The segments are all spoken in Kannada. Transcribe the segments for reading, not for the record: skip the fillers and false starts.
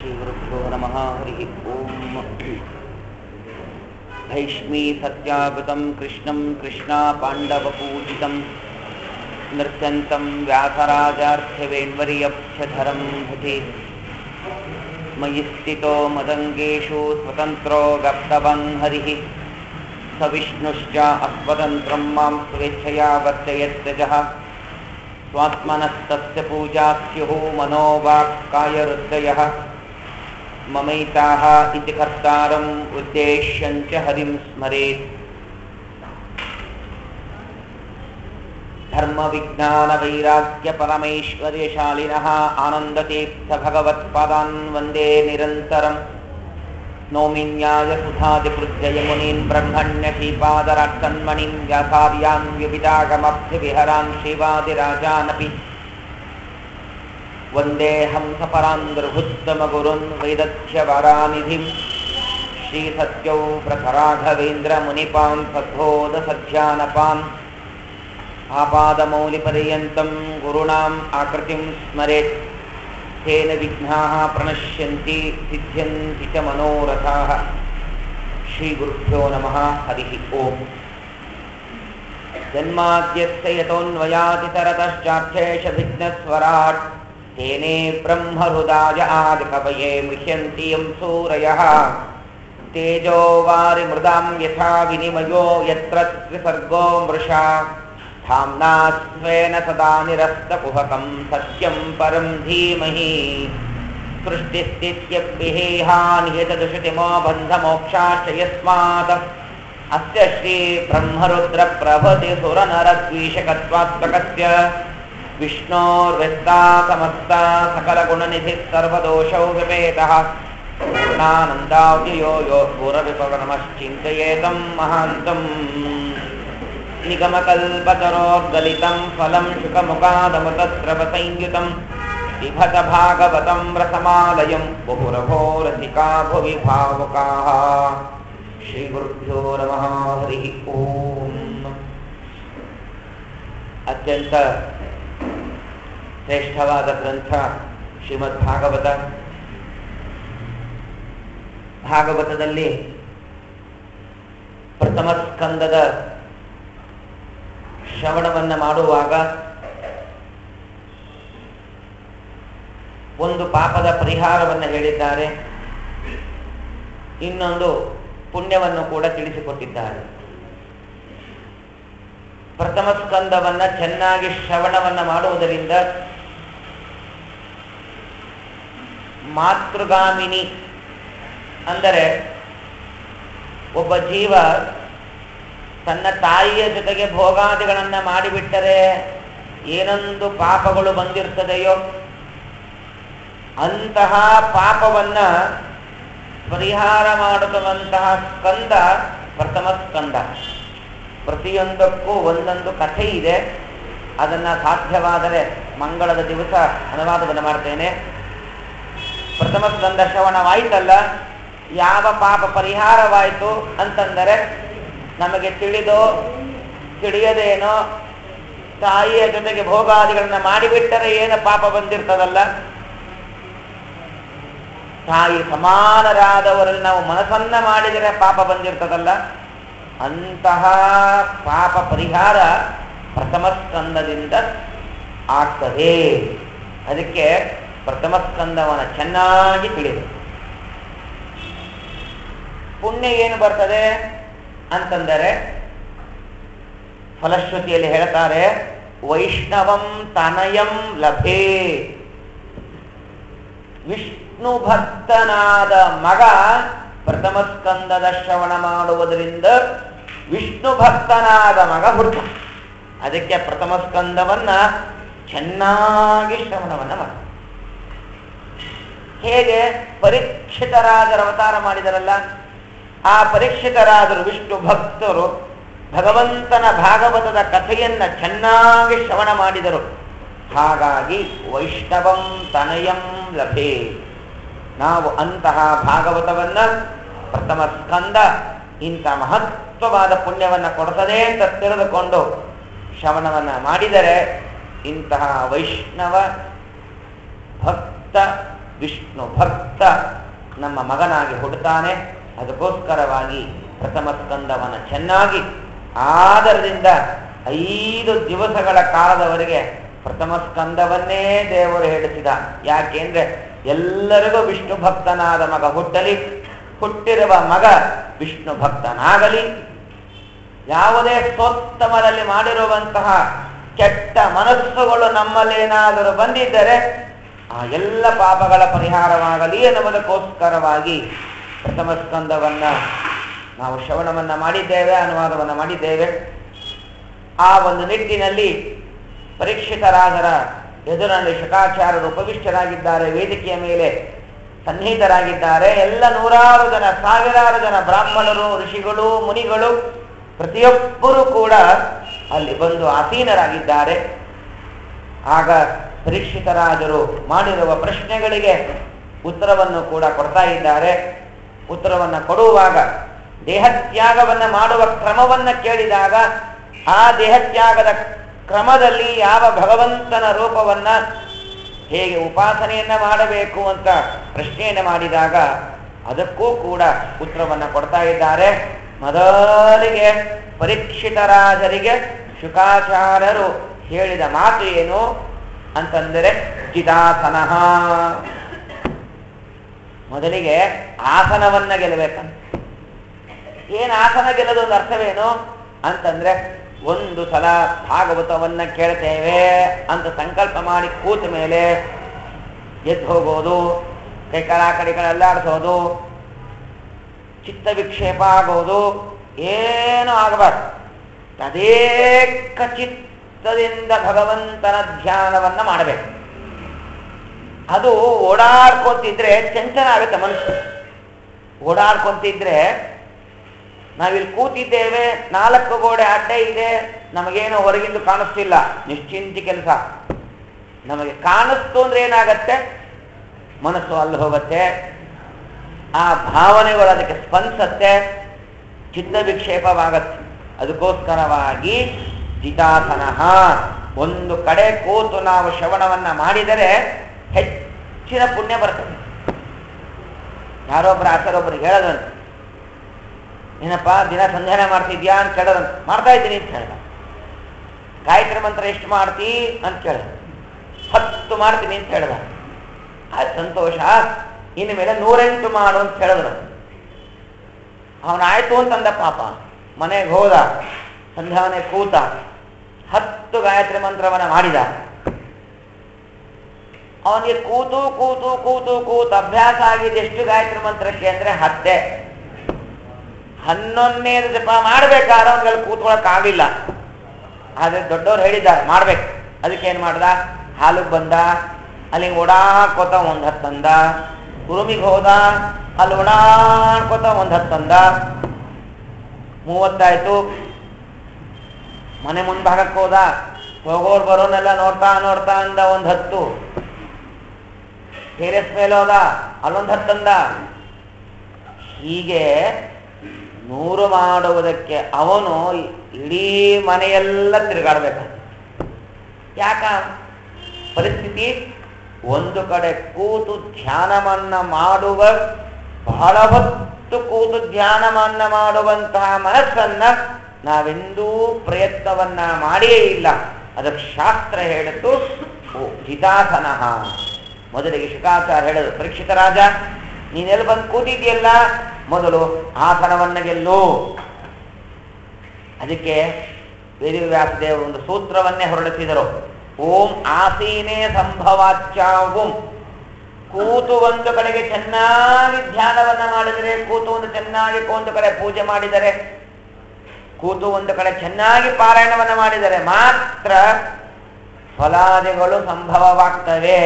श्रीगुरुभ्यो नमः। हरिः ओम्। भैष्मी सत्यागतं कृष्णं कृष्णापाण्डवपूजितं नृत्यन्तं व्यासराजार्थिवेण्वर्यभ्यधरं भजे। मयि स्थितो मदङ्गेषु स्वतन्त्रो गप्तवान् हरिः स विष्णुश्च अस्वतन्त्रं मां स्वेच्छया वर्तयत्यजः। स्वात्मनस्तस्य पूजा स्युः मनोवाक्कायहृदयः। ममैताः इति कर्तारम् उद्देश्यं च हरिं स्मरेत्। धर्मविज्ञानवैराग्यपरमैश्वर्यशालिनः आनन्दतीर्थभगवत्पादान् वन्दे निरन्तरम्। नौमि न्यायसुधादिकृत्ययमुनीन् ब्रह्मण्यश्रीपादराक्षन्मणिं व्यासार्यान् विविधागमभ्यविहरान् श्रीवादिराजानपि वन्देऽहं सपरान्दर्भुत्तमगुरुन् वैदध्यवरानिधिं श्रीसत्यौ प्रखराघवेन्द्रमुनिपान् सद्बोधसध्यानपान् आपादमौलिपर्यन्तं गुरूणाम् आकृतिं स्मरेत्। तेन विघ्नाः प्रणश्यन्ति सिद्ध्यन्ति च मनोरथाः। श्रीगुरुभ्यो नमः। हरिः ओम्। जन्माद्यस्य यतोऽन्वयातितरतश्चार्थेषभिघ्नस्वराट् तेने ब्रह्महृदाय आदिकवये मुह्यन्ति यं सूरयः। तेजो वारिमृदां यथा विनिमयो यत्र त्रिसर्गो मृषा धाम्ना स्वेन सदा निरस्तकुहकं सत्यं परं धीमहि। सृष्टिस्थित्यप्यहेहानियतदुषतिमो बन्धमोक्षाश्च यस्मात् अस्य श्रीब्रह्मरुद्रप्रभृतिसुरनरद्वीषकत्वात्मकस्य विष्णोर्व्यस्ता समस्ता सकलगुणनिधिः सर्वदोषौ विपेतः पूर्णानन्दाव्ययो यो पूर्वविपवनमश्चिन्तयेतं महान्तम्। निगमकल्पतरोर्गलितं फलं शुकमुखादमृतस्रवसंयुतं पिबत भागवतं रसमालयं मुहुरभो रसिका भुवि भावुकाः। श्रीगुरुभ्यो नमः। हरिः ओम्। अत्यंತ ಶ್ರೇಷ್ಠವಾದ ಗ್ರಂಥ ಶ್ರೀಮದ್ಭಾಗವತ. ಭಾಗವತದಲ್ಲಿ ಪ್ರಥಮ ಸ್ಕಂದದ ಶ್ರವಣವನ್ನು ಮಾಡುವಾಗ ಒಂದು ಪಾಪದ ಪರಿಹಾರವನ್ನು ಹೇಳಿದ್ದಾರೆ, ಇನ್ನೊಂದು ಪುಣ್ಯವನ್ನು ಕೂಡ ತಿಳಿಸಿಕೊಟ್ಟಿದ್ದಾರೆ. ಪ್ರಥಮ ಸ್ಕಂದವನ್ನು ಚೆನ್ನಾಗಿ ಶ್ರವಣವನ್ನು ಮಾಡುವುದರಿಂದ ಮಾತೃಗಾಮಿನಿ ಅಂದರೆ ಒಬ್ಬ ಜೀವ ತನ್ನ ತಾಯಿಯ ಜೊತೆಗೆ ಭೋಗಾದಿಗಳನ್ನು ಮಾಡಿಬಿಟ್ಟರೆ ಏನೊಂದು ಪಾಪಗಳು ಬಂದಿರ್ತದೆಯೋ ಅಂತಹ ಪಾಪವನ್ನ ಪರಿಹಾರ ಮಾಡುವಂತಹ ಸ್ಕಂದ ಪ್ರಥಮ ಸ್ಕಂದ. ಪ್ರತಿಯೊಂದಕ್ಕೂ ಒಂದೊಂದು ಕಥೆ ಇದೆ. ಅದನ್ನು ಸಾಧ್ಯವಾದರೆ ಮಂಗಳದ ದಿವಸ ಅನುವಾದವನ್ನು ಮಾಡ್ತೇನೆ. ಪ್ರಥಮ ಸ್ಕಂದ ಶ್ರವಣವಾಯಿತಲ್ಲ, ಯಾವ ಪಾಪ ಪರಿಹಾರವಾಯಿತು ಅಂತಂದರೆ ನಮಗೆ ತಿಳಿದೋ ತಿಳಿಯದೇನೋ ತಾಯಿಯ ಜೊತೆಗೆ ಭೋಗಾದಿಗಳನ್ನ ಮಾಡಿಬಿಟ್ಟರೆ ಏನು ಪಾಪ ಬಂದಿರ್ತದಲ್ಲ, ತಾಯಿ ಸಮಾನರಾದವರಲ್ಲಿ ನಾವು ಮನಸ್ಸನ್ನ ಮಾಡಿದರೆ ಪಾಪ ಬಂದಿರ್ತದಲ್ಲ, ಅಂತಹ ಪಾಪ ಪರಿಹಾರ ಪ್ರಥಮ ಸ್ಕಂದದಿಂದ ಆಗ್ತದೆ. ಅದಕ್ಕೆ ಪ್ರಥಮ ಸ್ಕಂದವನ್ನು ಚೆನ್ನಾಗಿ ತಿಳಿದು ಪುಣ್ಯ ಏನು ಬರ್ತದೆ ಅಂತಂದರೆ ಫಲಶ್ರುತಿಯಲ್ಲಿ ಹೇಳ್ತಾರೆ, ವೈಷ್ಣವಂ ತನಯಂ ಲಭೇ. ವಿಷ್ಣು ಭಕ್ತನಾದ ಮಗ ಪ್ರಥಮ ಸ್ಕಂದದ ಶ್ರವಣ ಮಾಡುವುದರಿಂದ ವಿಷ್ಣು ಭಕ್ತನಾದ ಮಗ ಹುಟ್ಟ. ಅದಕ್ಕೆ ಪ್ರಥಮ ಸ್ಕಂದವನ್ನ ಚೆನ್ನಾಗಿ ಶ್ರವಣವನ್ನ ಮಾಡ. ಹೇಗೆ ಪರೀಕ್ಷಿತರಾಜರ ಅವತಾರ ಮಾಡಿದರಲ್ಲ, ಆ ಪರೀಕ್ಷಿತರಾದರು ವಿಷ್ಣು ಭಕ್ತರು ಭಗವಂತನ ಭಾಗವತದ ಕಥೆಯನ್ನ ಚೆನ್ನಾಗಿ ಶ್ರವಣ ಮಾಡಿದರು. ಹಾಗಾಗಿ ವೈಷ್ಣವಂ ತನಯಂ ಲಭೆ. ನಾವು ಅಂತಹ ಭಾಗವತವನ್ನ ಪ್ರಥಮ ಸ್ಕಂದ ಇಂಥ ಮಹತ್ವವಾದ ಪುಣ್ಯವನ್ನ ಕೊಡ್ತದೆ ಅಂತ ತಿಳಿದುಕೊಂಡು ಶ್ರವಣವನ್ನ ಮಾಡಿದರೆ ಇಂತಹ ವೈಷ್ಣವ ಭಕ್ತ ವಿಷ್ಣು ಭಕ್ತ ನಮ್ಮ ಮಗನಾಗಿ ಹುಟ್ಟುತ್ತಾನೆ. ಅದಕ್ಕೋಸ್ಕರವಾಗಿ ಪ್ರಥಮ ಸ್ಕಂದವನ್ನು ಚೆನ್ನಾಗಿ ಆದರದಿಂದ 5 ದಿವಸಗಳ ಕಾಲದವರೆಗೆ ಪ್ರಥಮ ಸ್ಕಂದವನ್ನೇ ದೇವರು ಹೇಳಿಸಿದ. ಯಾಕೆಂದ್ರೆ ಎಲ್ಲರಿಗೂ ವಿಷ್ಣು ಭಕ್ತನಾದ ಮಗ ಹುಟ್ಟಲಿ, ಹುಟ್ಟಿರುವ ಮಗ ವಿಷ್ಣು ಭಕ್ತನಾಗಲಿ. ಯಾವುದೇ ಸ್ತೋತ್ತಮದಲ್ಲಿ ಮಾಡಿರುವಂತಹ ಕೆಟ್ಟ ಮನಸ್ಸುಗಳು ನಮ್ಮಲ್ಲೇನಾದರೂ ಬಂದಿದ್ದರೆ ಆ ಎಲ್ಲ ಪಾಪಗಳ ಪರಿಹಾರವಾಗಲಿ ಎನ್ನುವುದಕ್ಕೋಸ್ಕರವಾಗಿ ಪ್ರಥಮ ಸ್ಕಂದವನ್ನ ನಾವು ಶ್ರವಣವನ್ನ ಮಾಡಿದ್ದೇವೆ, ಅನುವಾದವನ್ನ ಮಾಡಿದ್ದೇವೆ. ಆ ಒಂದು ನಿಟ್ಟಿನಲ್ಲಿ ಪರೀಕ್ಷಿತರಾಜರ ಎದುರಲ್ಲಿ ಶುಕಾಚಾರ್ಯರು ಉಪವಿಷ್ಟರಾಗಿದ್ದಾರೆ, ವೇದಿಕೆಯ ಮೇಲೆ ಸನ್ನಿಹಿತರಾಗಿದ್ದಾರೆ. ಎಲ್ಲ 100 ಜನ 1000 ಜನ ಬ್ರಾಹ್ಮಣರು, ಋಷಿಗಳು, ಮುನಿಗಳು ಪ್ರತಿಯೊಬ್ಬರೂ ಕೂಡ ಅಲ್ಲಿ ಬಂದು ಆಸೀನರಾಗಿದ್ದಾರೆ. ಆಗ ಪರೀಕ್ಷಿತರಾಜರು ಮಾಡಿರುವ ಪ್ರಶ್ನೆಗಳಿಗೆ ಉತ್ತರವನ್ನು ಕೂಡ ಕೊಡ್ತಾ ಇದ್ದಾರೆ. ಉತ್ತರವನ್ನು ಕೊಡುವಾಗ ದೇಹತ್ಯಾಗವನ್ನು ಮಾಡುವ ಕ್ರಮವನ್ನು ಕೇಳಿದಾಗ ಆ ದೇಹತ್ಯಾಗದ ಕ್ರಮದಲ್ಲಿ ಯಾವ ಭಗವಂತನ ರೂಪವನ್ನ ಹೇಗೆ ಉಪಾಸನೆಯನ್ನ ಮಾಡಬೇಕು ಅಂತ ಪ್ರಶ್ನೆಯನ್ನು ಮಾಡಿದಾಗ ಅದಕ್ಕೂ ಕೂಡ ಉತ್ತರವನ್ನು ಕೊಡ್ತಾ ಇದ್ದಾರೆ. ಮೊದಲಿಗೆ ಪರೀಕ್ಷಿತರಾಜರಿಗೆ ಶುಕಾಚಾರ್ಯರು ಹೇಳಿದ ಮಾತು ಏನು ಅಂತಂದರೆ ಜಿತಾಸನಃ. ಮೊದಲಿಗೆ ಆಸನವನ್ನ ಗೆಲ್ಲಬೇಕಂತ. ಏನು ಆಸನ ಗೆಲ್ಲೋದು ಒಂದು ಅರ್ಥವೇನು ಅಂತಂದ್ರೆ, ಒಂದು ಸಲ ಭಾಗವತವನ್ನ ಕೇಳ್ತೇವೆ ಅಂತ ಸಂಕಲ್ಪ ಮಾಡಿ ಕೂತ ಮೇಲೆ ಎದ್ದು ಹೋಗೋದು, ಕೈಕಾಲ ಆ ಕಡೆ ಅಲ್ಲಾಡಿಸೋದು, ಚಿತ್ತ ವಿಕ್ಷೇಪ ಆಗೋದು ಏನೂ ಆಗಬಾರ್ದು. ತದೇಕ ಚಿತ್ತದಿಂದ ಭಗವಂತನ ಧ್ಯಾನವನ್ನ ಮಾಡಬೇಕು. ಅದು ಓಡಾಡ್ಕೊಂತಿದ್ರೆ ಚಂಚನ ಆಗುತ್ತೆ ಮನಸ್ಸು. ಓಡಾಡ್ಕೊಂತಿದ್ರೆ ನಾವಿಲ್ಲಿ ಕೂತಿದ್ದೇವೆ, 4 ಗೋಡೆ ಅಡ್ಡೆ ಇದೆ, ನಮಗೇನು ಹೊರಗಿಂದು ಕಾಣಿಸ್ತಿಲ್ಲ, ನಿಶ್ಚಿಂತಿ ಕೆಲಸ. ನಮಗೆ ಕಾಣಿಸ್ತು ಅಂದ್ರೆ ಏನಾಗತ್ತೆ, ಮನಸ್ಸು ಅಲ್ಲಿ ಹೋಗುತ್ತೆ, ಆ ಭಾವನೆಗಳು ಅದಕ್ಕೆ ಸ್ಪಂದಿಸತ್ತೆ, ಚಿತ್ತ ವಿಕ್ಷೇಪವಾಗತ್ತೆ. ಅದಕ್ಕೋಸ್ಕರವಾಗಿ ಜಿತಾಸನಃ, ಒಂದು ಕಡೆ ಕೂತು ನಾವು ಶ್ರವಣವನ್ನ ಮಾಡಿದರೆ ಹೆಚ್ಚಿನ ಪುಣ್ಯ ಬರ್ತದೆ. ಯಾರೊಬ್ಬರು ಆಚಾರೊಬ್ಬರು ಹೇಳದಂತೆ, ಏನಪ್ಪ ದಿನ ಸಂಧಾನ ಮಾಡ್ತಿದ್ಯಾ ಅಂತ ಕೇಳದಂತ. ಮಾಡ್ತಾ ಇದ್ದೀನಿ ಅಂತ ಹೇಳ್ದ. ಗಾಯತ್ರಿ ಮಂತ್ರ ಎಷ್ಟು ಮಾಡ್ತಿ ಅಂತ ಕೇಳ್ದ. 10 ಮಾಡ್ತೀನಿ ಅಂತ ಹೇಳ್ದ. ಆಯ್ತು ಸಂತೋಷ, ಇನ್ನು ಮೇಲೆ 108 ಮಾಡು ಅಂತ ಹೇಳಿದ್ರು. ಅವನಾಯ್ತು ಅಂತಂದ. ಪಾಪ ಮನೆಗೆ ಹೋದ, ಸಂಧ್ಯಾವನೆ ಕೂತ, 10 ಗಾಯತ್ರಿ ಮಂತ್ರವನ್ನ ಮಾಡಿದ. ಅವನಿಗೆ ಕೂತು ಕೂತು ಕೂತು ಕೂತು ಅಭ್ಯಾಸ ಆಗಿದೆ. ಎಷ್ಟು ಗಾಯತ್ರಿ ಮಂತ್ರಕ್ಕೆ ಅಂದ್ರೆ 10. 11ನೇದು ಜಪ ಮಾಡ್ಬೇಕಾದ್ರೆ ಅವನಿಗೆ ಕೂತ್ಕೊಳಕ್ ಆಗಿಲ್ಲ. ಆದ್ರೆ ದೊಡ್ಡವ್ರು ಹೇಳಿದ್ದಾರೆ ಮಾಡ್ಬೇಕು. ಅದಕ್ಕೆ ಏನ್ ಮಾಡ್ದ, ಹಾಲಿಗೆ ಬಂದ, ಅಲ್ಲಿ ಓಡಾಡ್ಕೋತ 1 10 ತಂದ. ಉರುಮಿಗೆ ಹೋದ, ಅಲ್ಲಿ ಓಡಾಡ್ಕೋತ 1 10 ತಂದ. 30 ಆಯ್ತು. ಮನೆ ಮುಂಭಾಗಕ್ಕೆ ಹೋದ, ಹೋಗೋರು ಬರೋನೆಲ್ಲ ನೋಡ್ತಾ ನೋಡ್ತಾ ಅಂದ 1 10. ಟೆರೆಸ್ ಮೇಲೆ ಹೋದ, ಅಲ್ಲೊಂದು 10 ತಂದ. ಹೀಗೆ 100 ಮಾಡುವುದಕ್ಕೆ ಅವನು ಇಡೀ ಮನೆಯೆಲ್ಲ ತಿರುಗಾಡ್ಬೇಕು. ಯಾಕ ಪರಿಸ್ಥಿತಿ, ಒಂದು ಕಡೆ ಕೂತು ಧ್ಯಾನವನ್ನ ಮಾಡುವ, ಬಹಳ ಹೊತ್ತು ಕೂತು ಧ್ಯಾನವನ್ನ ಮಾಡುವಂತಹ ಮನಸ್ಸನ್ನ ನಾವೆಂದೂ ಪ್ರಯತ್ನವನ್ನ ಮಾಡಿಯೇ ಇಲ್ಲ. ಅದಕ್ಕೆ ಶಾಸ್ತ್ರ ಹೇಳಿದ್ದು ಜಿತಾಸನಃ. ಮೊದಲಿಗೆ ಶುಕಾಚಾರ್ಯ ಹೇಳಿದ್ರು, ಪರೀಕ್ಷಿತ ರಾಜ ನೀನೆಲ್ಲಿ ಬಂದು ಕೂತಿದ್ಯಲ್ಲ, ಮೊದಲು ಆಸನವನ್ನ ಗೆಲ್ಲು. ಅದಕ್ಕೆ ವೇದವ್ಯಾಸದೇವರು ಒಂದು ಸೂತ್ರವನ್ನೇ ಹೊರಡಿಸಿದರು. ಓಂ ಆಸೀನೇ ಸಂಭವಾಚ್ಯಾಂ. ಕೂತು ಒಂದು ಕಡೆಗೆ ಚೆನ್ನಾಗಿ ಧ್ಯಾನವನ್ನ ಮಾಡಿದರೆ, ಕೂತು ಒಂದು ಚೆನ್ನಾಗಿ ಒಂದು ಕಡೆ ಪೂಜೆ ಮಾಡಿದರೆ, ಕೂತು ಒಂದು ಕಡೆ ಚೆನ್ನಾಗಿ ಪಾರಾಯಣವನ್ನ ಮಾಡಿದರೆ ಮಾತ್ರ ಫಲಾದಿಗಳು ಸಂಭವವಾಗ್ತವೆ.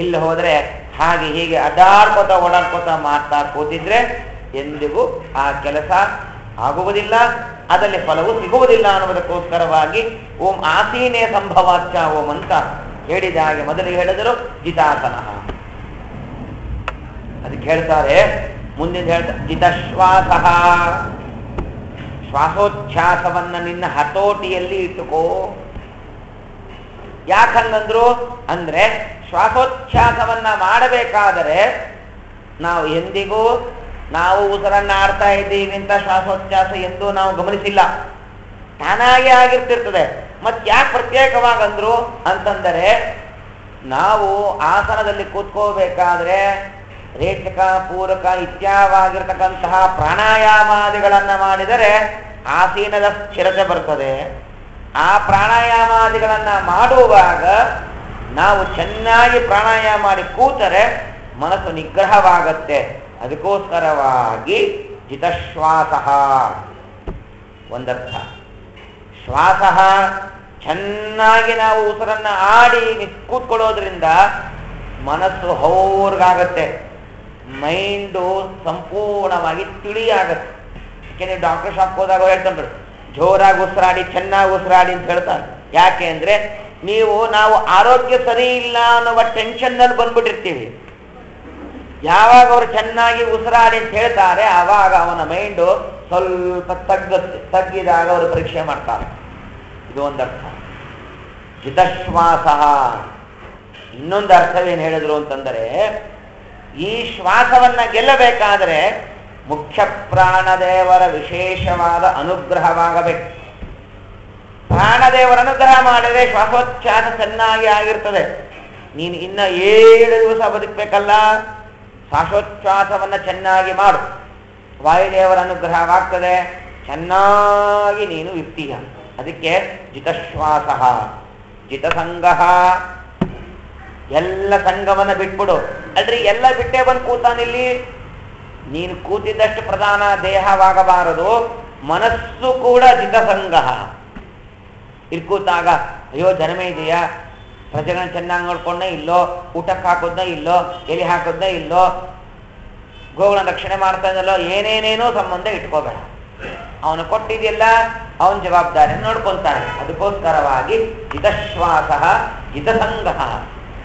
ಇಲ್ಲಿ ಹೋದ್ರೆ ಹಾಗೆ ಹೀಗೆ ಅಡ್ಡಾಡ್ಕೋತ ಓಡಾಡ್ಕೋತ ಮಾಡ್ತಾ ಕೂತಿದ್ರೆ ಎಂದಿಗೂ ಆ ಕೆಲಸ ಆಗುವುದಿಲ್ಲ, ಅದರಲ್ಲಿ ಫಲವು ಸಿಗುವುದಿಲ್ಲ ಅನ್ನುವುದಕ್ಕೋಸ್ಕರವಾಗಿ ಓಂ ಆಸೀನೇ ಸಂಭವಾಚ ಓಂ ಅಂತ ಹೇಳಿದ ಹಾಗೆ ಮೊದಲಿಗೆ ಹೇಳಿದರು ಜಿತಾಸನಃ. ಅದಕ್ಕೆ ಹೇಳ್ತಾರೆ, ಮುಂದಿನ ಹೇಳ್ತಾರೆ ಜಿತಶ್ವಾಸ. ಶ್ವಾಸೋಚ್ಛ್ವಾಸವನ್ನ ನಿನ್ನ ಹತೋಟಿಯಲ್ಲಿ ಇಟ್ಟುಕೋ. ಯಾಕಂಗಂದ್ರು ಅಂದ್ರೆ ಶ್ವಾಸೋಚ್ಛ್ವಾಸವನ್ನ ಮಾಡಬೇಕಾದರೆ ನಾವು ಎಂದಿಗೂ ನಾವು ಉಸಿರನ್ನ ಆಡ್ತಾ ಇದ್ದೀವಿ ಅಂತ ಶ್ವಾಸೋಚ್ಛ್ವಾಸ ಎಂದು ನಾವು ಗಮನಿಸಿಲ್ಲ. ತಾನಾಗೆ ಆಗಿರ್ತಿರ್ತದೆ. ಮತ್ತೆ ಯಾಕೆ ಪ್ರತ್ಯೇಕವಾಗಂದ್ರು ಅಂತಂದರೆ, ನಾವು ಆಸನದಲ್ಲಿ ಕೂತ್ಕೋಬೇಕಾದ್ರೆ ರೇಚಕ ಪೂರಕ ಇತ್ಯಾವಾಗಿರ್ತಕ್ಕಂತಹ ಪ್ರಾಣಾಯಾಮಾದಿಗಳನ್ನ ಮಾಡಿದರೆ ಆಸೀನದ ಸ್ಥಿರತೆ ಬರ್ತದೆ. ಆ ಪ್ರಾಣಾಯಾಮಾದಿಗಳನ್ನ ಮಾಡುವಾಗ ನಾವು ಚೆನ್ನಾಗಿ ಪ್ರಾಣಾಯಾಮ ಮಾಡಿ ಕೂತರೆ ಮನಸ್ಸು ನಿಗ್ರಹವಾಗತ್ತೆ. ಅದಕ್ಕೋಸ್ಕರವಾಗಿ ಜಿತಶ್ವಾಸ ಒಂದರ್ಥ. ಶ್ವಾಸ ಚೆನ್ನಾಗಿ ನಾವು ಉಸಿರನ್ನ ಆಡಿ ಕೂತ್ಕೊಳ್ಳೋದ್ರಿಂದ ಮನಸ್ಸು ಹೌರ್ಗಾಗತ್ತೆ, ಮೈಂಡು ಸಂಪೂರ್ಣವಾಗಿ ತಿಳಿಯಾಗತ್ತೆ. ಯಾಕೆಂದ್ರೆ ಡಾಕ್ಟರ್ ಶಾಪ್ ಹೋದಾಗ ಹೇಳ್ತಾರೆ ಜೋರಾಗಿ ಉಸಿರಾಡಿ ಚೆನ್ನಾಗಿ ಉಸಿರಾಡಿ ಅಂತ ಹೇಳ್ತಾರೆ. ಯಾಕೆ ಅಂದ್ರೆ ನಾವು ಆರೋಗ್ಯ ಸರಿ ಇಲ್ಲ ಅನ್ನುವ ಟೆನ್ಷನ್ನಲ್ಲಿ ಬಂದ್ಬಿಟ್ಟಿರ್ತೀವಿ. ಯಾವಾಗ ಅವರು ಚೆನ್ನಾಗಿ ಉಸಿರಾಡಿ ಅಂತ ಹೇಳ್ತಾರೆ ಆವಾಗ ಅವನ ಮೈಂಡು ಸ್ವಲ್ಪ ತಗ್ಗಿದಾಗ ಅವರು ಪರೀಕ್ಷೆ ಮಾಡ್ತಾರೆ. ಇದು ಒಂದರ್ಥ ಜಿತಶ್ವಾಸ. ಇನ್ನೊಂದು ಅರ್ಥವೇನು ಹೇಳಿದ್ರು ಅಂತಂದರೆ, ಈ ಶ್ವಾಸವನ್ನ ಗೆಲ್ಲಬೇಕಾದ್ರೆ ಮುಖ್ಯ ಪ್ರಾಣದೇವರ ವಿಶೇಷವಾದ ಅನುಗ್ರಹವಾಗಬೇಕು. ಪ್ರಾಣದೇವರ ಅನುಗ್ರಹ ಮಾಡಿದ್ರೆ ಶ್ವಾಸೋಚ್ಛ್ವಾಸ ಚೆನ್ನಾಗಿ ಆಗಿರ್ತದೆ. ನೀನು ಇನ್ನ 7 ದಿವಸ ಬದುಕಬೇಕಲ್ಲ, ಶ್ವಾಸೋಚ್ಛ್ವಾಸವನ್ನ ಚೆನ್ನಾಗಿ ಮಾಡು, ವಾಯುದೇವರ ಅನುಗ್ರಹವಾಗ್ತದೆ, ಚೆನ್ನಾಗಿ ನೀನು ಇರ್ತೀಯ. ಅದಕ್ಕೆ ಜಿತಶ್ವಾಸ. ಜಿತಸಂಗ, ಎಲ್ಲ ಸಂಘವನ್ನ ಬಿಟ್ಬಿಡು. ಅಲ್ರಿ ಎಲ್ಲ ಬಿಟ್ಟೇ ಬಂದು ಕೂತಾನಿಲ್ಲಿ. ನೀನು ಕೂತಿದ್ದಷ್ಟು ಪ್ರಧಾನ ದೇಹವಾಗಬಾರದು, ಮನಸ್ಸು ಕೂಡ ಜಿತಸಂಗ. ಇಲ್ಲಿ ಕೂತಾಗ ಅಯ್ಯೋ ಜನಮೇ ಇದೆಯಾ, ಪ್ರಜೆಗಳನ್ನ ಚೆನ್ನಾಗಿ ನೋಡ್ಕೊಂಡೇ ಇಲ್ಲೋ, ಊಟಕ್ಕೆ ಹಾಕೋದ್ನ ಇಲ್ಲೋ, ಎಲೆ ಹಾಕೋದ್ನ ಇಲ್ಲೋ, ಗೋಗಳನ್ನ ರಕ್ಷಣೆ ಮಾಡ್ತಾ ಇದ್ದಲ್ಲೋ, ಏನೇನೇನೋ ಸಂಬಂಧ ಇಟ್ಕೋಬೇಡ. ಅವನು ಕೊಟ್ಟಿದೆಯಲ್ಲ ಅವನ ಜವಾಬ್ದಾರಿ ನೋಡ್ಕೊಂತಾನೆ. ಅದಕ್ಕೋಸ್ಕರವಾಗಿ ಜಿತಶ್ವಾಸ ಜಿತಸಂಗ,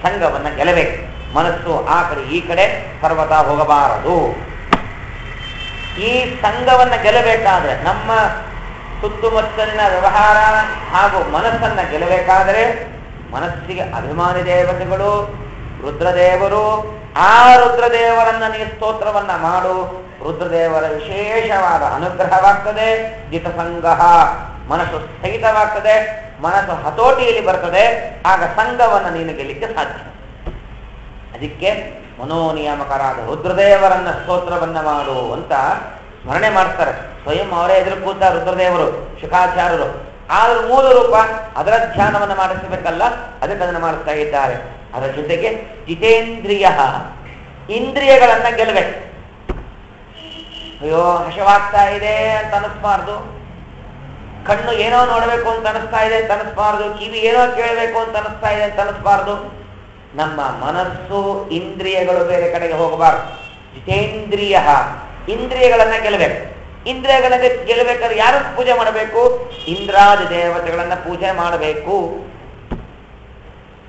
ಸಂಘವನ್ನ ಗೆಲ್ಲಬೇಕು. ಮನಸ್ಸು ಆ ಕಡೆ ಈ ಕಡೆ ಸರ್ವತಾ ಹೋಗಬಾರದು. ಈ ಸಂಘವನ್ನ ಗೆಲ್ಲಬೇಕಾದ್ರೆ, ನಮ್ಮ ಸುತ್ತಮುತ್ತಲಿನ ವ್ಯವಹಾರ ಹಾಗೂ ಮನಸ್ಸನ್ನ ಗೆಲ್ಲಬೇಕಾದರೆ ಮನಸ್ಸಿಗೆ ಅಭಿಮಾನಿ ದೇವತೆಗಳು ರುದ್ರದೇವರು. ಆ ರುದ್ರದೇವರನ್ನ ನೀ ಸ್ತೋತ್ರವನ್ನ ಮಾಡು, ರುದ್ರದೇವರ ವಿಶೇಷವಾದ ಅನುಗ್ರಹವಾಗ್ತದೆ. ಜಿತಸಂಗ, ಮನಸ್ಸು ಸ್ಥಗಿತವಾಗ್ತದೆ, ಮನಸ್ಸು ಹತೋಟಿಯಲ್ಲಿ ಬರ್ತದೆ. ಆಗ ಸಂಘವನ್ನ ನೀನು ಗೆಲ್ಲಿಕ್ಕೆ ಸಾಧ್ಯ. ಅದಕ್ಕೆ ಮನೋನಿಯಾಮಕರಾದ ರುದ್ರದೇವರನ್ನ ಸ್ತೋತ್ರವನ್ನ ಮಾಡು ಅಂತ ಸ್ಮರಣೆ ಮಾಡ್ತಾರೆ. ಸ್ವಯಂ ಅವರೇ ಎದುರು ಕೂತ ರುದ್ರದೇವರು, ಶುಕಾಚಾರ್ಯರು. ಆದ್ರೂ ಮೂಲ ರೂಪ ಅದರ ಧ್ಯಾನವನ್ನು ಮಾಡಿಸಬೇಕಲ್ಲ, ಅದಕ್ಕೆ ಅದನ್ನು ಮಾಡಿಸ್ತಾ ಇದ್ದಾರೆ. ಅದರ ಜೊತೆಗೆ ಜಿತೇಂದ್ರಿಯ, ಇಂದ್ರಿಯಗಳನ್ನ ಗೆಲ್ಲಬೇಕು. ಅಯ್ಯೋ ಹಶವಾಗ್ತಾ ಇದೆ ಅಂತ ಅನಿಸ್ಬಾರ್ದು, ಕಣ್ಣು ಏನೋ ನೋಡಬೇಕು ಅಂತ ಅನಿಸ್ತಾ ಇದೆ ಅಂತ ಅನಿಸ್ಬಾರ್ದು, ಕಿವಿ ಏನೋ ಕೇಳಬೇಕು ಅಂತ ಅನಿಸ್ತಾ ಇದೆ ಅಂತ ಅನಿಸ್ಬಾರ್ದು. ನಮ್ಮ ಮನಸ್ಸು ಇಂದ್ರಿಯಗಳು ಬೇರೆ ಕಡೆಗೆ ಹೋಗಬಾರ್ದು. ಜಿತೇಂದ್ರಿಯ, ಇಂದ್ರಿಯಗಳನ್ನ ಗೆಲ್ಲಬೇಕು. ಇಂದ್ರಿಯಗಳನ್ನ ಗೆಲ್ಲಬೇಕಾದ್ರೆ ಯಾರು ಪೂಜೆ ಮಾಡಬೇಕು? ಇಂದ್ರಾದಿ ದೇವತೆಗಳನ್ನ ಪೂಜೆ ಮಾಡಬೇಕು.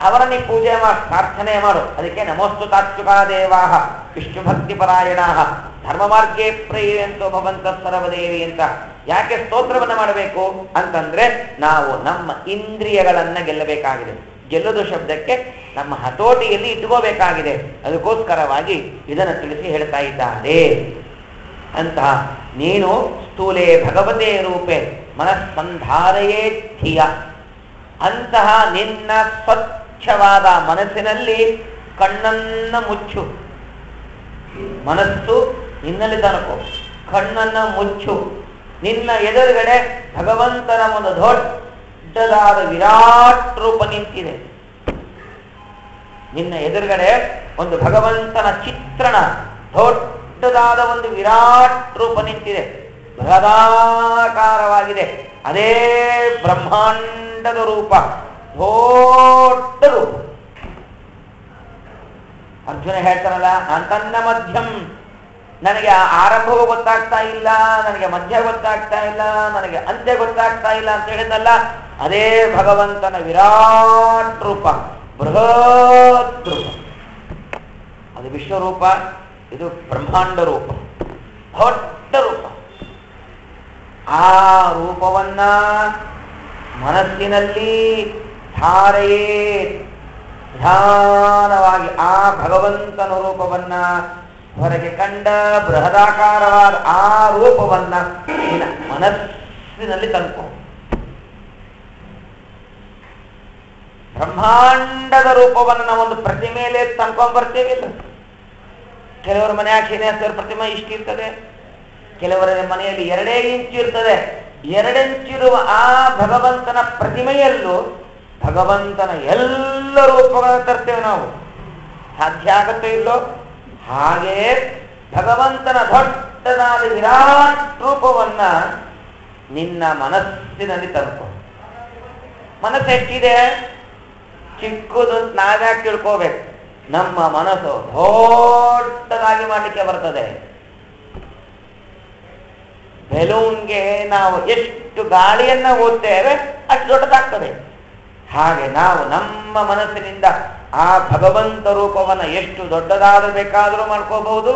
ಅವರನ್ನ ಪೂಜೆ ಮಾಡಿ ಪ್ರಾರ್ಥನೆ ಮಾಡು. ಅದಕ್ಕೆ ನಮೋಸ್ತು ತಾತ್ವಿಕಾ ದೇವಾಹ ವಿಷ್ಣು ಭಕ್ತಿ ಪರಾಯಣಾಹ ಧರ್ಮ ಮಾರ್ಗೇ ಪ್ರೇಯಂತೋ ಭವಂತ ಸರ್ವದೇವಿ ಅಂತ ಯಾಕೆ ಸ್ತೋತ್ರವನ್ನ ಮಾಡಬೇಕು ಅಂತಂದ್ರೆ, ನಾವು ನಮ್ಮ ಇಂದ್ರಿಯಗಳನ್ನ ಗೆಲ್ಲಬೇಕಾಗಿದೆ. ಗೆಲ್ಲುವುದು ಶಬ್ದಕ್ಕೆ ನಮ್ಮ ಹತೋಟಿಯಲ್ಲಿ ಇಟ್ಕೋಬೇಕಾಗಿದೆ. ಅದಕ್ಕೋಸ್ಕರವಾಗಿ ಇದನ್ನು ತಿಳಿಸಿ ಹೇಳ್ತಾ ಇದ್ದಾರೆ ಅಂತ. ನೀನು ಸ್ಥೂಲೇ ಭಗವತೆ ರೂಪೆ ಮನಸ್ಸಂಧಾರೆಯೇ ಧಿಯ, ಅಂತಹ ನಿನ್ನ ಸ್ವಚ್ಛವಾದ ಮನಸ್ಸಿನಲ್ಲಿ ಕಣ್ಣನ್ನ ಮುಚ್ಚು. ಮನಸ್ಸು ನಿನ್ನಲ್ಲಿ ತನಕೋ, ಕಣ್ಣನ್ನ ಮುಚ್ಚು. ನಿನ್ನ ಎದುರುಗಡೆ ಭಗವಂತನ ಒಂದು ದೊಡ್ಡದಾದ ವಿರಾಟ್ ರೂಪ ನಿಂತಿದೆ. ನಿನ್ನ ಎದುರುಗಡೆ ಒಂದು ಭಗವಂತನ ಚಿತ್ರಣ, ದೊಡ್ಡದಾದ ಒಂದು ವಿರಾಟ್ ರೂಪ ನಿಂತಿದೆ, ಬೃಹದಾಕಾರವಾಗಿದೆ. ಅದೇ ಬ್ರಹ್ಮಾಂಡದ ರೂಪ, ದೊಡ್ಡ ರೂಪ. ಅರ್ಜುನ ಹೇಳ್ತಾರಲ್ಲ, ಅಂತನ್ನ ಮಧ್ಯಂ, ನನಗೆ ಆರಂಭವೂ ಗೊತ್ತಾಗ್ತಾ ಇಲ್ಲ, ನನಗೆ ಮಧ್ಯ ಗೊತ್ತಾಗ್ತಾ ಇಲ್ಲ, ನನಗೆ ಅಂತ್ಯ ಗೊತ್ತಾಗ್ತಾ ಇಲ್ಲ ಅಂತ ಹೇಳಿದಲ್ಲ, ಅದೇ ಭಗವಂತನ ವಿರಾಟ್ ರೂಪ, ಬೃಹತ್ ರೂಪ. ಅದು ವಿಶ್ವರೂಪ, ಇದು ಬ್ರಹ್ಮಾಂಡ ರೂಪ, ದೊಡ್ಡ ರೂಪ. ಆ ರೂಪವನ್ನ ಮನಸ್ಸಿನಲ್ಲಿ ಧಾರೆಯೇ ನಿಧಾನವಾಗಿ ಆ ಭಗವಂತನ ರೂಪವನ್ನ ಹೊರಗೆ ಕಂಡ ಬೃಹದಾಕಾರವಾದ ಆ ರೂಪವನ್ನ ನಿನ್ನ ಮನಸ್ಸಿನಲ್ಲಿ ತಂದ್ಕೊ. ಬ್ರಹ್ಮಾಂಡದ ರೂಪವನ್ನು ನಾವೊಂದು ಪ್ರತಿಮೆಯಲ್ಲಿ ತಂದ್ಕೊಂಡ್ಬರ್ತೇವಿಲ್ಲ. ಕೆಲವರ ಮನೆಯ ಶ್ರೀನಿವಾಸರ ಪ್ರತಿಮೆ ಇಷ್ಟಿರ್ತದೆ, ಕೆಲವರ ಮನೆಯಲ್ಲಿ 2 ಇಂಚು ಇರ್ತದೆ. 2 ಇಂಚಿರುವ ಆ ಭಗವಂತನ ಪ್ರತಿಮೆಯಲ್ಲೂ ಭಗವಂತನ ಎಲ್ಲ ರೂಪಗಳನ್ನು ತರ್ತೇವೆ ನಾವು. ಸಾಧ್ಯ ಆಗತ್ತೋ ಇಲ್ಲೋ? ಹಾಗೆಯೇ ಭಗವಂತನ ದೊಡ್ಡದಾದ ವಿರಾಟ್ ರೂಪವನ್ನ ನಿನ್ನ ಮನಸ್ಸಿನಲ್ಲಿ ತಂದ್ಕೊ. ಮನಸ್ಸು ಎಷ್ಟಿದೆ? ಚಿಕ್ಕದು. ನಾವ್ಯಾಕೆ ತಿಳ್ಕೋಬೇಕು? ನಮ್ಮ ಮನಸ್ಸು ದೊಡ್ಡದಾಗಿ ಮಾಡಲಿಕ್ಕೆ ಬರ್ತದೆ. ಬೆಲೂನ್ಗೆ ನಾವು ಎಷ್ಟು ಗಾಳಿಯನ್ನ ಓದ್ತೇವೆ ಅಷ್ಟು ದೊಡ್ಡದಾಗ್ತದೆ. ಹಾಗೆ ನಾವು ನಮ್ಮ ಮನಸ್ಸಿನಿಂದ ಆ ಭಗವಂತ ರೂಪವನ್ನು ಎಷ್ಟು ದೊಡ್ಡದಾಗಬೇಕಾದರೂ ಮಾಡ್ಕೋಬಹುದು,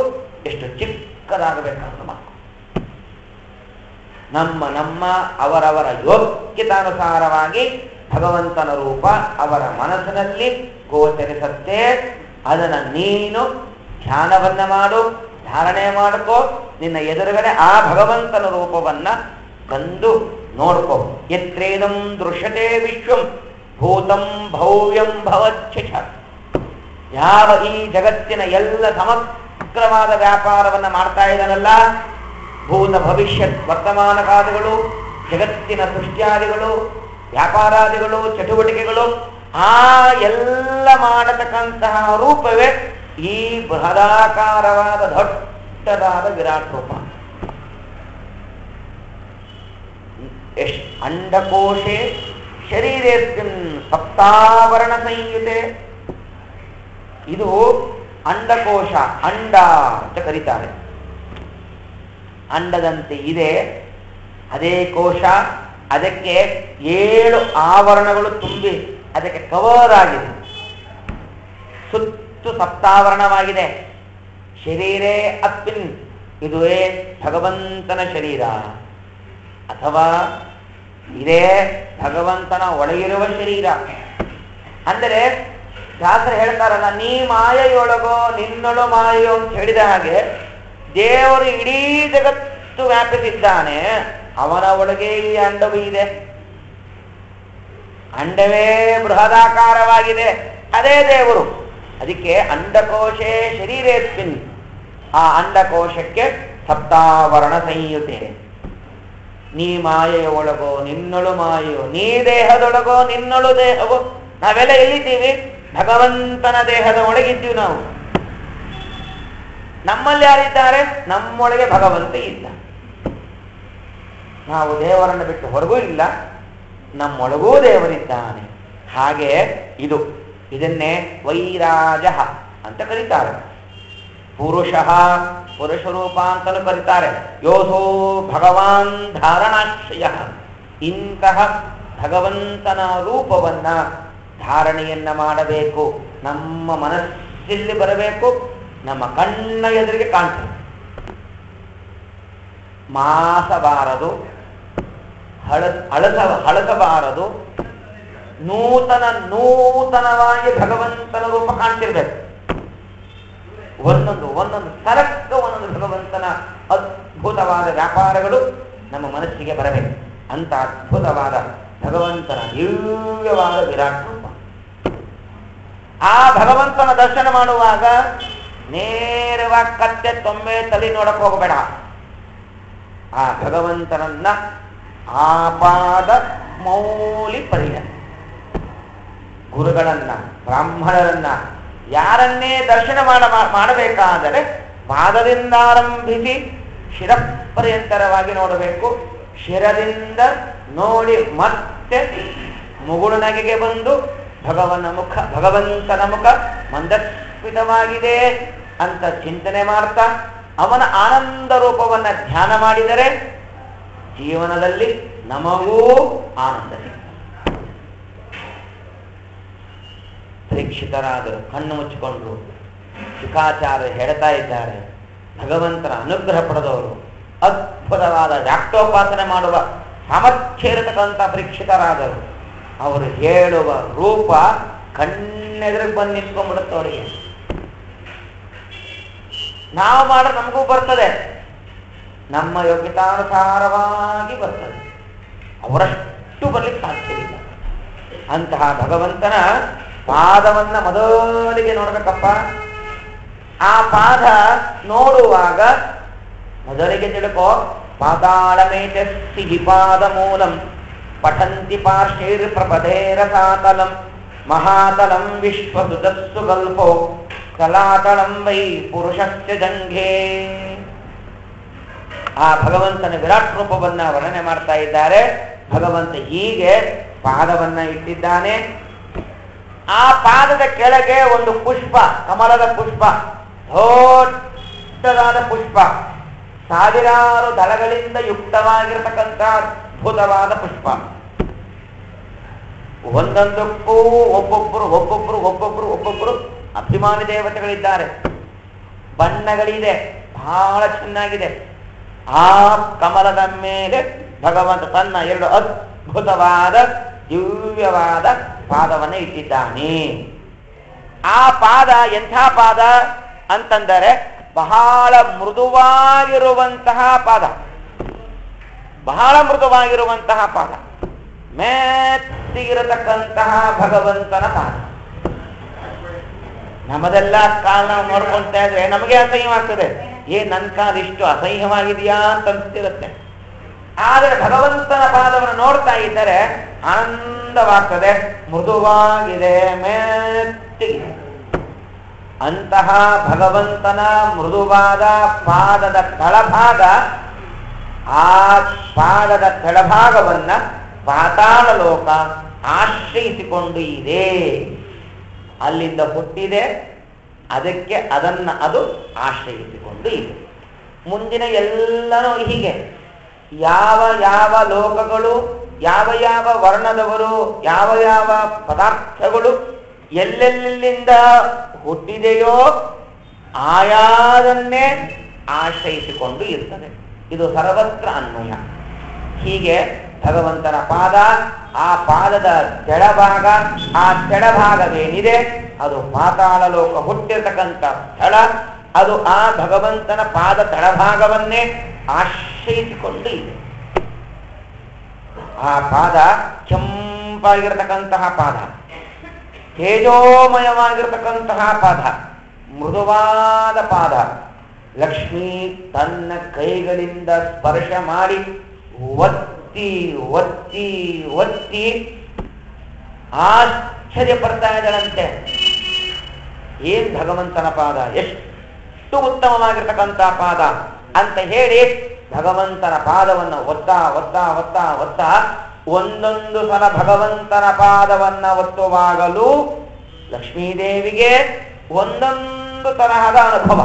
ಎಷ್ಟು ಚಿಕ್ಕದಾಗಬೇಕಾದ್ರೂ ಮಾಡ್ಕೋ. ನಮ್ಮ ಅವರವರ ಯೋಗ್ಯತಾನುಸಾರವಾಗಿ ಭಗವಂತನ ರೂಪ ಅವರ ಮನಸ್ಸಿನಲ್ಲಿ ಗೋಚರಿಸತ್ತೆ. ಅದನ್ನ ನೀನು ಧ್ಯಾನವನ್ನ ಮಾಡು, ಧಾರಣೆ ಮಾಡ್ಕೋ. ನಿನ್ನ ಎದುರುಗಡೆ ಆ ಭಗವಂತನ ರೂಪವನ್ನ ಬಂದು ನೋಡ್ಕೋ. ಯತ್ರೇದಂ ದೃಶ್ಯತೆ ವಿಶ್ವಂ ಭೂತಂ ಭವ್ಯಂ ಭವಚ್ಛ. ಯಾವ ಈ ಜಗತ್ತಿನ ಎಲ್ಲ ಸಮಗ್ರವಾದ ವ್ಯಾಪಾರವನ್ನ ಮಾಡ್ತಾ ಇದ್ದಾನಲ್ಲ, ಭೂತ ಭವಿಷ್ಯತ್ ವರ್ತಮಾನ ಕಾಲಗಳು, ಜಗತ್ತಿನ ಸೃಷ್ಟಿಯಾದಿಗಳು, ವ್ಯಾಪಾರಾದಿಗಳು, ಚಟುವಟಿಕೆಗಳು, ಆ ಎಲ್ಲ ಮಾಡತಕ್ಕಂತಹ ರೂಪವೇ ಈ ಬೃಹದಾಕಾರವಾದ ದೊಡ್ಡದಾದ ವಿರಾಟ್ ರೂಪ. ಅಂಡಕೋಶೆ ಶರೀರೇಸ್ಮಿನ್ ಸಪ್ತಾವರಣ ಸಂಯುತೆ. ಇದು ಅಂಡಕೋಶ, ಅಂಡ ಅಂತ ಕರೀತಾರೆ. ಅಂಡದಂತೆ ಇದೆ ಅದೇ ಕೋಶ. ಅದಕ್ಕೆ 7 ಆವರಣಗಳು ತುಂಬಿ ಅದಕ್ಕೆ ಕವರ್ ಆಗಿದೆ. ಸುತ್ತು ಸಪ್ತಾವರಣವಾಗಿದೆ. ಶರೀರೇ ಅಸ್ಮಿನ್, ಇದುವೇ ಭಗವಂತನ ಶರೀರ. ಅಥವಾ ಇದೇ ಭಗವಂತನ ಒಳಗಿರುವ ಶರೀರ. ಅಂದರೆ ಶಾಸ್ತ್ರ ಹೇಳ್ತಾರಲ್ಲ, ನೀ ಮಾಯೆಯೊಳಗೋ ನಿನ್ನೊಳು ಮಾಯೆಯೋ ಅಂತ ಹೇಳಿದ ಹಾಗೆ ದೇವರು ಇಡೀ ಜಗತ್ತು ವ್ಯಾಪಿಸಿದ್ದಾನೆ. ಅವನ ಒಳಗೆ ಈ ಅಂಡವೂ ಇದೆ. ಅಂಡವೇ ಬೃಹದಾಕಾರವಾಗಿದೆ, ಅದೇ ದೇವರು. ಅದಕ್ಕೆ ಅಂಡಕೋಶೇ ಶರೀರೇಸ್ಮಿನ್. ಆ ಅಂಡಕೋಶಕ್ಕೆ ಸಪ್ತಾವರಣ ಸಂಯುತೆ. ನೀ ಮಾಯೆಯ ಒಳಗೋ ನಿನ್ನೊಳು ಮಾಯೆಯೋ, ನೀ ದೇಹದೊಳಗೋ ನಿನ್ನೊಳು ದೇಹವೋ. ನಾವೆಲ್ಲ ಎಲ್ಲಿದ್ದೀವಿ? ಭಗವಂತನ ದೇಹದ ಒಳಗಿದ್ದೀವಿ ನಾವು. ನಮ್ಮಲ್ಲಿ ಯಾರಿದ್ದಾರೆ? ನಮ್ಮೊಳಗೆ ಭಗವಂತ ಇದ್ದ. ನಾವು ದೇವರನ್ನು ಬಿಟ್ಟು ಹೊರಗೂ ಇಲ್ಲ, ನಮ್ಮೊಳಗೂ ದೇವರಿದ್ದಾನೆ. ಹಾಗೆ ಇದನ್ನೇ ವೈರಾಜ ಅಂತ ಕರೀತಾರೆ. ಪುರುಷಃ, ಪುರುಷ ರೂಪ ಅಂತಲೂ ಕರೀತಾರೆ. ಯೋಸೋ ಭಗವಾನ್ ಧಾರಣಾಶ್ರಯ. ಇಂತಹ ಭಗವಂತನ ರೂಪವನ್ನ ಧಾರಣೆಯನ್ನ ಮಾಡಬೇಕು. ನಮ್ಮ ಮನಸ್ಸಲ್ಲಿ ಬರಬೇಕು, ನಮ್ಮ ಕಣ್ಣ ಎದುರಿಗೆ ಕಾಣ್ತದೆ. ಮಾಸಬಾರದು, ಹಳಸಬಾರದು. ನೂತನವಾಗಿ ಭಗವಂತನ ರೂಪ ಕಾಣ್ತಿರ್ಬೇಕು. ಒಂದೊಂದು ಸರಕ್ಕ ಒಂದೊಂದು ಭಗವಂತನ ಅದ್ಭುತವಾದ ವ್ಯಾಪಾರಗಳು ನಮ್ಮ ಮನಸ್ಸಿಗೆ ಬರಬೇಕು. ಅಂತ ಅದ್ಭುತವಾದ ಭಗವಂತನ ದಿವ್ಯವಾದ ವಿರಾಟ್ ರೂಪ. ಆ ಭಗವಂತನ ದರ್ಶನ ಮಾಡುವಾಗ ನೇರವಾಗಿ ಕತ್ತೆ ತೊಂಬೆ ತಲೆ ನೋಡಕ್ ಹೋಗಬೇಡ. ಆ ಭಗವಂತನನ್ನ ಆಪಾದ ಮೌಲಿ ಪರಿಣತ ಗುರುಗಳನ್ನ, ಬ್ರಾಹ್ಮಣರನ್ನ, ಯಾರನ್ನೇ ದರ್ಶನ ಮಾಡಬೇಕಾದರೆ ಪಾದದಿಂದಾರಂಭಿಸಿ ಶಿರಪರ್ಯಂತರವಾಗಿ ನೋಡಬೇಕು. ಶಿರದಿಂದ ನೋಡಿ ಮತ್ತೆ ಮುಗುಳುನಗೆಗೆ ಬಂದು ಭಗವಂತನ ಮುಖ ಮಂದಸ್ಮಿತವಾಗಿದೆ ಅಂತ ಚಿಂತನೆ ಮಾಡ್ತಾ ಅವನ ಆನಂದ ರೂಪವನ್ನ ಧ್ಯಾನ ಮಾಡಿದರೆ ಜೀವನದಲ್ಲಿ ನಮಗೂ ಆನಂದ ಸಿಗ್ತದೆ. ಪರೀಕ್ಷಿತರಾದರು ಕಣ್ಣು ಮುಚ್ಚಿಕೊಂಡ್ರು. ಶುಕಾಚಾರ್ಯ ಹೇಳ್ತಾ ಇದ್ದಾರೆ, ಭಗವಂತನ ಅನುಗ್ರಹ ಪಡೆದವರು, ಅದ್ಭುತವಾದ ವ್ಯಾಕ್ತೋಪಾಸನೆ ಮಾಡುವ ಸಾಮರ್ಥ್ಯ ಇರತಕ್ಕಂಥ ಪರೀಕ್ಷಿತರಾದರು. ಅವರು ಹೇಳುವ ರೂಪ ಕಣ್ಣೆದುರಿಗೆ ಬಂದು ನಿಂತ್ಕೊಂಡ್ಬಿಡುತ್ತೆ ಅವರಿಗೆ. ನಾವು ಮಾಡಿದ್ರೆ ನಮಗೂ ಬರ್ತದೆ, ನಮ್ಮ ಯೋಗ್ಯತಾನುಸಾರವಾಗಿ ಬರ್ತದೆ, ಅವರಷ್ಟು ಬರ್ಲಿಕ್ಕೆ ಸಾಧ್ಯವಿಲ್ಲ. ಅಂತಹ ಭಗವಂತನ ಪಾದವನ್ನ ಮೊದಲಿಗೆ ನೋಡ್ಬೇಕಪ್ಪ. ಆ ಪಾದ ನೋಡುವಾಗ ಮೊದಲಿಗೆ ತಿಳ್ಕೋ, ಪಾತಾಳಮೇತಸ್ಸಿ ಪಾದ ಮೂಲಂ ಪಠಂತಿ ಪಾರ್ಶ್ವೈರ್ ಪ್ರಪದೇರ ಸಾತಲಂ ಮಹಾತಲಂ ವಿಶ್ವಸುದಸ್ಸು ಗಲ್ಪೋ ಕಲಾತಳಂ ವೈ ಪುರುಷಸ್ಯ ಜಂಘೇ. ಆ ಭಗವಂತನ ವಿರಾಟ್ ರೂಪವನ್ನ ವರ್ಣನೆ ಮಾಡ್ತಾ ಇದ್ದಾರೆ. ಭಗವಂತ ಹೀಗೆ ಪಾದವನ್ನ ಇಟ್ಟಿದ್ದಾನೆ. ಆ ಪಾದದ ಕೆಳಗೆ ಒಂದು ಪುಷ್ಪ, ಕಮಲದ ಪುಷ್ಪ, ದೊಡ್ಡದಾದ ಪುಷ್ಪ, ಸಾವಿರಾರು ದಳಗಳಿಂದ ಯುಕ್ತವಾಗಿರತಕ್ಕಂಥ ಅದ್ಭುತವಾದ ಪುಷ್ಪ. ಒಂದೊಂದಕ್ಕೂ ಒಬ್ಬೊಬ್ಬರು ಅಭಿಮಾನಿ ದೇವತೆಗಳಿದ್ದಾರೆ. ಬಣ್ಣಗಳಿದೆ, ಬಹಳ ಚೆನ್ನಾಗಿದೆ. ಆ ಕಮಲದ ಮೇಲೆ ಭಗವಂತ ತನ್ನ ಎರಡು ಅದ್ಭುತವಾದ ದಿವ್ಯವಾದ ಪಾದವನ್ನು ಇಟ್ಟಿದ್ದಾನೆ. ಆ ಪಾದ ಎಂಥ ಪಾದ ಅಂತಂದರೆ ಬಹಳ ಮೃದುವಾಗಿರುವಂತಹ ಪಾದ, ಬಹಳ ಮೃದುವಾಗಿರುವಂತಹ ಪಾದ, ಮೆತ್ತಿಗಿರತಕ್ಕಂತಹ ಭಗವಂತನ ಪಾದ. ನಮ್ಮದೆಲ್ಲ ಕಾಲ ನೋಡ್ಕೊಳ್ತಾ ಇದ್ರೆ ನಮಗೆ ಅಸಹ್ಯವಾಗ್ತದೆ. ನನ್ನ ಕಾಲ ಇಷ್ಟು ಅಸಹ್ಯವಾಗಿದೆಯಾ ಅಂತ ಅನಿಸ್ತಿರುತ್ತೆ. ಆದರೆ ಭಗವಂತನ ಪಾದವನ್ನು ನೋಡ್ತಾ ಇದ್ದರೆ ಆನಂದವಾಗ್ತದೆ, ಮೃದುವಾಗಿದೆ, ಮೆತ್ತಿಗಿದೆ. ಅಂತಹ ಭಗವಂತನ ಮೃದುವಾದ ಪಾದದ ತಳಭಾಗ, ಆ ಪಾದದ ತಳಭಾಗವನ್ನ ಪಾತಾಳ ಲೋಕ ಆಶ್ರಯಿಸಿಕೊಂಡು ಇದೆ. ಅಲ್ಲಿಂದ ಹುಟ್ಟಿದೆ, ಅದಕ್ಕೆ ಅದು ಆಶ್ರಯಿಸಿಕೊಂಡು ಇದೆ. ಮುಂದಿನ ಎಲ್ಲನೂ ಹೀಗೆ, ಯಾವ ಯಾವ ಲೋಕಗಳು, ಯಾವ ಯಾವ ವರ್ಣದವರು, ಯಾವ ಯಾವ ಪದಾರ್ಥಗಳು ಎಲ್ಲೆಲ್ಲಿಂದ ಹುಟ್ಟಿದೆಯೋ ಆಯಾದನ್ನೇ ಆಶ್ರಯಿಸಿಕೊಂಡು ಇರ್ತದೆ. ಇದು ಸರ್ವತ್ರ ಅನ್ವಯ. ಹೀಗೆ ಭಗವಂತನ ಪಾದ, ಆ ಪಾದದ ಕೆಳಭಾಗ, ಆ ಕೆಳಭಾಗವೇನಿದೆ ಅದು ಪಾತಾಳ ಲೋಕ ಹುಟ್ಟಿರ್ತಕ್ಕಂಥ ಸ್ಥಳ. ಅದು ಆ ಭಗವಂತನ ಪಾದ ತಳಭಾಗವನ್ನೇ ಆಶ್ರಯಿಸಿಕೊಂಡು ಇದೆ. ಆ ಪಾದ ಕೆಂಪಾಗಿರತಕ್ಕಂತಹ ಪಾದ, ತೇಜೋಮಯವಾಗಿರತಕ್ಕಂತಹ ಪಾದ, ಮೃದುವಾದ ಪಾದ. ಲಕ್ಷ್ಮೀ ತನ್ನ ಕೈಗಳಿಂದ ಸ್ಪರ್ಶ ಮಾಡಿ ಒತ್ತಿ ಒತ್ತಿ ಒತ್ತಿ ಆಶ್ಚರ್ಯ ಪಡ್ತಾ ಇದ್ದಳಂತೆ. ಏನ್ ಭಗವಂತನ ಪಾದ, ಎಷ್ಟು ಉತ್ತಮವಾಗಿರ್ತಕ್ಕಂತಹ ಪಾದ ಅಂತ ಹೇಳಿ ಭಗವಂತನ ಪಾದವನ್ನ ಒತ್ತಾ ಒತ್ತಾ ಒತ್ತಾ ಒತ್ತಾ ಒಂದೊಂದು ಸಲ ಭಗವಂತನ ಪಾದವನ್ನ ಒತ್ತುವಾಗಲೂ ಲಕ್ಷ್ಮೀದೇವಿಗೆ ಒಂದೊಂದು ತರಹದ ಅನುಭವ.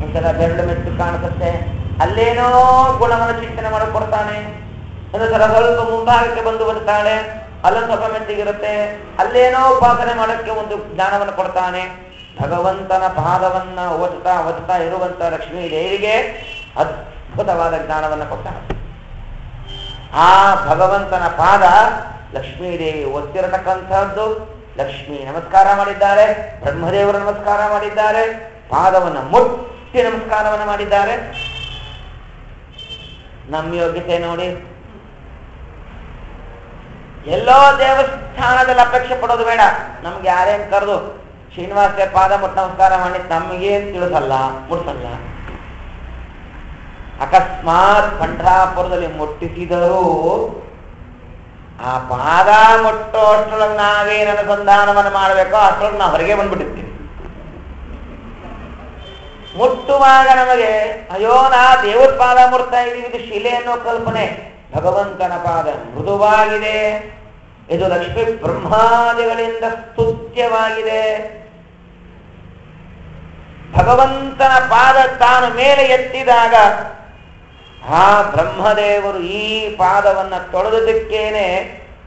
ಒಂದ್ಸಲ ಬೆರಳು ಮೆಟ್ಟು ಕಾಣಿಸುತ್ತೆ, ಅಲ್ಲೇನೋ ಗುಣವನ್ನು ಚಿಂತನೆ ಮಾಡಿಕೊಡ್ತಾನೆ. ಒಂದು ಸಲ ಸ್ವಲ್ಪ ಮುಂಭಾಗಕ್ಕೆ ಬಂದು ಬರ್ತಾಳೆ, ಅಲ್ಲೊಂದು ಸ್ವಲ್ಪ ಮೆತ್ತಿಗಿರುತ್ತೆ, ಅಲ್ಲೇನೋ ಉಪಾಸನೆ ಮಾಡೋಕ್ಕೆ ಒಂದು ಜ್ಞಾನವನ್ನು ಕೊಡ್ತಾನೆ. ಭಗವಂತನ ಪಾದವನ್ನ ಓದುತ್ತಾ ಓದುತ್ತಾ ಇರುವಂತ ಲಕ್ಷ್ಮೀ ದೇವಿಗೆ ಅದ್ಭುತವಾದ ಜ್ಞಾನವನ್ನು ಕೊಡ್ತಾನೆ. ಆ ಭಗವಂತನ ಪಾದ ಲಕ್ಷ್ಮೀದೇವಿ ಒತ್ತಿರತಕ್ಕಂಥದ್ದು. ಲಕ್ಷ್ಮೀ ನಮಸ್ಕಾರ ಮಾಡಿದ್ದಾರೆ, ಬ್ರಹ್ಮದೇವರು ನಮಸ್ಕಾರ ಮಾಡಿದ್ದಾರೆ, ಪಾದವನ್ನು ಮುಟ್ಟಿ ನಮಸ್ಕಾರವನ್ನು ಮಾಡಿದ್ದಾರೆ. ನಮ್ಮ ಯೋಗ್ಯತೆ ನೋಡಿ, ಎಲ್ಲೋ ದೇವಸ್ಥಾನದಲ್ಲಿ ಅಪೇಕ್ಷೆ ಪಡೋದು ಬೇಡ. ನಮ್ಗೆ ಯಾರೇನ್ ಕರೆದು ಶ್ರೀನಿವಾಸ ಪಾದ ಮುಟ್ಟ ನಮಸ್ಕಾರ ಮಾಡಿ ನಮಗೇನ್ ತಿಳಿಸಲ್ಲ, ಮುಟ್ಸಲ್ಲ. ಅಕಸ್ಮಾತ್ ಪಂಢರಾಪುರದಲ್ಲಿ ಮುಟ್ಟಿಸಿದರೂ ಆ ಪಾದ ಮುಟ್ಟೋ ಅಷ್ಟರೊಳಗೆ ನಾವೇನು ಅನುಸಂಧಾನವನ್ನು ಮಾಡಬೇಕೋ ಅಷ್ಟರೊಳಗೆ ನಾವು ಹೊರಗೆ ಬಂದ್ಬಿಟ್ಟಿರ್ತೀವಿ. ಮುಟ್ಟುವಾಗ ನಮಗೆ ಅಯ್ಯೋ ನಾ ದೇವರ ಪಾದ ಮುಟ್ತಾ ಇದೀವಿ, ಇದು ಶಿಲೆ ಅನ್ನೋ ಕಲ್ಪನೆ. ಭಗವಂತನ ಪಾದ ಮೃದುವಾಗಿದೆ, ಇದು ಲಕ್ಷ್ಮೀ ಬ್ರಹ್ಮಾದಿಗಳಿಂದ ಸ್ತುತ್ಯವಾಗಿದೆ. ಭಗವಂತನ ಪಾದ ತಾನು ಮೇಲೆ ಎತ್ತಿದಾಗ ಆ ಬ್ರಹ್ಮದೇವರು ಈ ಪಾದವನ್ನ ತೊಳೆದಕ್ಕೇನೆ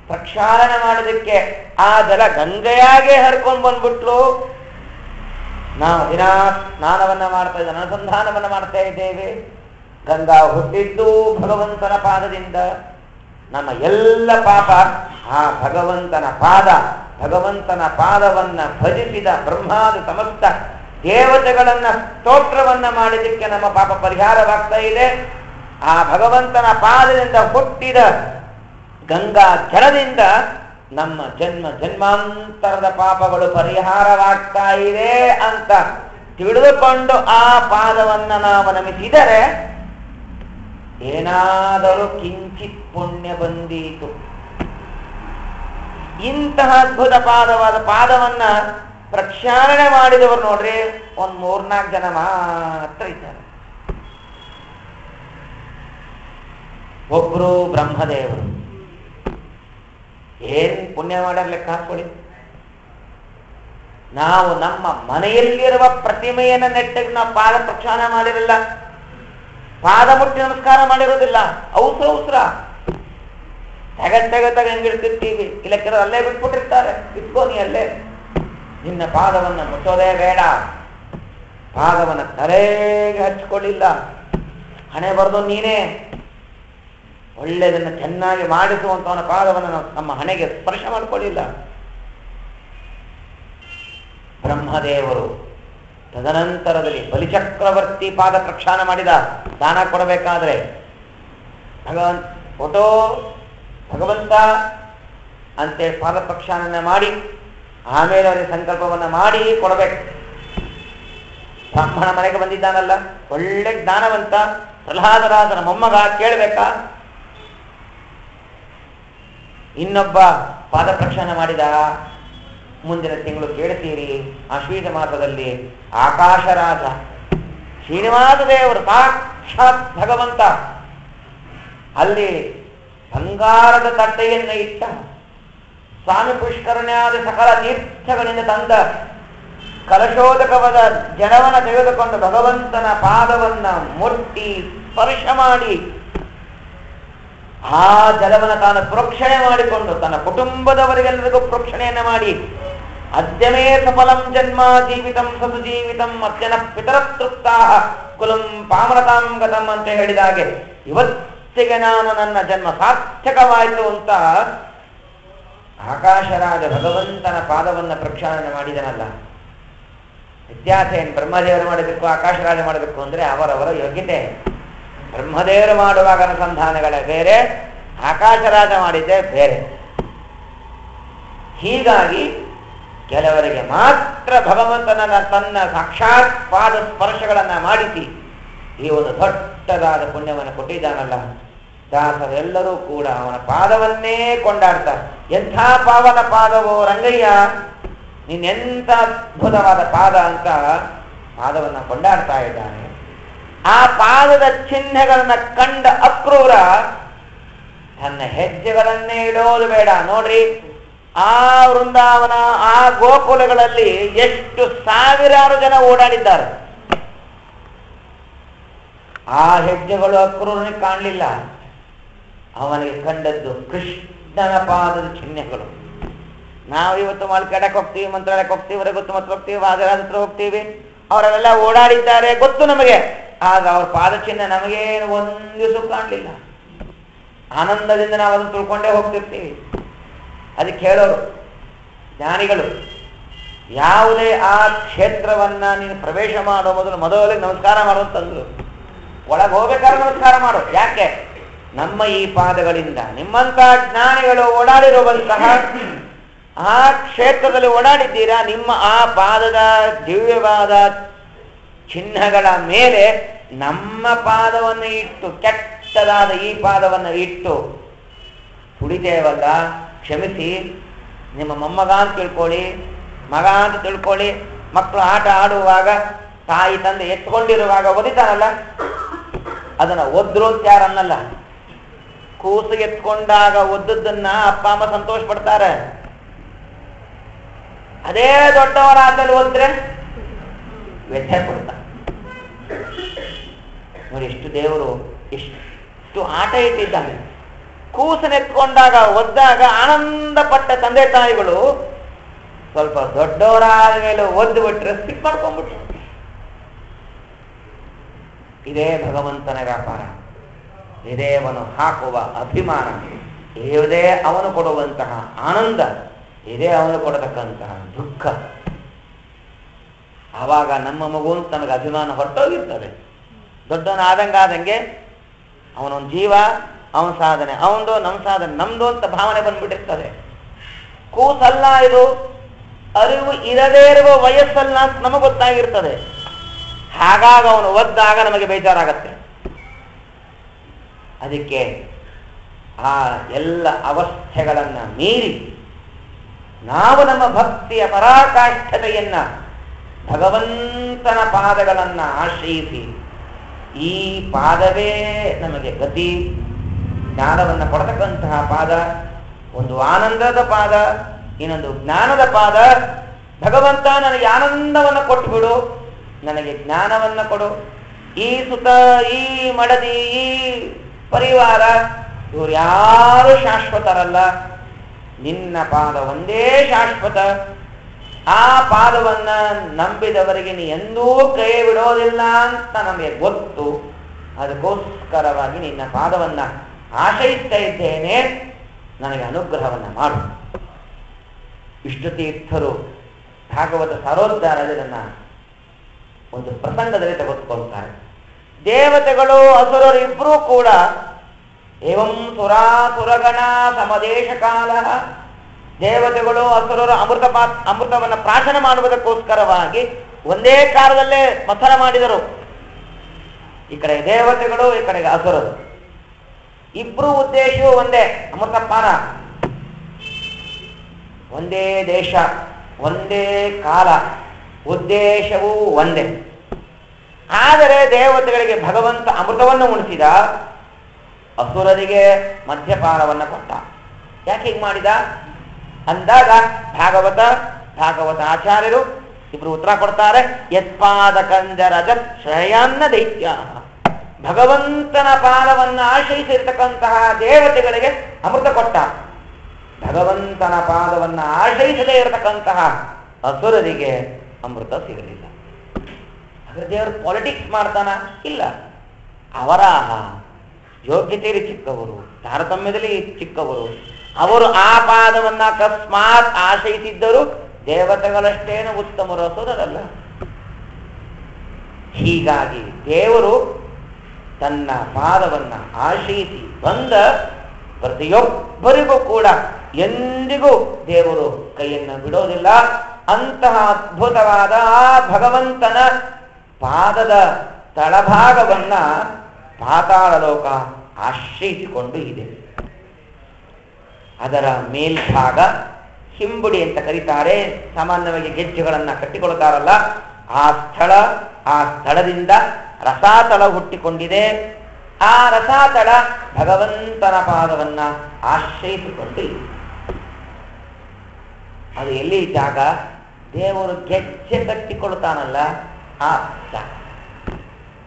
ಪ್ರಕ್ಷಾಳನೆ ಮಾಡೋದಕ್ಕೆ ಆ ಜಲ ಗಂಗೆಯಾಗೆ ಹರ್ಕೊಂಡು ಬಂದ್ಬಿಟ್ಲು. ನಾವು ದಿನಾ ಸ್ನಾನವನ್ನ ಮಾಡ್ತಾ ಇದ್ದೇವೆ, ಅನುಸಂಧಾನವನ್ನ ಮಾಡ್ತಾ ಇದ್ದೇವೆ. ಗಂಗಾ ಹುಟ್ಟಿದ್ದು ಭಗವಂತನ ಪಾದದಿಂದ, ನಮ್ಮ ಎಲ್ಲ ಪಾಪ ಆ ಭಗವಂತನ ಪಾದವನ್ನ ಭಜಿಸಿದ ಬ್ರಹ್ಮಾದಿ ಸಮಸ್ತ ದೇವತೆಗಳನ್ನ ಸ್ತೋತ್ರವನ್ನ ಮಾಡಿದಕ್ಕೆ ನಮ್ಮ ಪಾಪ ಪರಿಹಾರವಾಗ್ತಾ ಇದೆ. ಆ ಭಗವಂತನ ಪಾದದಿಂದ ಹುಟ್ಟಿದ ಗಂಗಾ ಜಲದಿಂದ ನಮ್ಮ ಜನ್ಮಾಂತರದ ಪಾಪಗಳು ಪರಿಹಾರವಾಗ್ತಾ ಇದೆ ಅಂತ ತಿಳಿದುಕೊಂಡು ಆ ಪಾದವನ್ನ ನಾವು ನಮಿಸಿದರೆ ಏನಾದರೂ ಕಿಂಚಿತ್ ಪುಣ್ಯ ಬಂದೀತು. ಇಂತಹ ಅದ್ಭುತ ಪಾದವನ್ನ ಪ್ರಕ್ಷಾಳನೆ ಮಾಡಿದವರು ನೋಡ್ರಿ 3-4 ಜನ ಮಾತ್ರ ಇದ್ದಾರೆ. ಒಬ್ರು ಬ್ರಹ್ಮದೇವರು. ಏನ್ ಪುಣ್ಯ ಮಾಡ್ಯಾರ ಲೆಕ್ಕ ಹಾಕೊಳ್ಳಿ. ನಾವು ನಮ್ಮ ಮನೆಯಲ್ಲಿರುವ ಪ್ರತಿಮೆಯನ್ನ ನೆಟ್ಟಿಗೆ ನಾವು ಪಾದ ಪ್ರಕ್ಷಾಳನೆ ಮಾಡಿರಲ್ಲ, ಪಾದ ಮುಟ್ಟಿ ನಮಸ್ಕಾರ ಮಾಡಿರೋದಿಲ್ಲ. ಅವಸರ ತೆಗ ಹೆಂಗಿಡ್ತಿರ್ತೀವಿ. ಇಲ್ಲ ಕೆಲವರು ಅಲ್ಲೇ ಬಿಟ್ಬಿಟ್ಟಿರ್ತಾರೆ. ಇಟ್ಕೋ ನೀ ಅಲ್ಲೇ, ನಿನ್ನ ಪಾದವನ್ನ ಮುಟ್ಟೋದೇ ಬೇಡ. ಪಾದವನ್ನ ತಲೆಗೆ ಹಚ್ಕೊಳ್ಳಿಲ್ಲ, ಹಣೆ ಬರೆದು ನೀನೇ ಒಳ್ಳೆಯದನ್ನು ಚೆನ್ನಾಗಿ ಮಾಡಿಸುವಂತವನ ಪಾದವನ್ನು ನಾವು ನಮ್ಮ ಹಣೆಗೆ ಸ್ಪರ್ಶ ಮಾಡಿಕೊಳ್ಳಿಲ್ಲ. ಬ್ರಹ್ಮದೇವರು ತದನಂತರದಲ್ಲಿ ಬಲಿಚಕ್ರವರ್ತಿ ಪಾದ ಪ್ರಕ್ಷಾಳನೆ ಮಾಡಿದ. ದಾನ ಕೊಡಬೇಕಾದ್ರೆ ಭಗವಂತ ಅಂತೇಳಿ ಪಾದ ಪ್ರಕ್ಷಾಳನೆ ಮಾಡಿ ಆಮೇಲೆ ಅವರಿಗೆ ಸಂಕಲ್ಪವನ್ನ ಮಾಡಿ ಕೊಡಬೇಕು. ಬ್ರಾಹ್ಮಣ ಮನೆಗೆ ಬಂದಿದ್ದಾನಲ್ಲ, ಒಳ್ಳೆ ಜ್ಞಾನವಂತ ಪ್ರಹ್ಲಾದರಾಜನ ಮೊಮ್ಮಗ, ಕೇಳಬೇಕಾ? ಇನ್ನೊಬ್ಬ ಪಾದ ಪ್ರಕ್ಷಾಳನೆ ಮಾಡಿದ. ಮುಂದಿನ ತಿಂಗಳು ಕೇಳ್ತೀರಿ, ಆಶ್ವೀಜ ಮಾಸದಲ್ಲಿ ಆಕಾಶರಾಜ ಶ್ರೀನಿವಾಸ ದೇವರು ಸಾಕ್ಷಾತ್ ಭಗವಂತ ಅಲ್ಲಿ ಬಂಗಾರದ ತಟ್ಟೆಯನ್ನು ಇಟ್ಟ, ಸ್ವಾಮಿ ಪುಷ್ಕರಣ್ಯಾದ ಸಕಲ ತೀರ್ಥಗಳಿಂದ ತಂದ ಕಲಶೋದಕವಾದ ಜಲವನ್ನು ತೆಗೆದುಕೊಂಡು ಭಗವಂತನ ಪಾದವನ್ನ ಮುಟ್ಟಿ ಸ್ಪರ್ಶ ಮಾಡಿ ಆ ಜಲವನ್ನು ತಾನು ಪ್ರೋಕ್ಷಣೆ ಮಾಡಿಕೊಂಡು ತನ್ನ ಕುಟುಂಬದವರಿಗೆಲ್ಲರಿಗೂ ಪ್ರೋಕ್ಷಣೆಯನ್ನ ಮಾಡಿ ಅದ್ಯಮೇ ಸಫಲಂ ಜನ್ಮ ಜೀವಿತಂ ಸತು ಜೀವಿತಂ ಅತ್ಯನ ಪಿತರತೃಪ್ತಾ ಕುಲಂ ಪಾಮರತಾಂ ಗತಂ ಅಂತ ಹೇಳಿದಾಗೆ ಇವತ್ತಿಗೆ ನಾನು ನನ್ನ ಜನ್ಮ ಸಾರ್ಥಕವಾಯಿತು ಅಂತ ಆಕಾಶರಾಜ ಭಗವಂತನ ಪಾದವನ್ನ ಪ್ರಕ್ಷಾಳನೆ ಮಾಡಿದನಲ್ಲ. ವ್ಯತ್ಯಾಸ ಏನು? ಬ್ರಹ್ಮದೇವರು ಮಾಡಬೇಕು, ಆಕಾಶರಾಜ ಮಾಡಬೇಕು ಅಂದ್ರೆ ಅವರವರ ಯೋಗ್ಯತೆ. ಬ್ರಹ್ಮದೇವರು ಮಾಡುವಾಗ ಅನುಸಂಧಾನಗಳೇ ಬೇರೆ, ಆಕಾಶರಾಜ ಮಾಡಿದ್ದೇ ಬೇರೆ. ಹೀಗಾಗಿ ಕೆಲವರಿಗೆ ಮಾತ್ರ ಭಗವಂತನ ತನ್ನ ಸಾಕ್ಷಾತ್ ಪಾದ ಸ್ಪರ್ಶಗಳನ್ನ ಮಾಡಿಸಿ ಈ ಒಂದು ದೊಡ್ಡದಾದ ಪುಣ್ಯವನ್ನು ಕೊಟ್ಟಿದ್ದಾನಲ್ಲ. ದಾಸರೆಲ್ಲರೂ ಕೂಡ ಅವನ ಪಾದವನ್ನೇ ಕೊಂಡಾಡ್ತಾರೆ. ಎಂಥ ಪಾವನ ಪಾದವೋ ರಂಗಯ್ಯ, ನೀನೆಂಥ ಅದ್ಭುತವಾದ ಪಾದ ಅಂತ ಪಾದವನ್ನ ಕೊಂಡಾಡ್ತಾ ಇದ್ದಾನೆ. ಆ ಪಾದದ ಚಿಹ್ನೆಗಳನ್ನ ಕಂಡ ಅಕ್ರೂರ ತನ್ನ ಹೆಜ್ಜೆಗಳನ್ನೇ ಇಡೋದು ಬೇಡ. ನೋಡ್ರಿ, ಆ ವೃಂದಾವನ, ಆ ಗೋಕುಲಗಳಲ್ಲಿ ಎಷ್ಟು ಸಾವಿರಾರು ಜನ ಓಡಾಡಿದ್ದಾರೆ. ಆ ಹೆಜ್ಜೆಗಳು ಅಕ್ರೂರನಿಗೆ ಕಾಣಲಿಲ್ಲ. ಅವನಿಗೆ ಕಂಡದ್ದು ಕೃಷ್ಣನ ಪಾದದ ಚಿಹ್ನೆಗಳು. ನಾವು ಇವತ್ತು ಮಲ್ಕಡಕ್ಕೆ ಹೋಗ್ತೀವಿ, ಮಂತ್ರಾಲಯಕ್ಕೆ ಹೋಗ್ತೀವಿ, ಹೊರಗೊತ್ತು ಮತ್ತೆ ಹೋಗ್ತೀವಿ, ವಾದರಾಜ ಹತ್ರ ಹೋಗ್ತೀವಿ, ಅವರೆಲ್ಲ ಓಡಾಡಿದ್ದಾರೆ ಗೊತ್ತು ನಮಗೆ. ಆಗ ಅವ್ರ ಪಾದ ಚಿಹ್ನೆ ನಮಗೇನು ಒಂದು ದಿವಸ ಕಾಣಲಿಲ್ಲ. ಆನಂದದಿಂದ ನಾವು ಅದನ್ನು ತಿಳ್ಕೊಂಡೇ ಹೋಗ್ತಿರ್ತೀವಿ. ಅದಕ್ಕೆ ಹೇಳೋರು ಜ್ಞಾನಿಗಳು, ಯಾವುದೇ ಆ ಕ್ಷೇತ್ರವನ್ನ ನೀನು ಪ್ರವೇಶ ಮಾಡೋ ಮೊದಲಿಗೆ ನಮಸ್ಕಾರ ಮಾಡುವಂತಂದ್ರು. ಒಳಗೆ ಹೋಗ್ಬೇಕಾದ್ರೆ ನಮಸ್ಕಾರ ಮಾಡು. ಯಾಕೆ? ನಮ್ಮ ಈ ಪಾದಗಳಿಂದ ನಿಮ್ಮಂತ ಜ್ಞಾನಿಗಳು ಓಡಾಡಿರುವಂತಹ ಆ ಕ್ಷೇತ್ರದಲ್ಲಿ ಓಡಾಡಿದ್ದೀರಾ. ನಿಮ್ಮ ಆ ಪಾದದ ದಿವ್ಯವಾದ ಚಿಹ್ನೆಗಳ ಮೇಲೆ ನಮ್ಮ ಪಾದವನ್ನು ಇಟ್ಟು, ಕೆಟ್ಟದಾದ ಈ ಪಾದವನ್ನು ಇಟ್ಟು ತುಳಿತೇವಲ್ಲ, ಕ್ಷಮಿಸಿ. ನಿಮ್ಮ ಮೊಮ್ಮಗ ಅಂತ ತಿಳ್ಕೊಳ್ಳಿ, ಮಗ ಅಂತ ತಿಳ್ಕೊಳ್ಳಿ. ಮಕ್ಕಳು ಆಟ ಆಡುವಾಗ ತಾಯಿ ತಂದೆ ಎತ್ಕೊಂಡಿರುವಾಗ ಒದಿತಾರಲ್ಲ, ಅದನ್ನ ಒದ್ರು ಅಂತ ಯಾರನ್ನಲ್ಲ. ಕೂಸು ಎತ್ಕೊಂಡಾಗ ಒದ್ದದ್ದನ್ನ ಅಪ್ಪ ಅಮ್ಮ ಸಂತೋಷ ಪಡ್ತಾರೆ. ಅದೇ ದೊಡ್ಡವರಾದಲ್ಲಿ ಹೋದ್ರೆ ವ್ಯಥೆ ಕೊಡ್ತಾರೆ. ನೋಡಿ, ಎಷ್ಟು ದೇವರು ಎಷ್ಟು ಆಟ ಇಟ್ಟಿದ್ದಾನೆ. ಕೂಸನೆತ್ಕೊಂಡಾಗ ಒದ್ದಾಗ ಆನಂದ ಪಟ್ಟ ತಂದೆ ತಾಯಿಗಳು ಸ್ವಲ್ಪ ದೊಡ್ಡವರಾದ ಮೇಲೆ ಒದ್ದು ಬಿಟ್ರೆ ಸಿಕ್ ಮಾಡ್ಕೊಂಡ್ಬಿಟ್ರು. ಇದೇ ಭಗವಂತನ ವ್ಯಾಪಾರ, ಇದೇ ಅವನು ಹಾಕುವ ಅಭಿಮಾನ. ಇದೇ ಅವನು ಕೊಡುವಂತಹ ಆನಂದ, ಇದೇ ಅವನು ಕೊಡತಕ್ಕಂತಹ ದುಃಖ. ಆವಾಗ ನಮ್ಮ ಮಗು ಅಂತ ನಮಗೆ ಅಭಿಮಾನ ಹೊರಟೋಗಿರ್ತದೆ. ದೊಡ್ಡವನಾದಂಗೆ ಅವನೊಂದು ಜೀವ, ಅವನ ಸಾಧನೆ ಅವನದು, ನಮ್ಮ ಸಾಧನೆ ನಮ್ದು ಅಂತ ಭಾವನೆ ಬಂದ್ಬಿಟ್ಟಿರ್ತದೆ. ಕೂಸಲ್ಲ ಇದು, ಅರಿವು ಇರದೇ ಇರುವ ವಯಸ್ಸಲ್ಲ ಅಂತ ನಮಗೆ ಗೊತ್ತಾಗಿರ್ತದೆ. ಹಾಗಾಗಿ ಅವನು ಒದ್ದಾಗ ನಮಗೆ ಬೇಜಾರಾಗತ್ತೆ. ಅದಕ್ಕೆ ಆ ಎಲ್ಲ ಅವಸ್ಥೆಗಳನ್ನ ಮೀರಿ ನಾವು ನಮ್ಮ ಭಕ್ತಿಯ ಪರಾಕಾಷ್ಠತೆಯನ್ನ ಭಗವಂತನ ಪಾದಗಳನ್ನ ಆಶ್ರಯಿಸಿ, ಈ ಪಾದವೇ ನಮಗೆ ಗತಿ, ಜ್ಞಾನವನ್ನು ಕೊಡತಕ್ಕಂತಹ ಪಾದ, ಒಂದು ಆನಂದದ ಪಾದ, ಇನ್ನೊಂದು ಜ್ಞಾನದ ಪಾದ. ಭಗವಂತ ನನಗೆ ಆನಂದವನ್ನು ಕೊಟ್ಟು ಬಿಡು, ನನಗೆ ಜ್ಞಾನವನ್ನು ಕೊಡು. ಈ ಸುತ, ಈ ಮಡದಿ, ಈ ಪರಿವಾರ ಇವರು ಯಾರು ಶಾಶ್ವತರಲ್ಲ, ನಿನ್ನ ಪಾದ ಒಂದೇ ಶಾಶ್ವತ. ಆ ಪಾದವನ್ನ ನಂಬಿದವರಿಗೆ ನೀ ಎಂದೂ ಕೈ ಬಿಡೋದಿಲ್ಲ ಅಂತ ನಮಗೆ ಗೊತ್ತು. ಅದಕ್ಕೋಸ್ಕರವಾಗಿ ನಿನ್ನ ಪಾದವನ್ನ ಆಶ್ರಯಿಸ್ತಾ ಇದ್ದೇನೆ, ನನಗೆ ಅನುಗ್ರಹವನ್ನ ಮಾಡು. ವಿಷ್ಣು ತೀರ್ಥರು ಭಾಗವತ ಸಾರೋದ್ಧಾರದನ್ನ ಒಂದು ಪ್ರಸಂಗದಲ್ಲಿ ತೆಗೆದುಕೊಳ್ತಾರೆ. ದೇವತೆಗಳು ಅಸುರರು ಇಬ್ಬರೂ ಕೂಡ ಏವಂ ಸುರಾಸುರಗಣ ಸಮದೇಶ ಕಾಲ, ದೇವತೆಗಳು ಅಸುರರು ಅಮೃತವನ್ನು ಪ್ರಾಶನ ಮಾಡುವುದಕ್ಕೋಸ್ಕರವಾಗಿ ಒಂದೇ ಕಾಲದಲ್ಲೇ ಮಥನ ಮಾಡಿದರು. ಈ ಕಡೆ ದೇವತೆಗಳು, ಈ ಕಡೆಗೆ ಅಸುರರು. ಇಬ್ರು ಉದ್ದೇಶವೂ ಒಂದೇ, ಅಮೃತಪಾನ. ಒಂದೇ ದೇಶ, ಒಂದೇ ಕಾಲ, ಉದ್ದೇಶವೂ ಒಂದೇ. ಆದರೆ ದೇವತೆಗಳಿಗೆ ಭಗವಂತ ಅಮೃತವನ್ನು ಉಣಿಸಿದ, ಅಸುರರಿಗೆ ಮದ್ಯಪಾನವನ್ನು ಕೊಟ್ಟ. ಯಾಕೆ ಹೀಗೆ ಮಾಡಿದ ಅಂದಾಗ ಭಾಗವತ ಆಚಾರ್ಯರು ಇಬ್ರು ಉತ್ತರ ಕೊಡ್ತಾರೆ. ಯತ್ಪಾದ ಕಂಜರಜ ಶ್ರೇಯನ್ನ ದೈತ್ಯ, ಭಗವಂತನ ಪಾದವನ್ನು ಆಶ್ರಯಿಸಿರ್ತಕ್ಕಂತಹ ದೇವತೆಗಳಿಗೆ ಅಮೃತ ಕೊಟ್ಟ, ಭಗವಂತನ ಪಾದವನ್ನು ಆಶ್ರಯಿಸದೇ ಇರತಕ್ಕಂತಹ ಅಸುರರಿಗೆ ಅಮೃತ ಸಿಗಲಿಲ್ಲ. ಹಾಗಾದ್ರೆ ದೇವರು ಪಾಲಿಟಿಕ್ಸ್ ಮಾಡ್ತಾನ? ಇಲ್ಲ. ಅವರ ಯೋಗ್ಯತೆಯಲ್ಲಿ ಚಿಕ್ಕವರು, ತಾರತಮ್ಯದಲ್ಲಿ ಚಿಕ್ಕವರು. ಅವರು ಆ ಪಾದವನ್ನ ಅಕಸ್ಮಾತ್ ಆಶ್ರಯಿಸಿದ್ದರು, ದೇವತೆಗಳಷ್ಟೇನು ಉತ್ತಮರು, ಅಸುರರಲ್ಲ. ಹೀಗಾಗಿ ದೇವರು ತನ್ನ ಪಾದವನ್ನ ಆಶ್ರಯಿಸಿ ಬಂದ ಪ್ರತಿಯೊಬ್ಬರಿಗೂ ಕೂಡ ಎಂದಿಗೂ ದೇವರು ಕೈಯನ್ನು ಬಿಡೋದಿಲ್ಲ. ಅಂತಹ ಅದ್ಭುತವಾದ ಆ ಭಗವಂತನ ಪಾದದ ತಳಭಾಗವನ್ನ ಪಾತಾಳ ಲೋಕ ಆಶ್ರಯಿಸಿಕೊಂಡು ಇದೆ. ಅದರ ಮೇಲ್ಭಾಗ ಹಿಂಬುಡಿ ಅಂತ ಕರೀತಾರೆ. ಸಾಮಾನ್ಯವಾಗಿ ಗೆಜ್ಜೆಗಳನ್ನ ಕಟ್ಟಿಕೊಳ್ತಾರಲ್ಲ, ಆ ಸ್ಥಳದಿಂದ ರಸಾತಳ ಹುಟ್ಟಿಕೊಂಡಿದೆ. ಆ ರಸಾತಳ ಭಗವಂತನ ಪಾದವನ್ನ ಆಶ್ರಯಿಸಿಕೊಂಡು ಇದೆ. ಅದು ಎಲ್ಲಿ ಜಾಗ? ದೇವರು ಗೆಜ್ಜೆ ಕಟ್ಟಿಕೊಳ್ತಾನಲ್ಲ ಆ ಜಾಗ.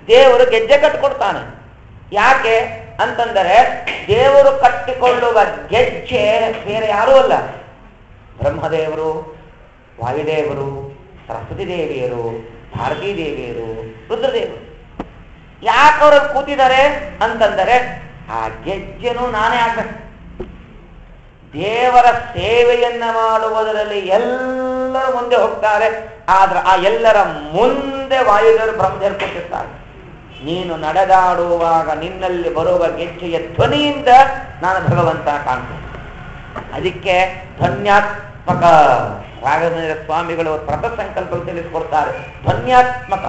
ದೇವರು ಗೆಜ್ಜೆ ಕಟ್ಟಿಕೊಡ್ತಾನೆ. ಯಾಕೆ ಅಂತಂದರೆ ದೇವರು ಕಟ್ಟಿಕೊಳ್ಳುವ ಗೆಜ್ಜೆ ಬೇರೆ ಯಾರೂ ಅಲ್ಲ, ಬ್ರಹ್ಮದೇವರು, ವಾಯುದೇವರು, ಸರಸ್ವತಿ ದೇವಿಯರು, ಭಾರತೀ ದೇವಿಯರು, ರುದ್ರದೇವರು. ಯಾಕವರು ಕೂತಿದ್ದಾರೆ ಅಂತಂದರೆ ಆ ಗೆಜ್ಜೆನೂ ನಾನೇ ಆಗ್ಬೇಕು. ದೇವರ ಸೇವೆಯನ್ನ ಮಾಡುವುದರಲ್ಲಿ ಎಲ್ಲರೂ ಮುಂದೆ ಹೋಗ್ತಾರೆ. ಆದ್ರೆ ಆ ಎಲ್ಲರ ಮುಂದೆ ವಾಯುದೇವರು ಬ್ರಹ್ಮದೇವರು ಕೂತಿರ್ತಾರೆ. ನೀನು ನಡೆದಾಡುವಾಗ ನಿನ್ನಲ್ಲಿ ಬರುವ ಗೆಜ್ಜೆಯ ಧ್ವನಿಯಿಂದ ನಾನು ಭಗವಂತ ಕಾಣ್ತೇನೆ. ಅದಕ್ಕೆ ಧ್ವನ್ಯಾತ್ಮಕ ರಾಘವೇಂದ್ರ ಸ್ವಾಮಿಗಳು ಪ್ರತ ಸಂಕಲ್ಪಗಳು ತಿಳಿಸಿಕೊಡ್ತಾರೆ. ಧ್ವನ್ಯಾತ್ಮಕ.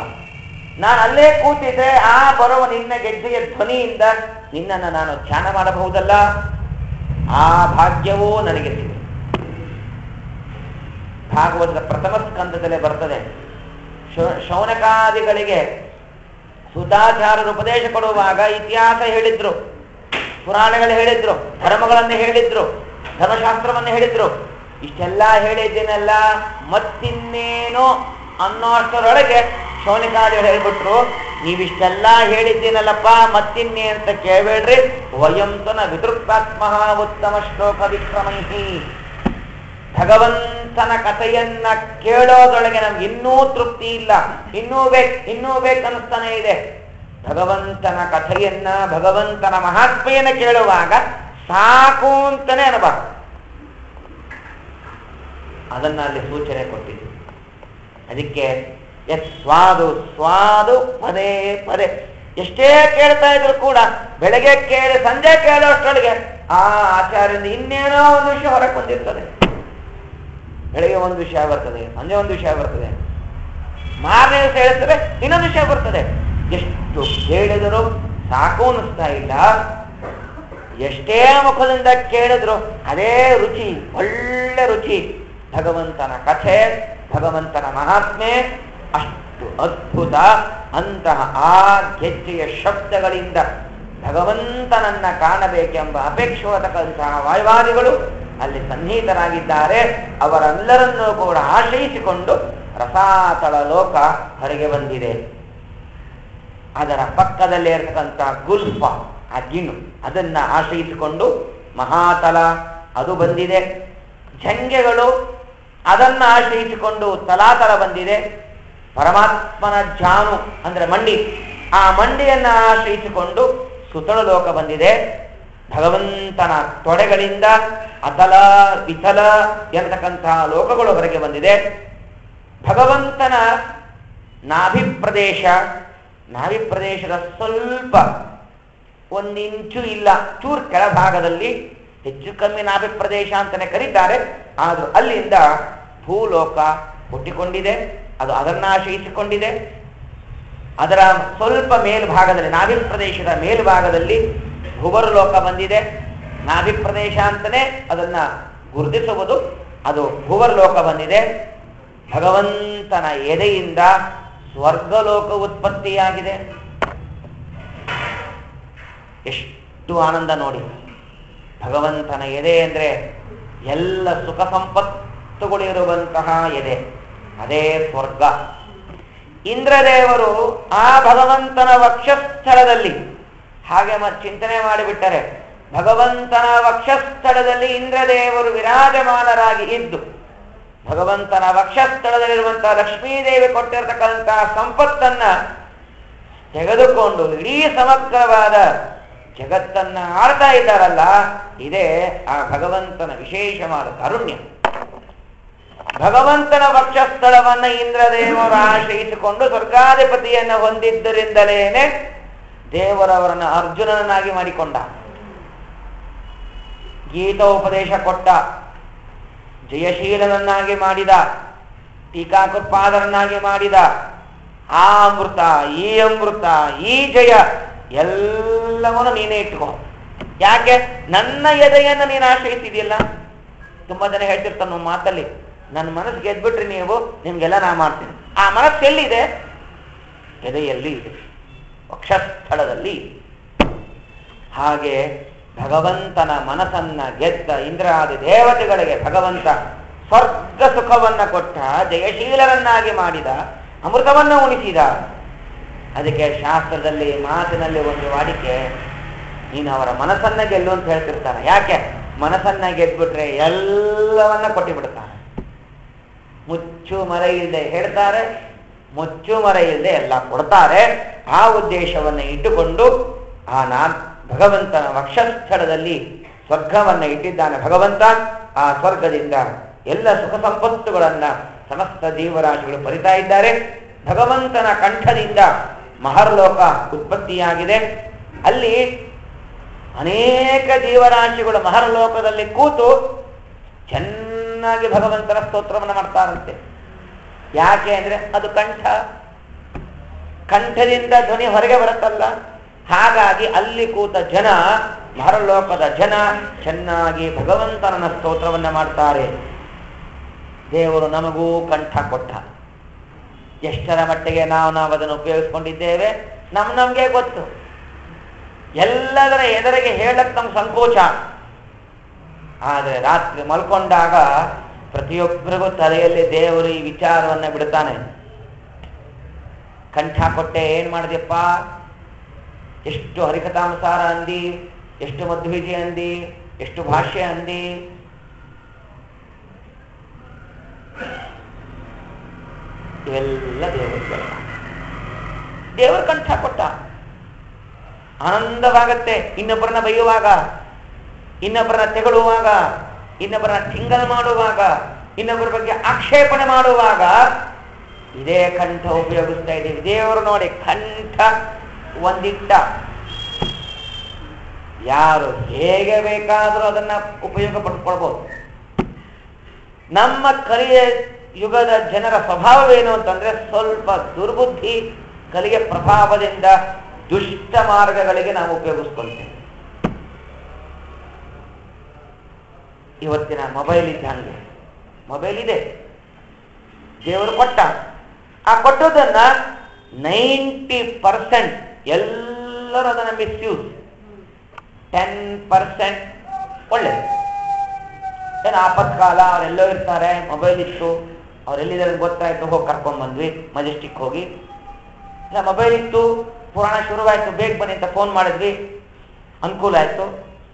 ನಾನು ಅಲ್ಲೇ ಕೂತಿದ್ರೆ ಆ ಬರುವ ನಿನ್ನ ಗೆಜ್ಜೆಯ ಧ್ವನಿಯಿಂದ ನಿನ್ನನ್ನು ನಾನು ಧ್ಯಾನ ಮಾಡಬಹುದಲ್ಲ. ಆ ಭಾಗ್ಯವೂ ನನಗೆ ಸಿಗುತ್ತೆ. ಭಾಗವತದ ಪ್ರಥಮ ಸ್ಕಂದದಲ್ಲೇ ಬರ್ತದೆ. ಶೌನಕಾದಿಗಳಿಗೆ ಸುತಾಚಾರ್ಯರು ಉಪದೇಶ ಕೊಡುವಾಗ ಇತಿಹಾಸ ಹೇಳಿದ್ರು, ಪುರಾಣಗಳು ಹೇಳಿದ್ರು, ಧರ್ಮಗಳನ್ನು ಹೇಳಿದ್ರು, ಧರ್ಮಶಾಸ್ತ್ರವನ್ನು ಹೇಳಿದ್ರು. ಇಷ್ಟೆಲ್ಲ ಹೇಳಿದ್ದೇನೆಲ್ಲ ಮತ್ತಿನ್ನೇನೋ ಅನ್ನೋಷ್ಟರೊಳಗೆ ಶೌನಕಾದಿಗಳು ಹೇಳ್ಬಿಟ್ರು, ನೀವಿಷ್ಟೆಲ್ಲ ಹೇಳಿದ್ದೀನಲ್ಲಪ್ಪ ಮತ್ತಿನ್ನೇ ಅಂತ ಕೇಳಬೇಡ್ರಿ. ವಯಂತನ ವಿತೃಪ್ತಾತ್ಮ ಉತ್ತಮ ಶ್ಲೋಕ ವಿಕ್ರಮೈಹಿ. ಭಗವಂತನ ಕಥೆಯನ್ನ ಕೇಳೋದ್ರೊಳಗೆ ನಮ್ಗೆ ಇನ್ನೂ ತೃಪ್ತಿ ಇಲ್ಲ, ಇನ್ನೂ ಬೇಕನ್ನಿಸ್ತಾನೆ ಇದೆ. ಭಗವಂತನ ಕಥೆಯನ್ನ, ಭಗವಂತನ ಮಹಾತ್ಮೆಯನ್ನ ಕೇಳುವಾಗ ಸಾಕು ಅಂತಾನೆ ಅನ್ಬಾರ್ದು. ಅದನ್ನ ಅಲ್ಲಿ ಸೂಚನೆ ಕೊಟ್ಟಿದ್ದು. ಅದಕ್ಕೆ ಸ್ವಾದು ಸ್ವಾದು ಪದೇ ಪದೇ ಎಷ್ಟೇ ಕೇಳ್ತಾ ಇದ್ರು ಕೂಡ ಬೆಳಗ್ಗೆ ಕೇಳಿ ಸಂಜೆ ಕೇಳೋಷ್ಟೊಳಗೆ ಆ ಆಚಾರ್ಯರಿಂದ ಇನ್ನೇನೋ ಒಂದು ವಿಷಯ ಹೊರಗೆ ಬಂದಿರ್ತದೆ. ಬೆಳಗ್ಗೆ ಒಂದು ವಿಷಯ ಬರ್ತದೆ, ಸಂಜೆ ಒಂದು ವಿಷಯ ಬರ್ತದೆ, ಮಾರನೇ ದಿವಸ ಹೇಳ್ತದೆ ಇನ್ನೊಂದು ವಿಷಯ ಬರ್ತದೆ. ಎಷ್ಟು ಕೇಳಿದರೂ ಸಾಕು ಅನ್ನಿಸ್ತಾ ಇಲ್ಲ. ಎಷ್ಟೇ ಮುಖದಿಂದ ಕೇಳಿದ್ರು ಅದೇ ರುಚಿ, ಒಳ್ಳೆ ರುಚಿ. ಭಗವಂತನ ಕಥೆ, ಭಗವಂತನ ಮಹಾತ್ಮೆ ಅಷ್ಟು ಅದ್ಭುತ. ಅಂತಹ ಆ ಗೆಜ್ಜೆಯ ಶಬ್ದಗಳಿಂದ ಭಗವಂತನನ್ನ ಕಾಣಬೇಕೆಂಬ ಅಪೇಕ್ಷಿಸತಕ್ಕಂತಹ ವಾಯುವಾದಿಗಳು ಅಲ್ಲಿ ಸನ್ನಿಹಿತರಾಗಿದ್ದಾರೆ. ಅವರೆಲ್ಲರನ್ನೂ ಕೂಡ ಆಶ್ರಯಿಸಿಕೊಂಡು ರಸಾತಳ ಲೋಕ ಹೊರಗೆ ಬಂದಿದೆ. ಅದರ ಪಕ್ಕದಲ್ಲೇ ಇರತಕ್ಕಂಥ ಗುಲ್ಫ, ಆ ಗಿಣ್ಣು, ಅದನ್ನ ಆಶ್ರಯಿಸಿಕೊಂಡು ಮಹಾತಲ ಅದು ಬಂದಿದೆ. ಜಂಗೆಗಳು ಅದನ್ನ ಆಶ್ರಯಿಸಿಕೊಂಡು ತಲಾತಲ ಬಂದಿದೆ. ಪರಮಾತ್ಮನ ಜಾನು ಅಂದ್ರೆ ಮಂಡಿ, ಆ ಮಂಡಿಯನ್ನ ಆಶ್ರಯಿಸಿಕೊಂಡು ಸುತಳ ಲೋಕ ಬಂದಿದೆ. ಭಗವಂತನ ತೊಡೆಗಳಿಂದ ಅತಲ ವಿತಲ ಎಂತಕ್ಕಂತಹ ಲೋಕಗಳು ಹೊರಗೆ ಬಂದಿದೆ. ಭಗವಂತನ ನಾಭಿಪ್ರದೇಶ, ನಾಭಿಪ್ರದೇಶದ ಸ್ವಲ್ಪ 1 ಇಂಚು ಇಲ್ಲ, ಚೂರು ಕೆಳಭಾಗದಲ್ಲಿ, ಹೆಚ್ಚು ಕಮ್ಮಿ ನಾಭಿಪ್ರದೇಶ ಅಂತಾನೆ ಕರೀತಾರೆ. ಆದ್ರೂ ಅಲ್ಲಿಂದ ಭೂಲೋಕ ಹುಟ್ಟಿಕೊಂಡಿದೆ, ಅದು ಅದನ್ನ ಆಶ್ರಯಿಸಿಕೊಂಡಿದೆ. ಅದರ ಸ್ವಲ್ಪ ಮೇಲ್ಭಾಗದಲ್ಲಿ, ನಾಭಿಪ್ರದೇಶದ ಮೇಲ್ಭಾಗದಲ್ಲಿ ಭುವರ ಲೋಕ ಬಂದಿದೆ. ನಾಭಿಪ್ರದೇಶ ಅಂತಾನೆ ಅದನ್ನ ಗುರುತಿಸುವುದು, ಅದು ಭುವರ ಲೋಕ ಬಂದಿದೆ. ಭಗವಂತನ ಎದೆಯಿಂದ ಸ್ವರ್ಗಲೋಕ ಉತ್ಪತ್ತಿಯಾಗಿದೆ. ಎಷ್ಟು ಆನಂದ ನೋಡಿ. ಭಗವಂತನ ಎದೆ ಅಂದ್ರೆ ಎಲ್ಲ ಸುಖ ಸಂಪತ್ತುಗಳಿರುವಂತಹ ಎದೆ, ಅದೇ ಸ್ವರ್ಗ. ಇಂದ್ರದೇವರು ಆ ಭಗವಂತನ ವಕ್ಷಸ್ಥಳದಲ್ಲಿ, ಹಾಗೆ ಚಿಂತನೆ ಮಾಡಿಬಿಟ್ಟರೆ ಭಗವಂತನ ವಕ್ಷಸ್ಥಳದಲ್ಲಿ ಇಂದ್ರದೇವರು ವಿರಾಜಮಾನರಾಗಿ ಇದ್ದು, ಭಗವಂತನ ವಕ್ಷಸ್ಥಳದಲ್ಲಿರುವಂತಹ ಲಕ್ಷ್ಮೀದೇವಿ ಕೊಟ್ಟಿರತಕ್ಕಂತಹ ಸಂಪತ್ತನ್ನ ತೆಗೆದುಕೊಂಡು ಇಡೀ ಸಮಗ್ರವಾದ ಜಗತ್ತನ್ನ ಆಳ್ತಾ ಇದ್ದಾರಲ್ಲ, ಇದೇ ಆ ಭಗವಂತನ ವಿಶೇಷವಾದ ಕಾರುಣ್ಯ. ಭಗವಂತನ ವಕ್ಷಸ್ಥಳವನ್ನ ಇಂದ್ರದೇವರು ಆಶ್ರಯಿಸಿಕೊಂಡು ಸ್ವರ್ಗಾಧಿಪತಿಯನ್ನು ಹೊಂದಿದ್ದರಿಂದಲೇನೆ ದೇವರವರನ್ನು ಅರ್ಜುನನನ್ನಾಗಿ ಮಾಡಿಕೊಂಡ, ಗೀತೋಪದೇಶ ಕೊಟ್ಟ, ಜಯಶೀಲನನ್ನಾಗಿ ಮಾಡಿದ, ಟೀಕಾಕೃತ್ಪಾದರನ್ನಾಗಿ ಮಾಡಿದ. ಆ ಅಮೃತ, ಈ ಅಮೃತ, ಈ ಜಯ ಎಲ್ಲವನ್ನು ನೀನೇ ಇಟ್ಕೋ. ಯಾಕೆ? ನನ್ನ ಎದೆಯನ್ನು ನೀನು ಆಶ್ರಯಿಸಿದೆಯಲ್ಲ. ತುಂಬಾ ಜನ ಹೇಳ್ತಿರ್ತಾರೆ ನಮ್ಮ ಮಾತಲ್ಲಿ, ನನ್ನ ಮನಸ್ಸು ಗೆದ್ಬಿಟ್ರಿ ನೀವು, ನಿಮ್ಗೆಲ್ಲ ನಾ ಮಾಡ್ತೀನಿ. ಆ ಮನಸ್ಸು ಎಲ್ಲಿದೆ? ಎದೆಯಲ್ಲಿ ಇದೆ, ವಕ್ಷಸ್ಥಳದಲ್ಲಿ. ಹಾಗೆ ಭಗವಂತನ ಮನಸ್ಸನ್ನ ಗೆದ್ದ ಇಂದ್ರಾದಿ ದೇವತೆಗಳಿಗೆ ಭಗವಂತ ಸ್ವರ್ಗ ಸುಖವನ್ನ ಕೊಟ್ಟ, ಜಯಶೀಲರನ್ನಾಗಿ ಮಾಡಿದ, ಅಮೃತವನ್ನ ಉಣಿಸಿದ. ಅದಕ್ಕೆ ಶಾಸ್ತ್ರದಲ್ಲಿ ಮಾತಿನಲ್ಲಿ ಒಂದು ವಾಡಿಕೆ, ನೀನು ಅವರ ಮನಸ್ಸನ್ನ ಗೆಲ್ಲು ಅಂತ ಹೇಳ್ತಿರ್ತಾನೆ. ಯಾಕೆ? ಮನಸ್ಸನ್ನ ಗೆದ್ಬಿಟ್ರೆ ಎಲ್ಲವನ್ನ ಕೊಟ್ಟಿಬಿಡ್ತಾನೆ. ಮುಚ್ಚು ಮರ ಇಲ್ಲದೆ ಹೇಳ್ತಾರೆ, ಮುಚ್ಚು ಮರ ಇಲ್ಲದೆ ಎಲ್ಲ ಕೊಡ್ತಾರೆ. ಆ ಉದ್ದೇಶವನ್ನ ಇಟ್ಟುಕೊಂಡು ಭಗವಂತನ ವಕ್ಷಸ್ಥಳದಲ್ಲಿ ಸ್ವರ್ಗವನ್ನ ಇಟ್ಟಿದ್ದಾನೆ ಭಗವಂತ. ಆ ಸ್ವರ್ಗದಿಂದ ಎಲ್ಲ ಸುಖ ಸಂಪತ್ತುಗಳನ್ನ ಸಮಸ್ತ ಜೀವರಾಶಿಗಳು ಪಡಿತಾ ಇದ್ದಾರೆ. ಭಗವಂತನ ಕಂಠದಿಂದ ಮಹರ್ಲೋಕ ಉತ್ಪತ್ತಿಯಾಗಿದೆ. ಅಲ್ಲಿ ಅನೇಕ ಜೀವರಾಶಿಗಳು ಮಹರ್ಲೋಕದಲ್ಲಿ ಕೂತು ಚೆನ್ನಾಗಿ ಭಗವಂತನ ಸ್ತೋತ್ರವನ್ನು ಮಾಡ್ತಾರಂತೆ. ಯಾಕೆ ಅಂದ್ರೆ ಅದು ಕಂಠದಿಂದ ಧ್ವನಿ ಹೊರಗೆ ಬರುತ್ತಲ್ಲ, ಹಾಗಾಗಿ ಅಲ್ಲಿ ಕೂತ ಜನ, ಮಹರ್ಲೋಕದ ಜನ ಚೆನ್ನಾಗಿ ಭಗವಂತನ ಸ್ತೋತ್ರವನ್ನ ಮಾಡ್ತಾರೆ. ದೇವರು ನಮಗೂ ಕಂಠ ಕೊಟ್ಟ. ಎಷ್ಟರ ಮಟ್ಟಿಗೆ ನಾವು ಅದನ್ನು ಉಪಯೋಗಿಸ್ಕೊಂಡಿದ್ದೇವೆ ನಮ್ಗೆ ಗೊತ್ತು. ಎಲ್ಲದರ ಎದುರಿಗೆ ಹೇಳಕ್ ನಮ್ ಸಂಕೋಚ. ಆದ್ರೆ ರಾತ್ರಿ ಮಲ್ಕೊಂಡಾಗ ಪ್ರತಿಯೊಬ್ಬರಿಗೂ ತಲೆಯಲ್ಲಿ ದೇವರು ಈ ವಿಚಾರವನ್ನ ಬಿಡ್ತಾನೆ. ಕಂಠ ಕೊಟ್ಟೆ, ಏನ್ ಮಾಡಿದೆಪ್ಪ, ಎಷ್ಟು ಹರಿಕಥಾಂಸಾರ ಅಂದಿ, ಎಷ್ಟು ಮಧ್ವಿಜಯ ಅಂದಿ, ಎಷ್ಟು ಭಾಷ್ಯ ಅಂದಿ. ಇವೆಲ್ಲ ದೇವರು ಕಂಠ ಕೊಟ್ಟ. ಆನಂದವಾಗತ್ತೆ ಇನ್ನೊಬ್ಬರನ್ನ ಬೈಯುವಾಗ. ಇನ್ನೊಬ್ಬರನ್ನ ತೆಗಳುವಾಗ, ಇನ್ನೊಬ್ಬರನ್ನ ಟಿಂಗಲ್ ಮಾಡುವಾಗ, ಇನ್ನೊಬ್ಬರ ಬಗ್ಗೆ ಆಕ್ಷೇಪಣೆ ಮಾಡುವಾಗ ಇದೇ ಕಂಠ ಉಪಯೋಗಿಸ್ತಾ ಇದ್ದೀವಿ. ದೇವರು ನೋಡಿ ಕಂಠ ಒಂದಿಟ್ಟ, ಯಾರು ಹೇಗೆ ಬೇಕಾದರೂ ಅದನ್ನ ಉಪಯೋಗ ಪಡ್ಕೊಳ್ಬಹುದು. ನಮ್ಮ ಕಲಿಯ ಯುಗದ ಜನರ ಸ್ವಭಾವವೇನು ಅಂತಂದ್ರೆ ಸ್ವಲ್ಪ ದುರ್ಬುದ್ಧಿ, ಕಲಿಯ ಪ್ರಭಾವದಿಂದ ದುಷ್ಟ ಮಾರ್ಗಗಳಿಗೆ ನಾವು ಉಪಯೋಗಿಸ್ಕೊಳ್ತೇವೆ. ಇವತ್ತಿನ ಮೊಬೈಲ್ ಇದ್ದಂಗೆ, ಮೊಬೈಲ್ ಇದೆ, ದೇವರು ಕೊಟ್ಟ. ಆ ಕೊಟ್ಟದನ್ನ 90% ಎಲ್ಲರೂ ಅದನ್ನ ಮಿಸ್ಯೂಸ್, 10% ಒಳ್ಳೆಯದು. ಏನು ಆಪತ್ಕಾಲ, ಅವರೆಲ್ಲೋ ಇರ್ತಾರೆ, ಮೊಬೈಲ್ ಇತ್ತು, ಅವರೆಲ್ಲಿದ್ದಾರೆ ಗೊತ್ತಾಯ್ತು, ಹೋಗಿ ಕರ್ಕೊಂಡ್ಬಂದ್ವಿ ಮೆಜೆಸ್ಟಿಕ್ ಹೋಗಿ. ಇಲ್ಲ ಮೊಬೈಲ್ ಇತ್ತು, ಪುರಾಣ ಶುರುವಾಯ್ತು, ಬೇಗ ಬನ್ನಿ ಅಂತ ಫೋನ್ ಮಾಡಿದ್ವಿ, ಅನುಕೂಲ ಆಯ್ತು.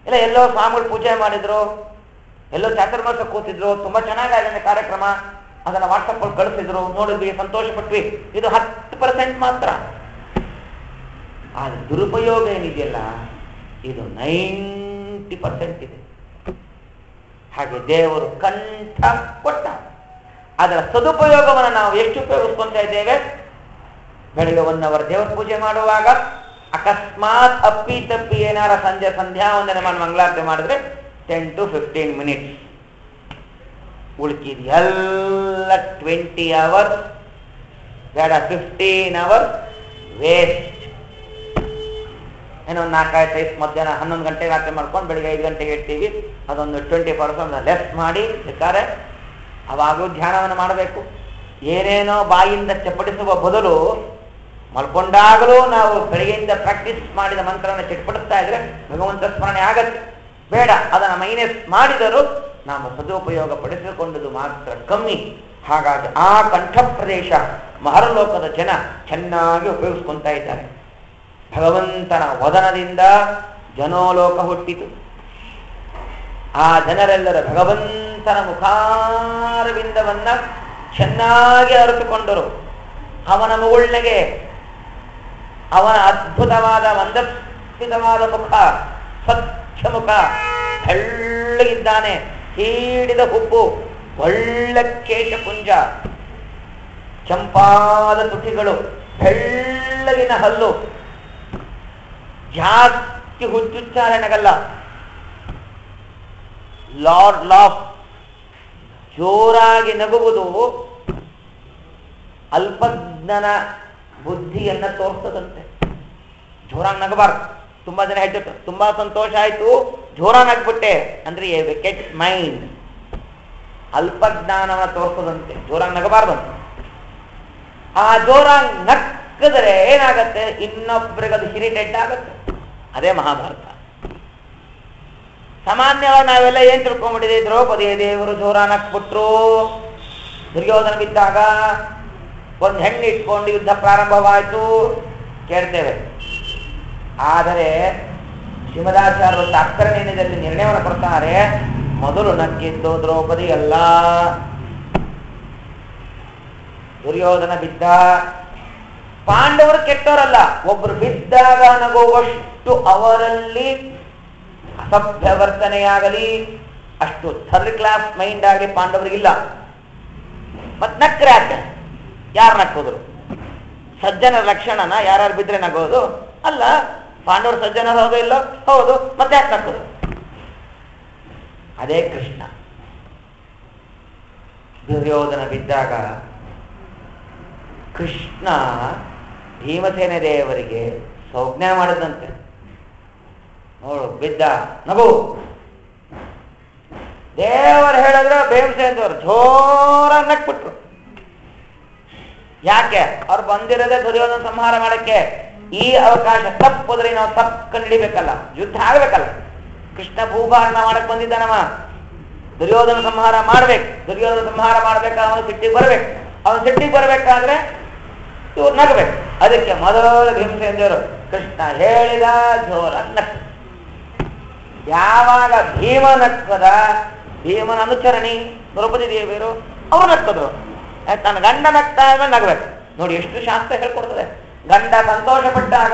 ಇಲ್ಲ ಎಲ್ಲೋ ಸ್ವಾಮಿಗಳು ಪೂಜೆ ಮಾಡಿದ್ರು, ಎಲ್ಲೋ ಚಾತುರ್ಮಾಸ ಕೂತಿದ್ರು, ತುಂಬಾ ಚೆನ್ನಾಗಿದೆ ಕಾರ್ಯಕ್ರಮ, ಅದನ್ನ ವಾಟ್ಸಪ್ ಅಲ್ಲಿ ಕಳಿಸಿದ್ರು, ನೋಡಿದ್ವಿ, ಸಂತೋಷ ಪಟ್ವಿ. ಇದು 10% ಮಾತ್ರ. ಆದ್ರೆ ದುರುಪಯೋಗ ಏನಿದೆಯಲ್ಲ ಇದು 90% ಇದೆ. ಹಾಗೆ ದೇವರು ಕಂಠ ಕೊಟ್ಟ, ಅದರ ಸದುಪಯೋಗವನ್ನು ನಾವು ಎಷ್ಟು ಉಪಯೋಗಿಸ್ಕೊತಾ ಇದ್ದೇವೆ? ಬೆಳಿಗ್ಗೆ 1 hour ದೇವರ ಪೂಜೆ ಮಾಡುವಾಗ ಅಕಸ್ಮಾತ್ ಅಪ್ಪಿ ತಪ್ಪಿ ಏನಾರ ಸಂಧ್ಯಾ ವಂದನೆ ಮಾಡಿ ಮಂಗಳಾರತಿ ಮಾಡಿದ್ರೆ 10 to 15 minutes. ಉಳ್ಕಿದ ಎಲ್ಲ 20 hours ಬೇಡ, 15 hours ವೇಸ್ಟ್. ಏನೋ 4-5 ಮಧ್ಯಾಹ್ನ 11 ಗಂಟೆಗೆ ರಾತ್ರಿ ಮಾಡ್ಕೊಂಡು ಬೆಳಿಗ್ಗೆ 5 ಗಂಟೆಗೆ ಇಡ್ತೀವಿ. ಅದೊಂದು 20% ಲೆಸ್ ಮಾಡಿ ಬೇಕಾದ್ರೆ ಅವಾಗೂ ಧ್ಯಾನವನ್ನು ಮಾಡಬೇಕು. ಏನೇನೋ ಬಾಯಿಂದ ಚಪ್ಪಡಿಸುವ ಬದಲು ಮಲ್ಕೊಂಡಾಗಲೂ ನಾವು ಬೆಳಗ್ಗೆಯಿಂದ ಪ್ರಾಕ್ಟೀಸ್ ಮಾಡಿದ ಮಂತ್ರವನ್ನು ಚಟ್ಪಡಿಸ್ತಾ ಇದ್ರೆ ಭಗವಂತ ಸ್ಮರಣೆ ಆಗತ್ತೆ. ಬೇಡ, ಅದನ್ನು ಮೈನಸ್ ಮಾಡಿದರೂ ನಾವು ಸದುಪಯೋಗ ಪಡಿಸಿಕೊಂಡದ್ದು ಮಾತ್ರ ಕಮ್ಮಿ. ಹಾಗಾಗಿ ಆ ಕಂಠ ಪ್ರದೇಶ ಮಹರಲೋಕದ ಜನ ಚೆನ್ನಾಗಿ ಉಪಯೋಗಿಸ್ಕೊತಾ ಇದ್ದಾರೆ. ಭಗವಂತನ ವದನದಿಂದ ಜನೋಲೋಕ ಹುಟ್ಟಿತು. ಆ ಜನರೆಲ್ಲರ ಭಗವಂತನ ಮುಖಾರವಿಂದವನ್ನ ಚೆನ್ನಾಗಿ ಅರಿತುಕೊಂಡರು. ಅವನ ಮುಗುಳ್ನೆಗೆ ಅವನ ಅದ್ಭುತವಾದ ಮಂದಸ್ಮಿತವಾದ ಮುಖ, ಸ್ವಚ್ಛ ಮುಖ, ತೆಳ್ಳಗಿದ್ದಾನೆ, ಹೀಡಿದ ಹುಬ್ಬು, ಒಳ್ಳೆ ಕೇಶಪುಂಜ, ಚಂಪಾದ ತುಟಿಗಳು, ತೆಳ್ಳಗಿನ ಹಲ್ಲು, ಜಾಸ್ತಿ ಹುಚ್ಚುಚ್ಚಾರಣೆಗಲ್ಲ, ಲಾರ್ಡ್ ಲಾಫ್, ಜೋರಾಗಿ ನಗುವುದು ಅಲ್ಪಜ್ಞನ ಬುದ್ಧಿಯನ್ನ ತೋರಿಸ್ತದಂತೆ. ಜೋರಾಗಿ ನಗಬಾರ್ದು. ತುಂಬಾ ಜನ ಹೇಳ್ತಿರ್ತಾರೆ, ತುಂಬಾ ಸಂತೋಷ ಆಯ್ತು ಜೋರಾಗಿ ನಗ್ಬಿಟ್ಟೆ ಅಂದ್ರೆ ವಿಕೆಟ್ ಮೈಂಡ್, ಅಲ್ಪಜ್ಞಾನವನ್ನ ತೋರಿಸೋದಂತೆ. ಜೋರಾಗಿ ನಗಬಾರ್ದಂತೆ. ಆ ಜೋರಾಗಿ ನಕ್ಕಿದ್ರೆ ಏನಾಗತ್ತೆ? ಇನ್ನೊಬ್ಬರಿಗೆ ಅದು ಇರಿಟೇಟ್ ಆಗತ್ತೆ. ಅದೇ ಮಹಾಭಾರತ. ಸಾಮಾನ್ಯವಾಗಿ ನಾವೆಲ್ಲ ಏನ್ ತಿಳ್ಕೊಂಡ್ಬಿಟ್ಟಿದೆ, ದ್ರೌಪದಿ ದೇವರು ಜೋರ ನಕ್ಬಿಟ್ರು, ದುರ್ಯೋಧನ ಬಿದ್ದಾಗ ಒಂದು ಹೆಣ್ಣು ಇಟ್ಕೊಂಡು ಯುದ್ಧ ಪ್ರಾರಂಭವಾಯಿತು ಕೇಳ್ತೇವೆ. ಆದರೆ ಶ್ರೀಮದಾಚಾರ್ಯರು ತಾತ್ಪರ್ಯದಲ್ಲಿ ನಿರ್ಣಯವನ್ನು ಕೊಡ್ತಾರೆ, ಮೊದಲು ನಕ್ಕಿದ್ದು ದ್ರೌಪದಿ ಅಲ್ಲ, ದುರ್ಯೋಧನ ಬಿದ್ದ. ಪಾಂಡವರು ಕೆಟ್ಟವರಲ್ಲ, ಒಬ್ರು ಬಿದ್ದಾಗ ನಗುವಷ್ಟು ಅವರಲ್ಲಿ ಅಸಭ್ಯ ವರ್ತನೆಯಾಗಲಿ, ಅಷ್ಟು ಥರ್ಡ್ ಕ್ಲಾಸ್ ಮೈಂಡ್ ಆಗಲಿ ಪಾಂಡವರಿಗಿಲ್ಲ. ಮತ್ ನಕ್ರೆ ಯಾಕೆ? ಯಾರು ನಕ್ಕೋದ್ರು? ಸಜ್ಜನರ ಲಕ್ಷಣನ ಯಾರು ಬಿದ್ರೆ ನಗೋದು ಅಲ್ಲ. ಪಾಂಡವರು ಸಜ್ಜನರು ಹೌದು ಇಲ್ಲ? ಹೌದು. ಮತ್ತೆ ಯಾಕೆ ನಕ್ಕೋದು? ಅದೇ ಕೃಷ್ಣ. ದುರ್ಯೋಧನ ಬಿದ್ದಾಗ ಕೃಷ್ಣ ಭೀಮಸೇನ ದೇವರಿಗೆ ಸಂಜ್ಞೆ ಮಾಡಿದಂತೆ, ನೋಡು ಬಿದ್ದ ನಗು. ದೇವರು ಹೇಳಿದ್ರೆ ಭೀಮಸೇನ ದೇವರು ಜೋರ ನಕ್ಬಿಟ್ರು. ಯಾಕೆ? ಅವ್ರು ಬಂದಿರೋದೇ ದುರ್ಯೋಧನ ಸಂಹಾರ ಮಾಡಕ್ಕೆ. ಈ ಅವಕಾಶ ತಪ್ಪುದ್ರೆ ನಾವು ತಪ್ಪು ಹಿಡಿಬೇಕಲ್ಲ, ಯುದ್ಧ ಆಗ್ಬೇಕಲ್ಲ. ಕೃಷ್ಣ ಭೂಭಾರಣ ಮಾಡಕ್ ಬಂದಿದ್ದಾನವ, ದುರ್ಯೋಧನ ಸಂಹಾರ ಮಾಡ್ಬೇಕು. ದುರ್ಯೋಧನ ಸಂಹಾರ ಮಾಡ್ಬೇಕಾದ್ರೆ ಅವನು ಸಿಟ್ಟಿಗೆ ಬರ್ಬೇಕು. ಅವನು ಸಿಟ್ಟಿಗೆ ಬರ್ಬೇಕಾದ್ರೆ ಇವ್ರು ನಗಬೇಕು. ಅದಕ್ಕೆ ಮೊದಲು ಭೀಮಸೇನ ದೇವರು ಕೃಷ್ಣ ಹೇಳಿದ ಜೋರ ನಕ್. ಯಾವಾಗ ಭೀಮ ನಕ್ಕದ, ಭೀಮನ ಅನುಚರಣಿ ದ್ರೌಪದಿ ದೇವಿಯರು ಅವ್ರು ನಕ್ಕದ್ರು. ತನ್ನ ಗಂಡ ನಗ್ತಾ ಇದ್ಮೇಲೆ ನಗಬೇಕು. ನೋಡಿ ಎಷ್ಟು ಶಾಸ್ತ್ರ ಹೇಳ್ಕೊಡ್ತದೆ. ಗಂಡ ಸಂತೋಷ ಪಟ್ಟಾಗ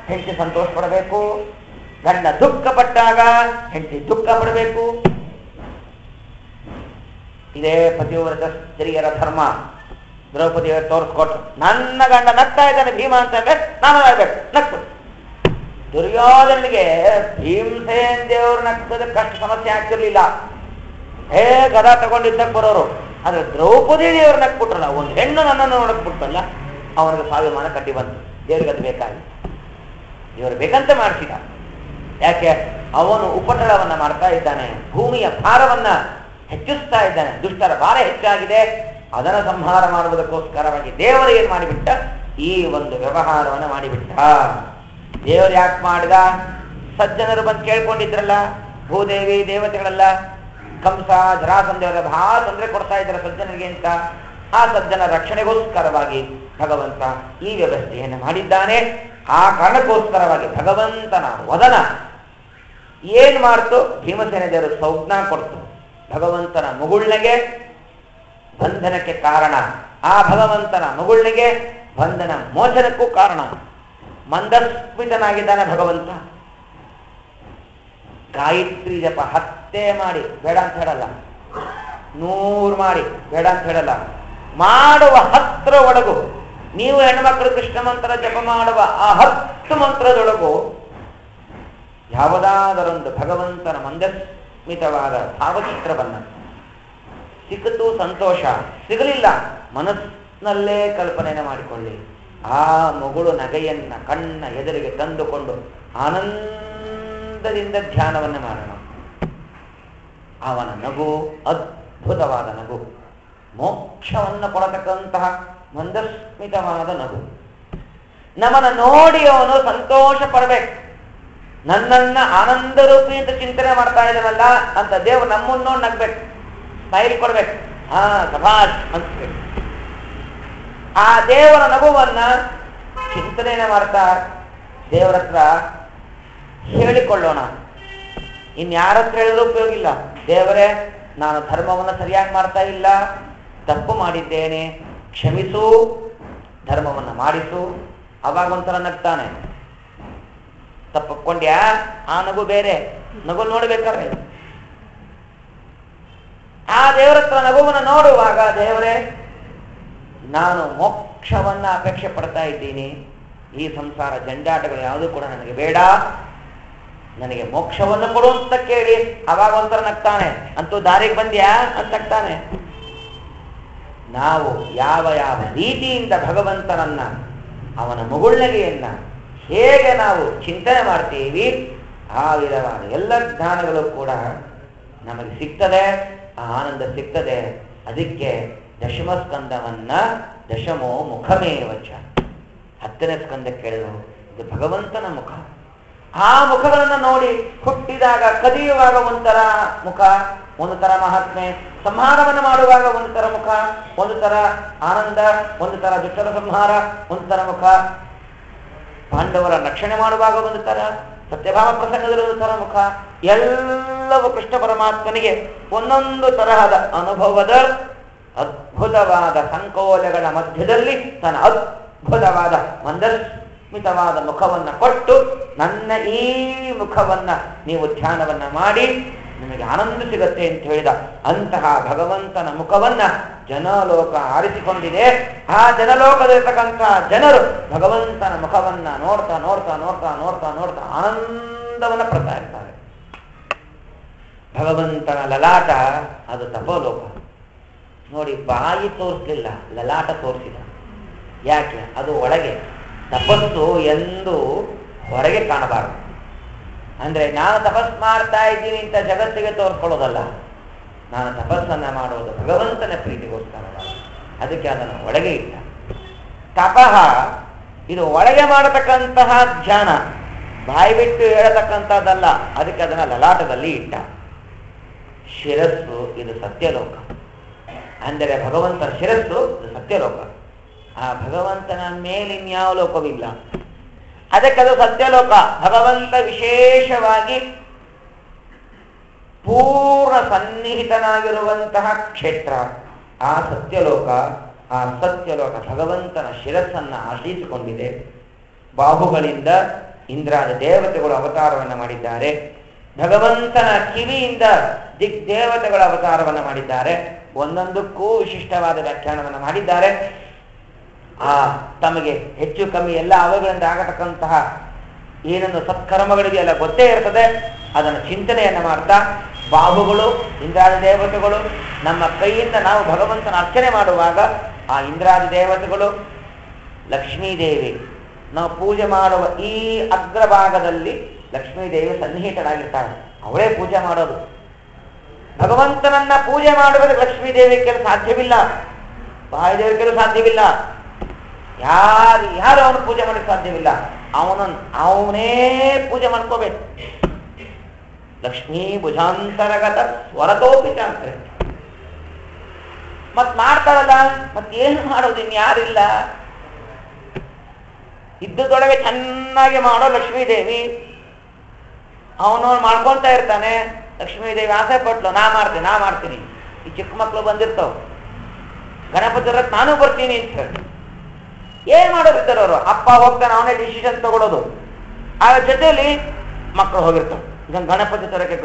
ಹೆಂಡತಿ ಸಂತೋಷ ಪಡಬೇಕು, ಗಂಡ ದುಃಖ ಪಟ್ಟಾಗ ಹೆಂಡತಿ ದುಃಖ ಪಡಬೇಕು. ಇದೇ ಪತಿವ್ರತ ಸ್ತ್ರೀಯರ ಧರ್ಮ. ದ್ರೌಪದಿಯವರು ತೋರಿಸ್ಕೊಟ್ರು, ನನ್ನ ಗಂಡ ನಗ್ತಾ ಇದ್ದಾನೆ ಭೀಮ ಅಂತ ನಾನು ಆಗ್ಬೇಕು, ನಗ್ಬಿಟ್ಟು. ದುರ್ಯೋಧನಿಗೆ ಭೀಮಸೇನ್ ದೇವರು ನಗ್ಸೋದಕ್ಕಷ್ಟು ಸಮಸ್ಯೆ ಆಗ್ತಿರ್ಲಿಲ್ಲ, ಗದ ತಗೊಂಡಿದ್ದಕ್ಕೆ ಬರೋರು. ಆದ್ರೆ ದ್ರೌಪದಿ ದೇವರು ನಕ್ಬಿಟ್ರಲ್ಲ, ಒಂದು ಹೆಣ್ಣು ನನ್ನನ್ನು ನೋಡಕ್ ಬಿಟ್ಟಲ್ಲ, ಅವನಿಗೆ ಸ್ವಾಭಿಮಾನ ಕಟ್ಟಿ ಬಂತು. ದೇವ್ರಿಗೆ ಅದು ಬೇಕಾಗಿ ದೇವರು ಬೇಕಂತ ಮಾಡಿಸಿದ. ಯಾಕೆ? ಅವನು ಉಪಟಳವನ್ನ ಮಾಡ್ತಾ ಇದ್ದಾನೆ, ಭೂಮಿಯ ಭಾರವನ್ನ ಹೆಚ್ಚಿಸ್ತಾ ಇದ್ದಾನೆ, ದುಷ್ಟರ ಭಾರ ಹೆಚ್ಚಾಗಿದೆ. ಅದನ್ನು ಸಂಹಾರ ಮಾಡುವುದಕ್ಕೋಸ್ಕರವಾಗಿ ದೇವರು ಏನ್ ಮಾಡಿಬಿಟ್ಟ? ಈ ಒಂದು ವ್ಯವಹಾರವನ್ನು ಮಾಡಿಬಿಟ್ಟ. ದೇವರು ಯಾಕೆ ಮಾಡಿದ? ಸಜ್ಜನರು ಬಂದು ಕೇಳ್ಕೊಂಡಿದ್ರಲ್ಲ, ಭೂದೇವಿ ದೇವತೆಗಳೆಲ್ಲ ಕಂಸ ಜರಾಸಂಧೆಯವರ ಬಹಳ ತೊಂದರೆ ಕೊಡ್ತಾ ಇದ್ದಾರೆ ಸಜ್ಜನರಿಗೆ ಅಂತ. ಆ ಸಜ್ಜನ ರಕ್ಷಣೆಗೋಸ್ಕರವಾಗಿ ಭಗವಂತ ಈ ವ್ಯವಸ್ಥೆಯನ್ನು ಮಾಡಿದ್ದಾನೆ. ಆ ಕಾರಣಕ್ಕೋಸ್ಕರವಾಗಿ ಭಗವಂತನ ವದನ ಏನ್ ಮಾಡ್ತು? ಭೀಮಸೇನ ದೇವರು ಸೌಜ್ಞಾ ಕೊಡ್ತು. ಭಗವಂತನ ಮುಗುಳ್ನೆಗೆ ಬಂಧನಕ್ಕೆ ಕಾರಣ, ಆ ಭಗವಂತನ ಮುಗುಳ್ನೆಗೆ ಬಂಧನ ಮೋಚನಕ್ಕೂ ಕಾರಣ. ಮಂದಸ್ಮಿತನಾಗಿದ್ದಾನೆ ಭಗವಂತ. ಗಾಯತ್ರಿ ಜಪ 10 ಮಾಡಿ ಬೇಡ ಅಂತ ಹೇಳಲ್ಲ, 100 ಮಾಡಿ ಬೇಡ ಅಂತ ಹೇಳಲ್ಲ, ಮಾಡುವ 10 ಒಳಗು ನೀವು ಹೆಣ್ಮಕ್ಳು ಕೃಷ್ಣ ಮಂತ್ರ ಜಪ ಮಾಡುವ ಆ 10 ಮಂತ್ರದೊಳಗು ಯಾವುದಾದರೊಂದು ಭಗವಂತನ ಮಂದಸ್ಮಿತವಾದ ಭಾವಚಿತ್ರವನ್ನ ಸಿಕ್ಕಿತು ಸಂತೋಷ, ಸಿಗಲಿಲ್ಲ ಮನಸ್ಸಿನಲ್ಲೇ ಕಲ್ಪನೆಯನ್ನು ಮಾಡಿಕೊಳ್ಳಿ. ಆ ಮಗಳು ನಗೆಯನ್ನ ಕಣ್ಣ ಎದುರಿಗೆ ತಂದುಕೊಂಡು ಆನಂದದಿಂದ ಧ್ಯಾನವನ್ನು ಮಾಡೋಣ. ಅವನ ನಗು ಅದ್ಭುತವಾದ ನಗು, ಮೋಕ್ಷವನ್ನು ಕೊಡತಕ್ಕಂತಹ ಮಂದಸ್ಮಿತವಾದ ನಗು. ನಮ್ಮನ್ನು ನೋಡಿ ಅವನು ಸಂತೋಷ ಪಡಬೇಕು. ನನ್ನನ್ನ ಆನಂದ ರೂಪಿ ಅಂತ ಚಿಂತನೆ ಮಾಡ್ತಾ ಇದ್ದಾನಲ್ಲ ಅಂತ ದೇವರು ನಮ್ಮನ್ನು ನಗ್ಬೇಕು, ಸ್ಮೈಲ್ ಕೊಡ್ಬೇಕು, ಸಭಾಷ್ ಅನ್ಸ್ಬೇಕು. ಆ ದೇವರ ನಗುವನ್ನ ಚಿಂತನೆಯನ್ನು ಮಾಡ್ತಾ ದೇವರ ಹತ್ರ ಹೇಳಿಕೊಳ್ಳೋಣ. ಇನ್ಯಾರ ಹತ್ರ ಹೇಳಿದ್ರೂ ಉಪಯೋಗ ಇಲ್ಲ. ದೇವರೇ, ನಾನು ಧರ್ಮವನ್ನು ಸರಿಯಾಗಿ ಮಾಡ್ತಾ ಇಲ್ಲ, ತಪ್ಪು ಮಾಡಿದ್ದೇನೆ, ಕ್ಷಮಿಸು, ಧರ್ಮವನ್ನು ಮಾಡಿಸು. ಅವಾಗ ಒಂಥರ ನಗ್ತಾನೆ. ತಪ್ಪಕೊಂಡ್ಯಾ? ಆ ನಗು ಬೇರೆ ನಗು ನೋಡ್ಬೇಕಾದ್ರೆ ಆ ದೇವರ ಹತ್ರ ನಗುವನ್ನು ನೋಡುವಾಗ, ದೇವರೇ ನಾನು ಮೋಕ್ಷವನ್ನ ಅಪೇಕ್ಷೆ ಪಡ್ತಾ ಇದ್ದೀನಿ, ಈ ಸಂಸಾರ ಜಂಜಾಟಗಳು ಯಾವುದೂ ಕೂಡ ನನಗೆ ಬೇಡ, ನನಗೆ ಮೋಕ್ಷವನ್ನು ಕೊಡು ಅಂತ ಕೇಳಿ ಅವಾಗ ಒಂಥರ ನಗ್ತಾನೆ. ಅಂತೂ ದಾರಿಗೆ ಬಂದ್ಯಾ ಅಂತ ನಗ್ತಾನೆ. ನಾವು ಯಾವ ಯಾವ ರೀತಿಯಿಂದ ಭಗವಂತನನ್ನ ಅವನ ಮುಗುಳ್ನಗೆಯನ್ನ ಹೇಗೆ ನಾವು ಚಿಂತನೆ ಮಾಡ್ತೀವಿ, ಆ ವಿಧವಾದ ಎಲ್ಲ ಜ್ಞಾನಗಳು ಕೂಡ ನಮಗೆ ಸಿಗ್ತದೆ, ಆ ಆನಂದ ಸಿಗ್ತದೆ. ಅದಕ್ಕೆ ದಶಮ ಸ್ಕಂದವನ್ನ ದಶಮೋ ಮುಖಮೇವಚ 10ನೇ ಸ್ಕಂದ ಕೇಳಿದರು, ಇದು ಭಗವಂತನ ಮುಖ. ಆ ಮುಖಗಳನ್ನು ನೋಡಿ ಹುಟ್ಟಿದಾಗ ಕದಿಯುವಾಗ ಒಂಥರ ಮುಖ, ಒಂದು ತರ ಮಹಾತ್ಮೆ, ಸಂಹಾರವನ್ನು ಮಾಡುವಾಗ ಒಂದು ತರ ಮುಖ, ಒಂದು ತರ ಆನಂದ, ಒಂದು ತರ ದುಷ್ಟರ ಸಂಹಾರ, ಒಂದು ತರ ಮುಖ, ಪಾಂಡವರ ರಕ್ಷಣೆ ಮಾಡುವಾಗ ಒಂದು ತರ, ಸತ್ಯಭಾಮ ಪ್ರಸಂಗದಲ್ಲಿ ಒಂದು ತರ ಮುಖ. ಎಲ್ಲವೂ ಕೃಷ್ಣ ಪರಮಾತ್ಮನಿಗೆ ಒಂದೊಂದು ತರಹದ ಅನುಭವದ ಅದ್ಭುತವಾದ ಸಂಕೋಲೆಗಳ ಮಧ್ಯದಲ್ಲಿ ತನ್ನ ಅದ್ಭುತವಾದ ಮಂದಸ್ಮಿತವಾದ ಮುಖವನ್ನ ಕೊಟ್ಟು, ನನ್ನ ಈ ಮುಖವನ್ನ ನೀವು ಧ್ಯಾನವನ್ನ ಮಾಡಿ ನಿಮಗೆ ಆನಂದ ಸಿಗತ್ತೆ ಅಂತ ಹೇಳಿದ ಅಂತಹ ಭಗವಂತನ ಮುಖವನ್ನ ಜನಲೋಕ ಆರಿಸಿಕೊಂಡಿದೆ. ಆ ಜನಲೋಕದಲ್ಲಿರ್ತಕ್ಕಂತಹ ಜನರು ಭಗವಂತನ ಮುಖವನ್ನ ನೋಡ್ತಾ ನೋಡ್ತಾ ನೋಡ್ತಾ ನೋಡ್ತಾ ನೋಡ್ತಾ ಆನಂದವನ್ನ ಪಡ್ತಾ ಇರ್ತಾರೆ. ಭಗವಂತನ ಲಲಾಟ ಅದು ತಪೋಲೋಕ. ನೋಡಿ, ಬಾಯಿ ತೋರಿಸ್ಲಿಲ್ಲ, ಲಲಾಟ ತೋರಿಸಿದ. ಯಾಕೆ? ಅದು ಒಳಗೆ. ತಪಸ್ಸು ಎಂದು ಹೊರಗೆ ಕಾಣಬಾರದು. ಅಂದ್ರೆ ನಾನು ತಪಸ್ ಮಾಡ್ತಾ ಇದ್ದೀನಿ ಅಂತ ಜಗತ್ತಿಗೆ ತೋರ್ಕೊಳ್ಳೋದಲ್ಲ, ನಾನು ತಪಸ್ಸನ್ನ ಮಾಡೋದು ಭಗವಂತನ ಪ್ರೀತಿಗೋಸ್ಕರ. ಅದಕ್ಕೆ ಅದನ್ನು ಒಳಗೆ ಇಟ್ಟ. ತಪಃ ಇದು ಒಳಗೆ ಮಾಡತಕ್ಕಂತಹ ಧ್ಯಾನ, ಬಾಯಿ ಬಿಟ್ಟು ಹೇಳತಕ್ಕಂಥದ್ದಲ್ಲ. ಅದಕ್ಕೆ ಅದನ್ನ ಲಲಾಟದಲ್ಲಿ ಇಟ್ಟ. ಶಿರಸ್ಸು ಇದು ಸತ್ಯಲೋಕ. ಅಂದರೆ ಭಗವಂತನ ಶಿರಸ್ಸು ಇದು ಸತ್ಯಲೋಕ. ಆ ಭಗವಂತನ ಮೇಲಿನ್ಯಾವ ಲೋಕವಿಲ್ಲ. ಅದಕ್ಕದು ಸತ್ಯಲೋಕ. ಭಗವಂತ ವಿಶೇಷವಾಗಿ ಪೂರ್ಣ ಸನ್ನಿಹಿತನಾಗಿರುವಂತಹ ಕ್ಷೇತ್ರ ಆ ಸತ್ಯಲೋಕ. ಆ ಸತ್ಯಲೋಕ ಭಗವಂತನ ಶಿರಸ್ಸನ್ನ ಆಶ್ರಯಿಸಿಕೊಂಡಿದೆ. ಬಾಹುಗಳಿಂದ ಇಂದ್ರಾದಿ ದೇವತೆಗಳು ಅವತಾರವನ್ನು ಮಾಡಿದ್ದಾರೆ. ಭಗವಂತನ ಕಿವಿಯಿಂದ ದಿಗ್ದೇವತೆಗಳ ಅವತಾರವನ್ನು ಮಾಡಿದ್ದಾರೆ. ಒಂದೊಂದಕ್ಕೂ ವಿಶಿಷ್ಟವಾದ ವ್ಯಾಖ್ಯಾನವನ್ನು ಮಾಡಿದ್ದಾರೆ. ತಮಗೆ ಹೆಚ್ಚು ಕಮ್ಮಿ ಎಲ್ಲ ಅವಗಳಿಂದ ಆಗತಕ್ಕಂತಹ ಏನನ್ನು ಸತ್ಕರ್ಮಗಳಿಗೆ ಎಲ್ಲ ಗೊತ್ತೇ ಇರ್ತದೆ. ಅದನ್ನು ಚಿಂತನೆಯನ್ನು ಮಾಡ್ತಾ ಬಾಹುಗಳು ಇಂದ್ರಾದಿ ದೇವತೆಗಳು, ನಮ್ಮ ಕೈಯಿಂದ ನಾವು ಭಗವಂತನ ಅರ್ಚನೆ ಮಾಡುವಾಗ ಆ ಇಂದ್ರಾದಿ ದೇವತೆಗಳು, ಲಕ್ಷ್ಮೀದೇವಿ, ನಾವು ಪೂಜೆ ಮಾಡುವ ಈ ಅಗ್ರಭಾಗದಲ್ಲಿ ಲಕ್ಷ್ಮೀದೇವಿ ಸನ್ನಿಹಿತರಾಗಿರ್ತಾಳೆ. ಅವಳೇ ಪೂಜೆ ಮಾಡೋದು. ಭಗವಂತನನ್ನ ಪೂಜೆ ಮಾಡುವುದಕ್ಕೆ ಲಕ್ಷ್ಮೀದೇವಿ ಕೆಲಸ ಸಾಧ್ಯವಿಲ್ಲ, ಬಾಯಿದೇವಿ ಕೆಲಸ ಸಾಧ್ಯವಿಲ್ಲ. ಯಾರು ಅವನು ಪೂಜೆ ಮಾಡಲಿಕ್ಕೆ ಸಾಧ್ಯವಿಲ್ಲ. ಅವನೇ ಪೂಜೆ ಮಾಡ್ಕೋಬೇಕು. ಲಕ್ಷ್ಮೀ ಭುಜಾಂತರಗತ ಸ್ವರತೋಪಿತ ಅಂತಾರೆ. ಮತ್ ಮಾಡ್ತಾರಲ್ಲ, ಮತ್ತೇನು ಮಾಡೋದು? ಇನ್ಯಾರಿಲ್ಲ. ಇದ್ದದೊಳಗೆ ಚೆನ್ನಾಗಿ ಮಾಡೋ ಲಕ್ಷ್ಮೀದೇವಿ, ಅವನವನು ಮಾಡ್ಕೊಳ್ತಾ ಇರ್ತಾನೆ. ಲಕ್ಷ್ಮೀದೇವಿ ಆಸೆ ಪಟ್ಲು, ನಾ ಮಾಡ್ತೀನಿ. ಈ ಚಿಕ್ಕ ಮಕ್ಕಳು ಬಂದಿರ್ತಾವ, ಗಣಪತಿ ರಥ ನಾನು ಬರ್ತೀನಿ ಅಂತ ಹೇಳಿ ಏನ್ ಮಾಡೋರಿದ್ದಾರೆ ಅವರು. ಅಪ್ಪ ಹೋಗ್ತಾನೆ, ಅವನೇ ಡಿಸಿಷನ್ ತಗೊಳ್ಳೋದು. ಆ ಜೊತೆಯಲ್ಲಿ ಮಕ್ಕಳು ಹೋಗಿರ್ತಾವ, ಈಗ ಗಣಪತಿ ತರಕ್ಕೆ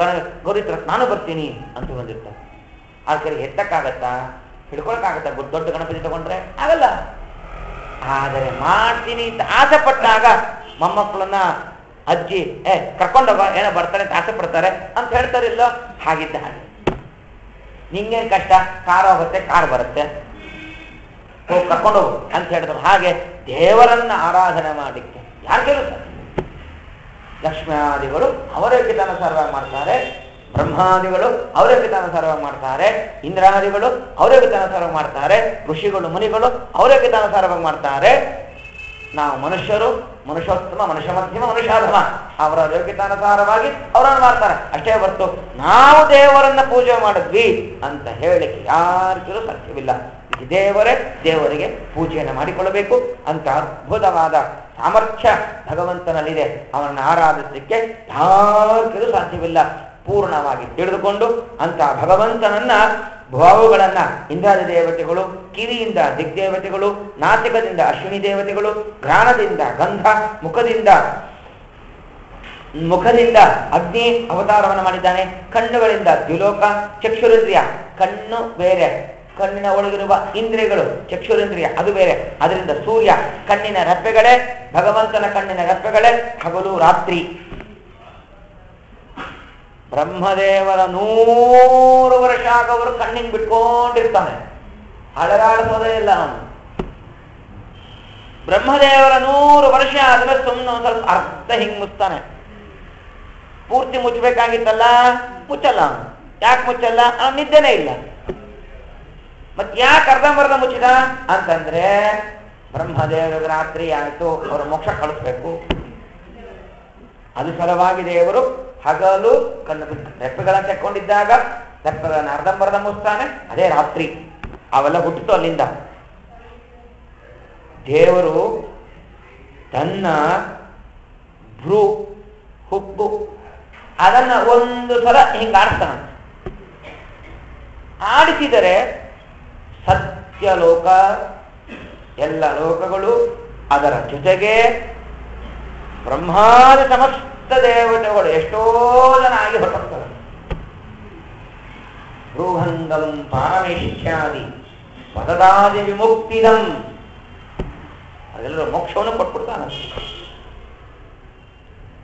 ಗೌರಿ ತರಕ್ಕೆ ನಾನು ಬರ್ತೀನಿ ಅಂತ ಬಂದಿರ್ತಾವ. ಆ ಕಡೆ ಎತ್ತಕ್ಕಾಗತ್ತಾ, ಹಿಡ್ಕೊಳಕ್ಕಾಗತ್ತಾ? ದೊಡ್ಡ ಗಣಪತಿ ತಗೊಂಡ್ರೆ ಆಗಲ್ಲ. ಆದರೆ ಮಾಡ್ತೀನಿ ಅಂತ ಆಸೆ ಪಟ್ಟಾಗ ಮೊಮ್ಮಕ್ಕಳನ್ನ ಅಜ್ಜಿ ಕರ್ಕೊಂಡೋಗ, ಏನೋ ಬರ್ತಾರೆ ಅಂತ ಆಸೆ ಪಡ್ತಾರೆ ಅಂತ ಹೇಳ್ತಾರಿಲ್ಲ. ಹಾಗಿದ್ದ ಹಾಗೆ ನಿಂಗೇನ್ ಕಷ್ಟ, ಕಾರ್ ಹೋಗುತ್ತೆ, ಕಾರ್ ಬರುತ್ತೆ, ಹೋಗಿ ಕರ್ಕೊಂಡೋಗು ಅಂತ ಹೇಳ್ತಾರೆ. ಹಾಗೆ ದೇವರನ್ನ ಆರಾಧನೆ ಮಾಡಲಿಕ್ಕೆ ಯಾರು ಕೆಲಸ? ಲಕ್ಷ್ಮ್ಯಾದಿಗಳು ಅವರಿಗೆ ತಾನುಸಾರ ಮಾಡ್ತಾರೆ, ಬ್ರಹ್ಮಾದಿಗಳು ಅವರಿಗೆ ತಾನುಸಾರ ಮಾಡ್ತಾರೆ, ಇಂದ್ರಾದಿಗಳು ಅವರಿಗೆ ತಾನುಸಾರ ಮಾಡ್ತಾರೆ, ಋಷಿಗಳು ಮುನಿಗಳು ಅವರಿಗೆ ತಾನುಸಾರವಾಗಿ ಮಾಡ್ತಾರೆ. ನಾವು ಮನುಷ್ಯರು, ಮನುಷ್ಯೋತ್ತಮ, ಮನುಷ್ಯ ಮಧ್ಯಮ, ಮನುಷ್ಯಾಧಮ, ಅವರ ಯೋಗ್ಯತಾನುಸಾರವಾಗಿ ಅವರನ್ನು ಮಾಡ್ತಾರೆ ಅಷ್ಟೇ ಹೊರತು ನಾವು ದೇವರನ್ನ ಪೂಜೆ ಮಾಡಿದ್ವಿ ಅಂತ ಹೇಳಲಿಕ್ಕೆ ಯಾರಿಗೂ ಸಾಧ್ಯವಿಲ್ಲ. ದೇವರಿಗೆ ಪೂಜೆಯನ್ನು ಮಾಡಿಕೊಳ್ಳಬೇಕು ಅಂತ ಅದ್ಭುತವಾದ ಸಾಮರ್ಥ್ಯ ಭಗವಂತನಲ್ಲಿದೆ. ಅವನನ್ನು ಆರಾಧಿಸಲಿಕ್ಕೆ ಯಾರಿಗೂ ಸಾಧ್ಯವಿಲ್ಲ. ಪೂರ್ಣವಾಗಿ ತಿಳಿದುಕೊಂಡು ಅಂತ ಭಗವಂತನನ್ನ ಭಾವುಗಳನ್ನ ಇಂದ್ರಾದಿ ದೇವತೆಗಳು, ಕಿವಿಯಿಂದ ದಿಗ್ದೇವತೆಗಳು, ನಾಸಿಕದಿಂದ ಅಶ್ವಿನಿ ದೇವತೆಗಳು, ಘ್ರಾಣದಿಂದ ಗಂಧ, ಮುಖದಿಂದ ಅಗ್ನಿ ಅವತಾರವನ್ನು ಮಾಡಿದ್ದಾನೆ. ಕಣ್ಣುಗಳಿಂದ ದ್ಯುಲೋಕ, ಚಕ್ಷುರೇಂದ್ರಿಯ, ಕಣ್ಣು ಬೇರೆ, ಕಣ್ಣಿನ ಒಳಗಿರುವ ಇಂದ್ರಿಯಗಳು ಚಕ್ಷುರೇಂದ್ರಿಯ ಅದು ಬೇರೆ. ಅದರಿಂದ ಸೂರ್ಯ, ಕಣ್ಣಿನ ರೆಪ್ಪೆಗಳೇ ಭಗವಂತನ ಕಣ್ಣಿನ ರೆಪ್ಪೆಗಳೇ ಹಗಲು ರಾತ್ರಿ. ಬ್ರಹ್ಮದೇವರ 100 ವರ್ಷ ಆಗವರು ಕಣ್ಣಿನ ಬಿಟ್ಕೊಂಡಿರ್ತಾನೆ, ಅಳಗಾಡಿಸೋದೇ ಇಲ್ಲ ಅವನು. ಬ್ರಹ್ಮದೇವರ 100 ವರ್ಷ ಆದ್ರೆ ಸುಮ್ಮನೆ ಒಂದು ಸ್ವಲ್ಪ ಅರ್ಧ ಹಿಂಗ್ ಮುಚ್ತಾನೆ. ಪೂರ್ತಿ ಮುಚ್ಚಬೇಕಾಗಿತ್ತಲ್ಲ, ಮುಚ್ಚಲ್ಲ ಅವನು. ಯಾಕೆ ಮುಚ್ಚಲ್ಲ? ಅವನು ನಿದ್ದೆನೇ ಇಲ್ಲ. ಮತ್ ಯಾಕೆ ಅರ್ಧಂಬರ್ಧ ಮುಚ್ಚಿದ ಅಂತಂದ್ರೆ ಬ್ರಹ್ಮದೇವರ ರಾತ್ರಿ ಆಯ್ತು, ಅವರು ಮೋಕ್ಷ ಕಳಿಸ್ಬೇಕು. ಅದು ಸಲುವಾಗಿ ದೇವರು ಹಗಲು ಕಣ್ಣು ರೆಪ್ಪೆಗಳನ್ನು ತೆಕ್ಕೊಂಡಿದ್ದಾಗ ರೆಪ್ಪೆಗಳನ್ನು ಅರ್ಧಂಬರ್ಧ ಮುಚ್ತಾನೆ, ಅದೇ ರಾತ್ರಿ. ಅವೆಲ್ಲ ಹುಟ್ಟಿತು ಅಲ್ಲಿಂದ. ದೇವರು ತನ್ನ ಭ್ರೂ ಹುಬ್ಬು ಅದನ್ನ ಒಂದು ಸಲ ಹಿಂಗ ಆಡಿಸ್ತಾನ. ಆಡಿಸಿದರೆ ಸತ್ಯಲೋಕ, ಎಲ್ಲ ಲೋಕಗಳು, ಅದರ ಜೊತೆಗೆ ಬ್ರಹ್ಮಾದಿ ಸಮಸ್ತ ದೇವತೆಗಳು ಎಷ್ಟೋ ಜನ ಆಗಿ ಹೊರಟೋಗ್ತಾರೆ. ಭ್ರೂಹಂಗಂ ಪಾರಮೇಶ್ಯಾದಿ ಪದದಾದಿ ವಿಮುಕ್ತಿದಂ, ಅದೆಲ್ಲರೂ ಮೋಕ್ಷವನ್ನು ಕೊಟ್ಬಿಡ್ತಾನ.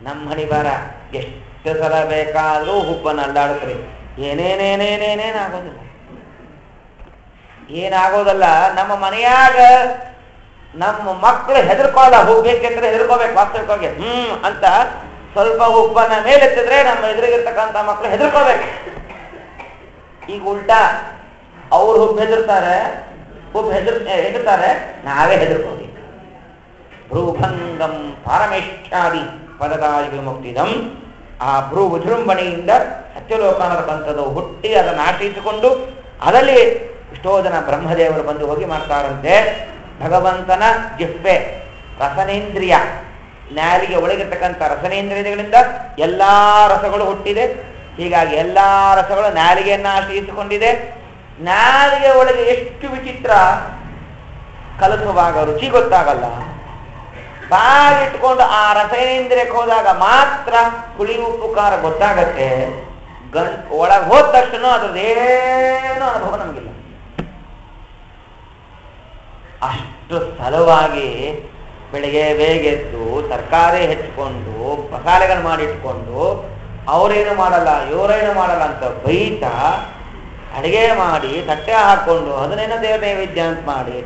ನಮ್ಮ ಹಣಿಬಾರ ಎಷ್ಟು ಸಲ ಬೇಕಾದ್ರೂ ಹುಬ್ಬನ್ನು ಅಲ್ಲಾಡುತ್ತಾರೆ, ಏನೇನೇನೇನೇನೇನಾಗೋದಿಲ್ಲ. ಏನಾಗೋದಲ್ಲ. ನಮ್ಮ ಮನೆಯಾಗ ನಮ್ಮ ಮಕ್ಕಳು ಹೆದರ್ಕೊಳ್ಳಲ್ಲ. ಹೋಗ್ಬೇಕೆಂದ್ರೆ ಹೆದರ್ಕೋಬೇಕು. ವಾಸ್ತವಿಕವಾಗಿ ಅಂತ ಸ್ವಲ್ಪ ಹುಬ್ಬನ್ನ ಮೇಲೆತ್ತಿದ್ರೆ ನಮ್ಮ ಎದುರಿಗಿರ್ತಕ್ಕಂಥ ಮಕ್ಕಳು ಹೆದರ್ಕೋಬೇಕು. ಈಗ ಉಲ್ಟಾ ಅವ್ರು ಹುಬ್ಬು ಹೆದರ್ತಾರೆ, ಹೆದರ್ತಾರೆ, ನಾವೇ ಹೆದರ್ಕೋಬೇಕು. ಭ್ರೂಭಂಗಂ ಪಾರಮೇಷ್ಠ್ಯಾದಿ ಪದದಾದಿ ವಿಮುಕ್ತಿದಂ. ಆ ಭ್ರೂ ವಿಜೃಂಭಣೆಯಿಂದ ಸತ್ಯಲೋಕ ಅನ್ನತಕ್ಕಂಥದ್ದು ಹುಟ್ಟಿ ಅದನ್ನು ಆಶ್ರಯಿಸಿಕೊಂಡು ಅದರಲ್ಲಿ ಎಷ್ಟೋ ಜನ ಬ್ರಹ್ಮದೇವರು ಬಂದು ಹೋಗಿ ಮಾಡ್ತಾರಂತೆ. ಭಗವಂತನ ಜಿಹ್ವೆ ರಸನೇಂದ್ರಿಯ, ನಾಲಿಗೆ ಒಳಗಿರ್ತಕ್ಕಂಥ ರಸನೇಂದ್ರಿಯಗಳಿಂದ ಎಲ್ಲಾ ರಸಗಳು ಹುಟ್ಟಿದೆ. ಹೀಗಾಗಿ ಎಲ್ಲಾ ರಸಗಳು ನಾಲಿಗೆಯನ್ನು ಆಶ್ರಯಿಸಿಕೊಂಡಿದೆ. ನಾಲಿಗೆ ಒಳಗೆ ಎಷ್ಟು ವಿಚಿತ್ರ, ಕಲಸುವಾಗ ರುಚಿ ಗೊತ್ತಾಗಲ್ಲ. ಬಾಗಿಟ್ಕೊಂಡು ಆ ರಸನೇಂದ್ರಿಯಕ್ಕೆ ಹೋದಾಗ ಮಾತ್ರ ಹುಳಿ ಉಪ್ಪು ಖಾರ ಗೊತ್ತಾಗತ್ತೆ. ಒಳಗೆ ಹೋದ ತಕ್ಷಣ ಅದ್ರದ್ದೇನೋ ಅನುಭವ ನಮಗಿಲ್ಲ. ಅಷ್ಟು ಸಲುವಾಗಿ ಬೆಳಿಗ್ಗೆ ಬೇಗ ಎದ್ದು ತರಕಾರಿ ಹೆಚ್ಚಿಕೊಂಡು ಮಸಾಲೆಗಳು ಮಾಡಿಟ್ಕೊಂಡು ಅವರೇನು ಮಾಡಲ್ಲ ಇವರೇನು ಮಾಡಲ್ಲ ಅಂತ ಬೈತಾ ಅಡಿಗೆ ಮಾಡಿ ತಟ್ಟೆ ಹಾಕೊಂಡು ಅದನ್ನೇನೋ ದೇವ್ರ ನೈವೇದ್ಯ ಅಂತ ಮಾಡಿ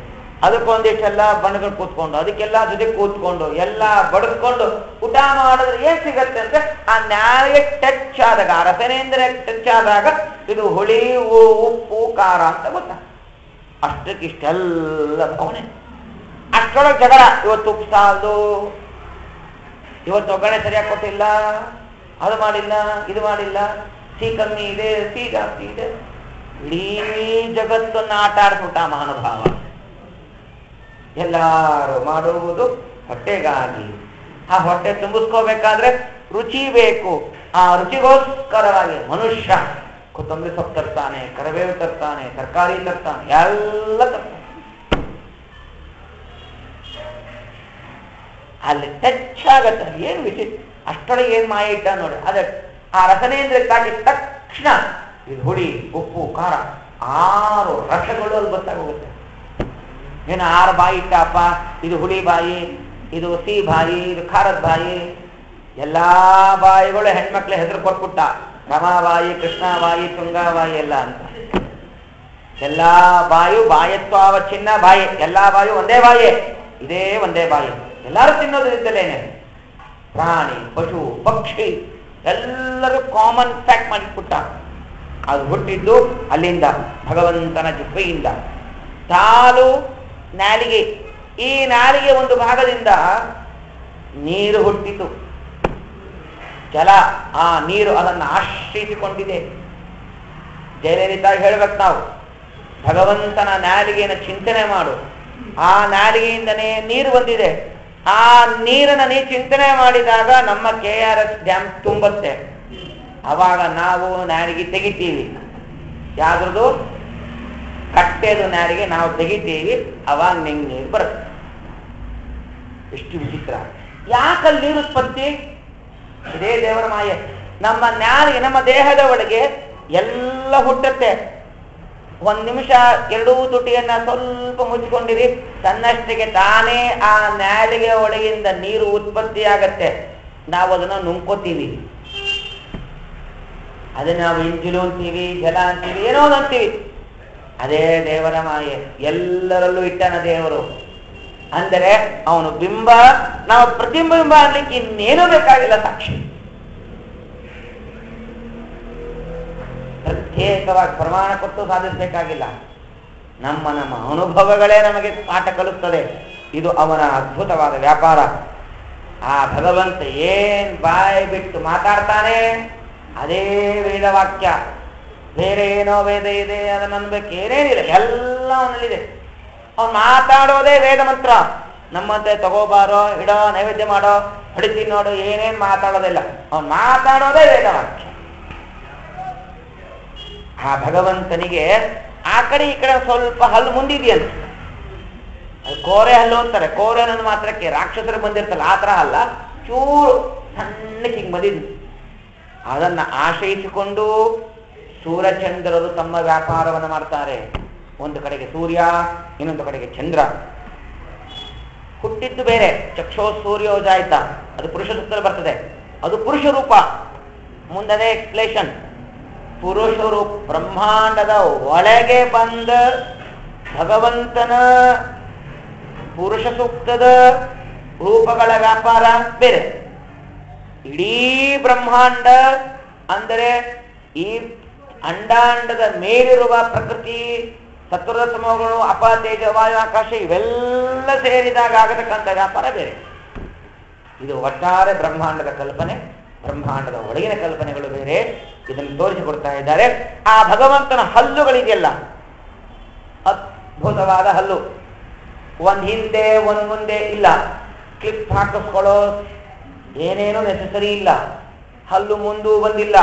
ಅದಕ್ಕೊಂದಿಷ್ಟೆಲ್ಲ ಬಣ್ಣಗಳು ಕೂತ್ಕೊಂಡು ಅದಕ್ಕೆಲ್ಲ ಜೊತೆ ಕೂತ್ಕೊಂಡು ಎಲ್ಲ ಬಡಿಸ್ಕೊಂಡು ಊಟ ಮಾಡಿದ್ರೆ ಏನ್ ಸಿಗತ್ತೆ ಅಂದ್ರೆ ಆ ನ್ಯಾಯ ಟಚ್ ಆದಾಗ ಆ ರಸನೇಂದ್ರ ಟಚ್ ಆದಾಗ ಇದು ಹುಳಿ ಉಪ್ಪು ಖಾರ ಅಂತ ಗೊತ್ತಾ. ಅಷ್ಟಕ್ಕಿಷ್ಟೆಲ್ಲ ಭಾವನೆ. ಅಷ್ಟೊಳಗೆ ಜಗಳ. ಇವತ್ತು ಉಪ್ಪು ಸಾಲದು, ಇವತ್ತು ಒಗ್ಗರಣೆ ಸರಿಯಾಗಿ ಕೊಟ್ಟಿಲ್ಲ, ಅದು ಮಾಡಿಲ್ಲ ಇದು ಮಾಡಿಲ್ಲ, ಸಿಹಿ ಕಮ್ಮಿ ಇದೆ ಸಿಹಿ ಜಾಸ್ತಿ ಇದೆ. ಇಡೀ ಜಗತ್ತನ್ನು ಆಟ ಆಡ್ಬಿಟ್ಟ ಮಹಾನುಭಾವ. ಎಲ್ಲಾರು ಮಾಡುವುದು ಹೊಟ್ಟೆಗಾಗಿ. ಆ ಹೊಟ್ಟೆ ತುಂಬಿಸ್ಕೋಬೇಕಾದ್ರೆ ರುಚಿ ಬೇಕು. ಆ ರುಚಿಗೋಸ್ಕರವಾಗಿ ಮನುಷ್ಯ ಕೊತ್ತಂಬರಿ ಸೊಪ್ಪು ತರ್ತಾನೆ, ಕರಿಬೇವು ತರ್ತಾನೆ, ತರಕಾರಿ ತರ್ತಾನೆ, ಎಲ್ಲ ತರ್ತಾನೆ. ಅಲ್ಲಿ ಟಚ್ ಆಗತ್ತೆ. ಏನು ವಿಷಯ ಅಷ್ಟೊಳಗೆ ಏನ್ ಮಾಯ ಇಟ್ಟ ನೋಡಿ. ಅದ ಆ ರಸನೇಂದ್ರ ತಾಕಿದ ತಕ್ಷಣ ಇದು ಹುಳಿ ಉಪ್ಪು ಖಾರ 6 ರಸಗಳು ಅಲ್ಲಿ ಗೊತ್ತಾಗೋಗುತ್ತೆ. ಏನು 6 ಬಾಯಿ ಇಟ್ಟಪ್ಪ, ಇದು ಹುಳಿ ಬಾಯಿ, ಇದು ಸಿಹಿ ಬಾಯಿ, ಇದು ಖಾರದ ಬಾಯಿ. ಎಲ್ಲಾ ಬಾಯಿಗಳು ಹೆಣ್ಮಕ್ಳೆ ಹೆಸರು ಕೊಟ್ಬಿಟ್ಟ. ರಮಾಬಾಯಿ, ಕೃಷ್ಣಾಬಾಯಿ, ತುಂಗಾಬಾಯಿ ಎಲ್ಲ ಅಂತ. ಎಲ್ಲಾ ಬಾಯು ಬಾಯತ್ವಾವ ಚಿನ್ನ ಬಾಯಿ. ಎಲ್ಲಾ ಬಾಯು ಒಂದೇ ಬಾಯಿ, ಇದೇ ಒಂದೇ ಬಾಯಿ. ಎಲ್ಲರೂ ತಿನ್ನೋದ್ರಿಂದಲೇನೆ. ಪ್ರಾಣಿ ಪಶು ಪಕ್ಷಿ ಎಲ್ಲರೂ ಕಾಮನ್ ಫ್ಯಾಕ್ಟ್ ಮಾಡಿಬಿಟ್ಟ. ಅದು ಹುಟ್ಟಿದ್ದು ಅಲ್ಲಿಂದ ಭಗವಂತನ ಜಿಹ್ವೆಯಿಂದ. ತಾಲು ನಾಲಿಗೆ, ಈ ನಾಲಿಗೆ ಒಂದು ಭಾಗದಿಂದ ನೀರು ಹುಟ್ಟಿತು. ಜಲ, ಆ ನೀರು ಅದನ್ನು ಆಶ್ರಯಿಸಿಕೊಂಡಿದೆ. ಜಯಲಲಿತಾ ಹೇಳ್ಬೇಕು ನಾವು, ಭಗವಂತನ ನಾಲಿಗೆಯನ್ನು ಚಿಂತನೆ ಮಾಡು. ಆ ನಾಲಿಗೆಯಿಂದನೇ ನೀರು ಬಂದಿದೆ. ಆ ನೀರನ್ನ ನೀ ಚಿಂತನೆ ಮಾಡಿದಾಗ ನಮ್ಮ KRS ಡ್ಯಾಮ್ ತುಂಬತ್ತೆ. ಅವಾಗ ನಾವು ನಾಲಿಗೆ ತೆಗಿತೀವಿ. ಯಾವ್ದು ಕಟ್ಟೆದು ನಾಲಿಗೆ ನಾವು ತೆಗಿತೀವಿ, ಅವಾಗ ನಿಂಗೆ ನೀರು ಬರುತ್ತೆ. ಎಷ್ಟು ವಿಚಿತ್ರ. ಯಾಕಲ್ಲಿ ನೀರು ಉತ್ಪತ್ತಿ? ಇದೇ ದೇವರ ಮಾಯೆ. ನಮ್ಮ ನಾಲಿಗೆ ನಮ್ಮ ದೇಹದ ಒಳಗೆ ಎಲ್ಲ ಹುಟ್ಟತ್ತೆ. 1 ನಿಮಿಷ 2 ತುಟಿಯನ್ನ ಸ್ವಲ್ಪ ಮುಚ್ಚಿಕೊಂಡಿರಿ, ತನ್ನಷ್ಟಿಗೆ ತಾನೇ ಆ ನಾಲಿಗೆ ಒಳಗಿಂದ ನೀರು ಉತ್ಪತ್ತಿ ಆಗತ್ತೆ. ನಾವು ಅದನ್ನ ನುಂಗ್ಕೋತೀವಿ. ಅದನ್ನ ನಾವು ಇಂಜಿಲು ಅಂತೀವಿ, ಜಲ ಅಂತೀವಿ, ಏನೋ ಅಂತೀವಿ. ಅದೇ ದೇವರ ಮಾಯೆ. ಎಲ್ಲರಲ್ಲೂ ಇಟ್ಟನ ದೇವರು. ಅಂದರೆ ಅವನು ಬಿಂಬ, ನಾವು ಪ್ರತಿಬಿಂಬ ಅನ್ಲಿಕ್ಕೆ ಇನ್ನೇನೂ ಬೇಕಾಗಿಲ್ಲ. ಸಾಕ್ಷಿ ಪ್ರತ್ಯೇಕವಾಗಿ ಪ್ರಮಾಣ ಕೊಟ್ಟು ಸಾಧಿಸಬೇಕಾಗಿಲ್ಲ. ನಮ್ಮ ಅನುಭವಗಳೇ ನಮಗೆ ಪಾಠ ಕಲಿಸ್ತದೆ. ಇದು ಅವನ ಅದ್ಭುತವಾದ ವ್ಯಾಪಾರ. ಆ ಭಗವಂತ ಏನ್ ಬಾಯಿ ಬಿಟ್ಟು ಮಾತಾಡ್ತಾನೆ ಅದೇ ವೇದವಾಕ್ಯ. ಬೇರೆ ಏನೋ ವೇದ ಇದೆ ಅದನ್ನ ಅನ್ಬೇಕು ಏನೇನಿಲ್ಲ, ಎಲ್ಲ ಅವನಲ್ಲಿದೆ. ಅವನು ಮಾತಾಡೋದೇ ವೇದ ಮಂತ್ರ. ನಮ್ಮಂತೆ ತಗೋಬಾರೋ, ಇಡೋ, ನೈವೇದ್ಯ ಮಾಡೋ, ಹೊಡಿತೀನಿ ನೋಡು, ಏನೇನ್ ಮಾತಾಡೋದಿಲ್ಲ. ಅವನು ಮಾತಾಡೋದೇ ವೇದವಾಕ್ಯ. ಆ ಭಗವಂತನಿಗೆ ಆ ಕಡೆ ಈ ಕಡೆ ಸ್ವಲ್ಪ ಹಲ್ಲು ಮುಂದಿದೆಯಂತ. ಅದು ಕೋರೆ ಹಲ್ಲು ಅಂತಾರೆ. ಕೋರೆ ಅನ್ನೋದು ಮಾತ್ರಕ್ಕೆ ರಾಕ್ಷಸರು ಬಂದಿರ್ತಲ್ಲ, ಆ ತರ ಅಲ್ಲ, ಚೂರು ಸಣ್ಣಕ್ಕೆ ಹಿಂಗ್ ಬಂದಿದ್ದು. ಅದನ್ನ ಆಶ್ರಯಿಸಿಕೊಂಡು ಸೂರ್ಯಚಂದ್ರರು ತಮ್ಮ ವ್ಯಾಪಾರವನ್ನು ಮಾಡ್ತಾರೆ. ಒಂದು ಕಡೆಗೆ ಸೂರ್ಯ, ಇನ್ನೊಂದು ಕಡೆಗೆ ಚಂದ್ರ. ಹುಟ್ಟಿದ್ದು ಬೇರೆ. ಚಕ್ಷೋ ಸೂರ್ಯೋ ಜಾಯಿತ, ಅದು ಪುರುಷ ಸೂತ್ರದಲ್ಲಿ ಬರ್ತದೆ. ಅದು ಪುರುಷ ರೂಪ. ಮುಂದನೇ ಎಕ್ಸ್ಪ್ಲೇಷನ್. ಪುರುಷ ರೂಪ ಬ್ರಹ್ಮಾಂಡದ ಒಳಗೆ ಬಂದ ಭಗವಂತನ ಪುರುಷ ಸೂಕ್ತದ ರೂಪಗಳ ವ್ಯಾಪಾರ ಬೇರೆ. ಇಡೀ ಬ್ರಹ್ಮಾಂಡ ಅಂದರೆ ಈ ಅಂಡಾಂಡದ ಮೇಲಿರುವ ಪ್ರಕೃತಿ, ಸತ್ವದ ಸಮೂಹಗಳು, ಅಪ, ತೇಜ, ವಾಯು, ಆಕಾಶ ಇವೆಲ್ಲ ಸೇರಿದಾಗ ಆಗತಕ್ಕಂಥ ವ್ಯಾಪಾರ ಬೇರೆ. ಇದು ಒಟ್ಟಾರೆ ಬ್ರಹ್ಮಾಂಡದ ಕಲ್ಪನೆ, ಬ್ರಹ್ಮಾಂಡದ ಒಳಗಿನ ಕಲ್ಪನೆಗಳು ಬೇರೆ. ಇದನ್ನು ತೋರಿಸಿಕೊಡ್ತಾ ಇದ್ದಾರೆ. ಆ ಭಗವಂತನ ಹಲ್ಲುಗಳಿದೆಯಲ್ಲ, ಅದ್ಭುತವಾದ ಹಲ್ಲು. ಒಂದ್ ಹಿಂದೆ ಒಂದ್ ಮುಂದೆ ಇಲ್ಲ. ಕ್ಲಿಪ್ ಹಾಕಿಸ್ಕೊಳ್ಳೋ ಏನೇನೋ ನೆಸಸರಿ ಇಲ್ಲ. ಹಲ್ಲು ಮುಂದೂ ಬಂದಿಲ್ಲ.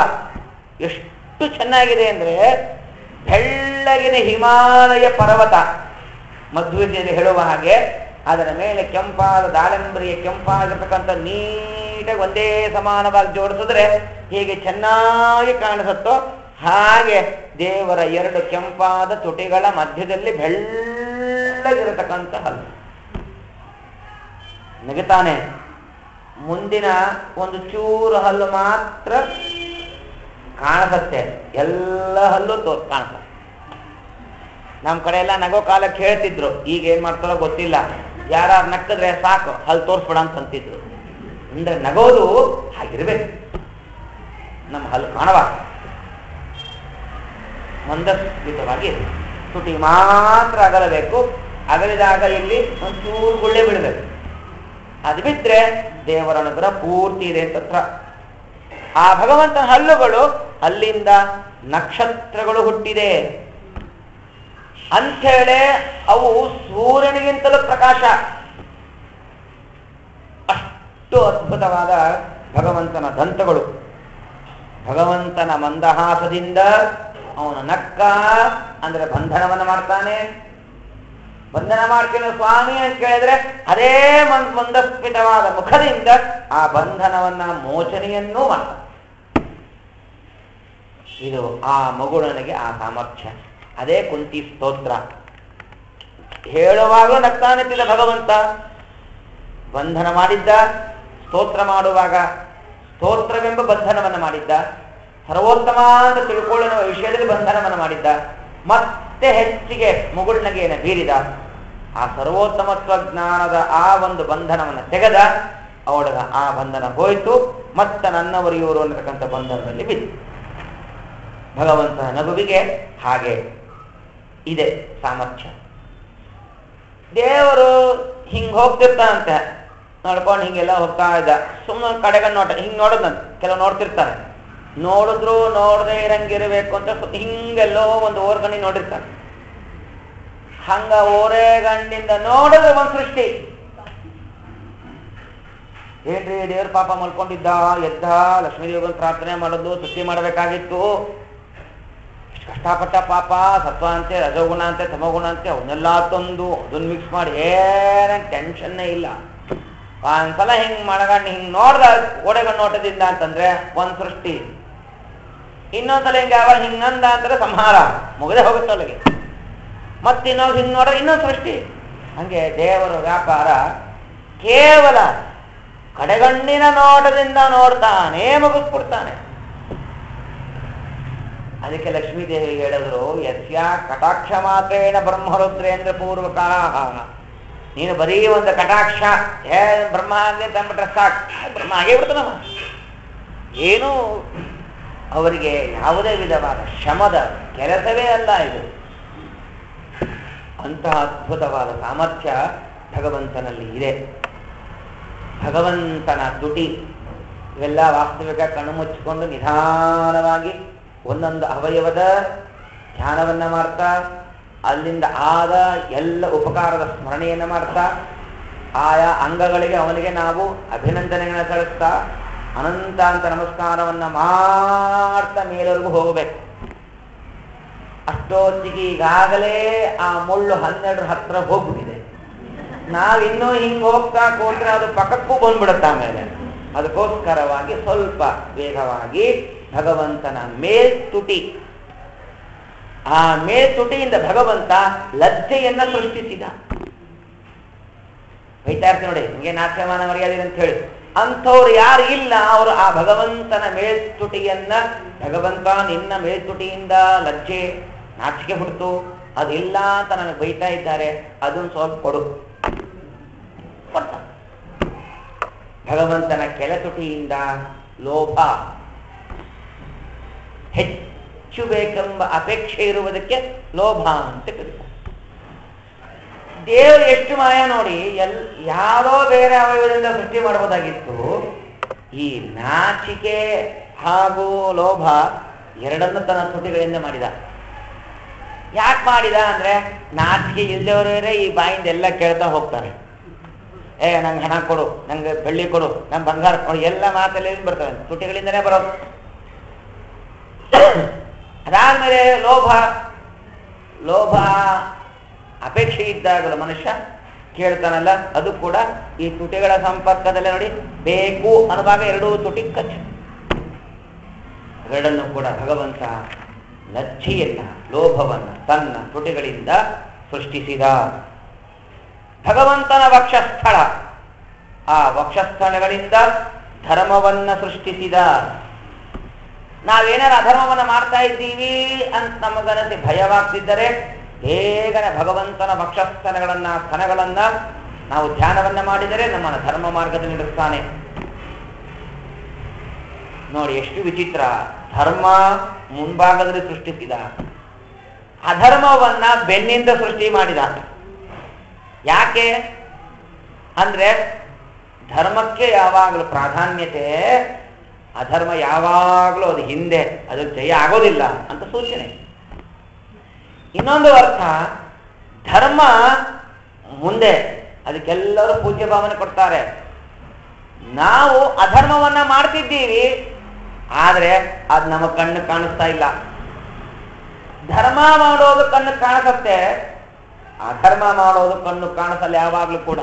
ಎಷ್ಟು ಚೆನ್ನಾಗಿದೆ ಅಂದ್ರೆ ಬೆಳ್ಳಗಿನ ಹಿಮಾಲಯ ಪರ್ವತ. ಮಧ್ವದಲ್ಲಿ ಹೇಳುವ ಹಾಗೆ ಅದರ ಮೇಲೆ ಕೆಂಪಾದ ದಾಳಿಂಬರಿಯ ಕೆಂಪಾಗಿರ್ತಕ್ಕಂಥ ನೀಟಾಗಿ ಒಂದೇ ಸಮಾನವಾಗಿ ಜೋಡಿಸಿದ್ರೆ ಹೇಗೆ ಚೆನ್ನಾಗಿ ಕಾಣಿಸುತ್ತೋ ಹಾಗೆ ದೇವರ ಎರಡು ಕೆಂಪಾದ ತುಟಿಗಳ ಮಧ್ಯದಲ್ಲಿ ಬೆಳ್ಳಗಿರತಕ್ಕಂಥ ಹಲ್ಲು. ನಗುತ್ತಾನೆ. ಮುಂದಿನ ಒಂದು ಚೂರು ಹಲ್ಲು ಮಾತ್ರ ಕಾಣಿಸುತ್ತೆ, ಎಲ್ಲ ಹಲ್ಲು ಕಾಣಿಸುತ್ತೆ. ನಮ್ಮ ಕಡೆ ಎಲ್ಲ ನಗೋ ಕಾಲಕ್ಕೆ ಹೇಳ್ತಿದ್ರು, ಈಗ ಏನ್ ಮಾಡ್ತಾರೋ ಗೊತ್ತಿಲ್ಲ. ಯಾರು ನಕ್ಕಿದ್ರೆ ಸಾಕು ಹಲ್ಲು ತೋರಿಸ್ಬೇಡ ಅಂತಿದ್ರು. ಅಂದ್ರೆ ನಗೋದು ಹಾಗಿರ್ಬೇಕು, ನಮ್ಮ ಹಲ್ಲು ಕಾಣವ ಮಂದಸ್ಮಿತವಾಗಿ ತುಟಿ ಮಾತ್ರ ಅಗಲಬೇಕು. ಅಗಲಿದಾಗ ಇಲ್ಲಿ ಒಂಚೂರು ಗುಳ್ಳೆ ಬಿಡಬೇಕು. ಅದು ಬಿಟ್ರೆ ದೇವರ ಅನುಗ್ರಹ ಪೂರ್ತಿ ಇದೆ ಅಂತ. ಆ ಭಗವಂತನ ಹಲ್ಲುಗಳು ಅಲ್ಲಿಂದ ನಕ್ಷತ್ರಗಳು ಹುಟ್ಟಿದೆ ಅಂಥೇಳಿ ಅವು ಸೂರ್ಯನಿಗಿಂತಲೂ ಪ್ರಕಾಶ. ಅಷ್ಟು ಅದ್ಭುತವಾದ ಭಗವಂತನ ದಂತಗಳು. ಭಗವಂತನ ಮಂದಹಾಸದಿಂದ ಅವನು ನಕ್ಕ ಅಂದ್ರೆ ಬಂಧನವನ್ನ ಮಾಡ್ತಾನೆ. ಬಂಧನ ಮಾಡ್ತೀನಿ ಸ್ವಾಮಿ ಅಂತ ಕೇಳಿದ್ರೆ ಅದೇ ಮಂದಸ್ಮಿತವಾದ ಮುಖದಿಂದ ಆ ಬಂಧನವನ್ನ ಮೋಚನೆಯನ್ನೂ ಮಾಡ್ತಾನೆ. ಇದು ಆ ಮಗುಳನಿಗೆ ಆ ಸಾಮರ್ಥ್ಯ. ಅದೇ ಕುಂತಿ ಸ್ತೋತ್ರ ಹೇಳುವಾಗ ನಗ್ತಾನೆತ್ತಿದ ಭಗವಂತ. ಬಂಧನ ಮಾಡಿದ್ದ, ಸ್ತೋತ್ರ ಮಾಡುವಾಗ ಸ್ತೋತ್ರವೆಂಬ ಬಂಧನವನ್ನು ಮಾಡಿದ್ದ, ಸರ್ವೋತ್ತಮ ಅಂತ ತಿಳ್ಕೊಳ್ಳುವ ವಿಷಯದಲ್ಲಿ ಬಂಧನವನ್ನು ಮಾಡಿದ್ದ, ಮತ್ತೆ ಹೆಚ್ಚಿಗೆ ಮುಗುಳ್ನಗೆಯನ್ನು ಬೀರಿದ. ಆ ಸರ್ವೋತ್ತಮತ್ವ ಜ್ಞಾನದ ಆ ಒಂದು ಬಂಧನವನ್ನು ತೆಗೆದ. ಅವಳಿಗ ಆ ಬಂಧನ ಹೋಯಿತು. ಮತ್ತೆ ನನ್ನವರು ಇವರು ಅನ್ನತಕ್ಕಂಥ ಬಂಧನದಲ್ಲಿ ಬಿದ್ದು. ಭಗವಂತನ ನಗುವಿಗೆ ಹಾಗೆ ಇದೆ ಸಾಮರ್ಥ್ಯ. ದೇವರು ಹಿಂಗ್ ಹೋಗ್ತಿರ್ತಾನಂತೆ, ನೋಡ್ಕೊಂಡು ಹಿಂಗೆಲ್ಲ ಹೋಗ್ತಾ ಇದ್ದ. ಸುಮ್ಮನೆ ಕಡೆಗೆ ನೋಟ ಹಿಂಗ್ ನೋಡೋದಂತ ಕೆಲವು ನೋಡ್ತಿರ್ತಾರೆ. ನೋಡಿದ್ರು ನೋಡದೆ ಇರಂಗಿರ್ಬೇಕು ಅಂತ ಹಿಂಗೆಲ್ಲೋ ಒಂದು ಓರ್ಗಣಿ ನೋಡಿರ್ತಾನೆ. ಹಂಗ ಓರೆಗಣ್ಣಿಂದ ನೋಡಿದ್ರೆ ಒಂದು ಸೃಷ್ಟಿ. ಏನ್ರಿ ದೇವ್ರ ಪಾಪ ಮಲ್ಕೊಂಡಿದ್ದ, ಎದ್ದ, ಲಕ್ಷ್ಮೀದೇವಿ ಪ್ರಾರ್ಥನೆ ಮಾಡೋದು, ಸೃಷ್ಟಿ ಮಾಡಬೇಕಾಗಿತ್ತು. ಕಷ್ಟಪಟ್ಟ ಪಾಪ, ಸತ್ವ ಅಂತೆ, ರಜಗುಣ ಅಂತೆ, ತಮಗುಣ ಅಂತೆ, ಅವನ್ನೆಲ್ಲ ತಂದು ಅದನ್ನ ಮಿಕ್ಸ್ ಮಾಡಿ ಏನ ಟೆನ್ಷನ್ನೇ ಇಲ್ಲ. ಒಂದ್ಸಲ ಹಿಂಗ್ ಮಳಗಣ್ಣು ಹಿಂಗ್ ನೋಡ್ದ ಓಡೆಗಣ್ಣು ನೋಟದಿಂದ ಅಂತಂದ್ರೆ ಒಂದ್ ಸೃಷ್ಟಿ. ಇನ್ನೊಂದ್ಸಲ ಹಿಂಗ ಯಾವಾಗ ಹಿಂಗಂದ ಅಂತಾರೆ ಸಂಹಾರ ಮುಗದೆ ಹೋಗುತ್ತೊಳಗೆ. ಮತ್ತಿನ್ನೊಂದು ಹಿಂಗ್ ನೋಡ್ರೆ ಇನ್ನೊಂದು ಸೃಷ್ಟಿ. ಹಂಗೆ ದೇವರ ವ್ಯಾಪಾರ ಕೇವಲ ಕಡೆಗಣ್ಣಿನ ನೋಟದಿಂದ ನೋಡ್ತಾನೆ, ಮುಗಿಸ್ಬಿಡ್ತಾನೆ. ಅದಕ್ಕೆ ಲಕ್ಷ್ಮೀದೇವಿ ಹೇಳಿದ್ರು, ಯಸ್ಯ ಕಟಾಕ್ಷ ಮಾತ್ರೇಣ ಬ್ರಹ್ಮರುದ್ರೇಂದ್ರ ಪೂರ್ವಕ. ನೀನು ಬರೀ ಒಂದು ಕಟಾಕ್ಷ ಬ್ರಹ್ಮ ಅಂತ ಅಂದ್ಬಿಟ್ರೆ ಸಾಕು, ಬ್ರಹ್ಮ ಆಗೇ ಬಿಡ್ತಾನಮ್ಮ. ಏನು ಅವರಿಗೆ ಯಾವುದೇ ವಿಧವಾದ ಶ್ರಮದ ಕೆಲಸವೇ ಅಲ್ಲ ಇದು. ಅಂತಹ ಅದ್ಭುತವಾದ ಸಾಮರ್ಥ್ಯ ಭಗವಂತನಲ್ಲಿ ಇದೆ. ಭಗವಂತನ ತುಟಿ ಇವೆಲ್ಲ ವಾಸ್ತವಿಕ ಕಣ್ಣು ಮುಚ್ಚಿಕೊಂಡು ನಿಧಾನವಾಗಿ ಒಂದೊಂದು ಅವಯವದ ಧ್ಯಾನವನ್ನ ಮಾಡ್ತಾ, ಅಲ್ಲಿಂದ ಆದ ಎಲ್ಲ ಉಪಕಾರದ ಸ್ಮರಣೆಯನ್ನ ಮಾಡ್ತಾ, ಆಯಾ ಅಂಗಗಳಿಗೆ ಅವನಿಗೆ ನಾವು ಅಭಿನಂದನೆಗಳನ್ನ ಸಲ್ಲಿಸ್ತಾ ಅನಂತ ಅಂತ ನಮಸ್ಕಾರವನ್ನ ಮಾಡ್ತಾ ಮೇಲವರೆಗೂ ಹೋಗಬೇಕು. ಅಷ್ಟೊತ್ತಿಗೆ ಈಗಾಗಲೇ ಆ ಮುಳ್ಳು 12 ಹತ್ರ ಹೋಗ್ಬಿಟ್ಟಿದೆ. ನಾವಿನ್ನೂ ಹಿಂಗ್ ಹೋಗ್ತಾ ಕೂತ್ರೆ ಅದು ಪಕ್ಕಕ್ಕೂ ಬಂದ್ಬಿಡುತ್ತೆ ಆಮೇಲೆ. ಅದಕ್ಕೋಸ್ಕರವಾಗಿ ಸ್ವಲ್ಪ ವೇಗವಾಗಿ ಭಗವಂತನ ಮೇಲ್ತುಟಿ, ಆ ಮೇಲ್ತುಟಿಯಿಂದ ಭಗವಂತ ಲಜ್ಜೆಯನ್ನ ಸೃಷ್ಟಿಸಿದ. ಬೈತಾ ಇರ್ತೀನಿ ನೋಡಿ, ಹಿಂಗೆ ನಾಟ್ಯಮಾನ ಮರ್ಯಾದೆ ಅಂತ ಹೇಳಿ. ಅಂಥವ್ರು ಯಾರು ಇಲ್ಲ, ಅವರು ಆ ಭಗವಂತನ ಮೇಲ್ತುಟಿಯನ್ನ, ಭಗವಂತ ನಿನ್ನ ಮೇಲ್ತುಟಿಯಿಂದ ಲಜ್ಜೆ ನಾಚಿಕೆ ಹುಡ್ತು ಅದಿಲ್ಲ ಅಂತ ನನಗೆ ಬೈತಾ ಇದ್ದಾರೆ, ಅದನ್ನು ಸ್ವಲ್ಪ ಕೊಡು. ಕೊಟ್ಟ. ಭಗವಂತನ ಕೆಳತುಟಿಯಿಂದ ಲೋಭ, ಹೆಚ್ಚು ಬೇಕೆಂಬ ಅಪೇಕ್ಷೆ ಇರುವುದಕ್ಕೆ ಲೋಭ ಅಂತ ಕರೀತಾರೆ. ದೇವರು ಎಷ್ಟು ಮಾಯ ನೋಡಿ, ಯಾರೋ ಬೇರೆ ಅವಯವದಿಂದ ಸೃಷ್ಟಿ ಮಾಡಬಹುದಾಗಿತ್ತು. ಈ ನಾಚಿಕೆ ಹಾಗೂ ಲೋಭ ಎರಡನ್ನು ತನ್ನ ತುಟಿಗಳಿಂದ ಮಾಡಿದ. ಯಾಕೆ ಮಾಡಿದ ಅಂದ್ರೆ, ನಾಚಿಕೆ ಇಲ್ಲದವರೇ ಈ ಬಾಯಿಂದ ಎಲ್ಲ ಕೇಳ್ತಾ ಹೋಗ್ತಾರೆ. ನಂಗೆ ಹಣ ಕೊಡು, ನಂಗೆ ಬೆಳ್ಳಿ ಕೊಡು, ನಂಗೆ ಬಂಗಾರ ಕೊಡು, ಎಲ್ಲ ಮಾತಲ್ಲಿ ಬರ್ತವೆ, ತುಟಿಗಳಿಂದನೇ ಬರೋದು. ಅದಾದ್ಮೇಲೆ ಲೋಭ ಅಪೇಕ್ಷೆ ಇದ್ದಾಗಲೂ ಮನುಷ್ಯ ಕೇಳ್ತಾನಲ್ಲ, ಅದು ಕೂಡ ಈ ತುಟಿಗಳ ಸಂಪರ್ಕದಲ್ಲೇ ನೋಡಿ, ಬೇಕು ಅನ್ನುವಾಗ ಎರಡೂ ತುಟಿ ಕಚ್ಚು. ಎರಡನ್ನು ಕೂಡ ಭಗವಂತ ಲಜ್ಜೆಯನ್ನ, ಲೋಭವನ್ನ ತನ್ನ ತುಟಿಗಳಿಂದ ಸೃಷ್ಟಿಸಿದ. ಭಗವಂತನ ವಕ್ಷಸ್ಥಳ, ಆ ವಕ್ಷಸ್ಥಳಗಳಿಂದ ಧರ್ಮವನ್ನ ಸೃಷ್ಟಿಸಿದ. ನಾವೇನಾರು ಅಧರ್ಮವನ್ನ ಮಾಡ್ತಾ ಇದ್ದೀವಿ ಅಂತ ನಮಗನಸಿ ಭಯವಾಗ್ತಿದ್ದರೆ ಬೇಗನೆ ಭಗವಂತನ ವಕ್ಷಸ್ಥಳಗಳನ್ನ, ಸ್ತನಗಳನ್ನ ನಾವು ಧ್ಯಾನವನ್ನ ಮಾಡಿದರೆ ನಮ್ಮನ್ನು ಧರ್ಮ ಮಾರ್ಗದಲ್ಲಿ ನಡೆಸ್ತಾನೆ. ನೋಡಿ ಎಷ್ಟು ವಿಚಿತ್ರ. ಧರ್ಮ ಮುಂಭಾಗದಲ್ಲಿ ಸೃಷ್ಟಿಸಿದ, ಅಧರ್ಮವನ್ನ ಬೆನ್ನಿಂದ ಸೃಷ್ಟಿ ಮಾಡಿದ. ಯಾಕೆ ಅಂದ್ರೆ ಧರ್ಮಕ್ಕೆ ಯಾವಾಗಲೂ ಪ್ರಾಧಾನ್ಯತೆ, ಅಧರ್ಮ ಯಾವಾಗಲೂ ಅದು ಹಿಂದೆ, ಅದು ಜಯ ಆಗೋದಿಲ್ಲ ಅಂತ ಸೂಚನೆ. ಇನ್ನೊಂದು ಅರ್ಥ, ಧರ್ಮ ಮುಂದೆ, ಅದಕ್ಕೆಲ್ಲರೂ ಪೂಜ್ಯ ಭಾವನೆ ಕೊಡ್ತಾರೆ. ನಾವು ಅಧರ್ಮವನ್ನ ಮಾಡ್ತಿದ್ದೀವಿ, ಆದ್ರೆ ಅದು ನಮ್ಮ ಕಣ್ಣು ಕಾಣಿಸ್ತಾ ಇಲ್ಲ. ಧರ್ಮ ಮಾಡೋದು ಕಣ್ಣು ಕಾಣಿಸುತ್ತೆ, ಅಧರ್ಮ ಮಾಡೋದು ಕಣ್ಣು ಕಾಣಿಸಲ್ಲ ಯಾವಾಗ್ಲೂ ಕೂಡ.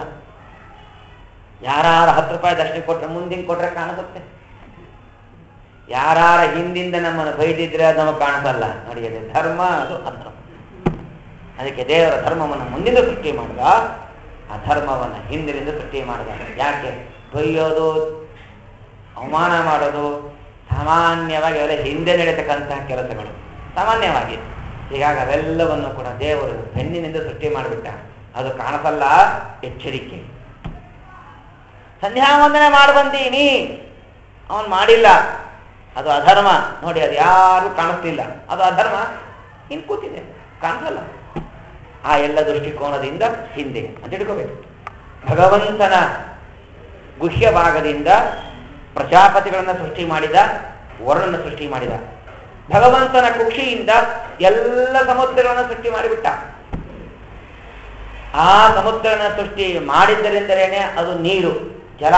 ಯಾರ 10 ರೂಪಾಯಿ ದರ್ಶನ ಕೊಟ್ರೆ ಮುಂದಿನ ಕೊಟ್ರೆ ಕಾಣಿಸುತ್ತೆ. ಯಾರ ಹಿಂದಿಂದ ನಮ್ಮನ್ನು ಬೈದಿದ್ರೆ ಅದು ನಮಗೆ ಕಾಣಿಸಲ್ಲ. ನೋಡಿ, ಅದು ಧರ್ಮ, ಅದು ಅಧರ್ಮ. ಅದಕ್ಕೆ ದೇವರ ಧರ್ಮವನ್ನು ಮುಂದಿನ ಸೃಷ್ಟಿ ಮಾಡಿದ, ಅಧರ್ಮವನ್ನು ಹಿಂದಿನಿಂದ ಸೃಷ್ಟಿ ಮಾಡಿದ. ಯಾಕೆ? ಬೈಯೋದು, ಅವಮಾನ ಮಾಡೋದು ಸಾಮಾನ್ಯವಾಗಿ ಅವೆಲ್ಲ ಹಿಂದೆ ನಡೆಯತಕ್ಕಂತಹ ಕೆಲಸಗಳು ಸಾಮಾನ್ಯವಾಗಿ. ಹೀಗಾಗಿ ಅವೆಲ್ಲವನ್ನು ಕೂಡ ದೇವರು ಬೆನ್ನಿನಿಂದ ಸೃಷ್ಟಿ ಮಾಡಿಬಿಟ್ಟ. ಅದು ಕಾಣಿಸಲ್ಲ, ಎಚ್ಚರಿಕೆ. ಸಂಧ್ಯಾ ವಂದನೆ ಮಾಡಿ ಬಂದೀನಿ, ಅವನು ಮಾಡಿಲ್ಲ, ಅದು ಅಧರ್ಮ. ನೋಡಿ, ಅದು ಯಾರು ಕಾಣಿಸ್ತಿಲ್ಲ, ಅದು ಅಧರ್ಮ. ಇನ್ ಕೂತಿದೆ, ಕಾಣಿಸಲ್ಲ. ಆ ಎಲ್ಲ ದೃಷ್ಟಿಕೋನದಿಂದ ಹಿಂದೆ ಅಂತ ಹಿಡ್ಕೋಬೇಕು. ಭಗವಂತನ ಗುಹ್ಯ ಭಾಗದಿಂದ ಪ್ರಜಾಪತಿಗಳನ್ನ ಸೃಷ್ಟಿ ಮಾಡಿದ, ವರುಣನ ಸೃಷ್ಟಿ ಮಾಡಿದ. ಭಗವಂತನ ಕುಕ್ಷಿಯಿಂದ ಎಲ್ಲ ಸಮುದ್ರಗಳನ್ನು ಸೃಷ್ಟಿ ಮಾಡಿಬಿಟ್ಟ. ಆ ಸಮುದ್ರನ ಸೃಷ್ಟಿ ಮಾಡಿದ್ದರಿಂದಲೇನೆ ಅದು ನೀರು, ಜಲ.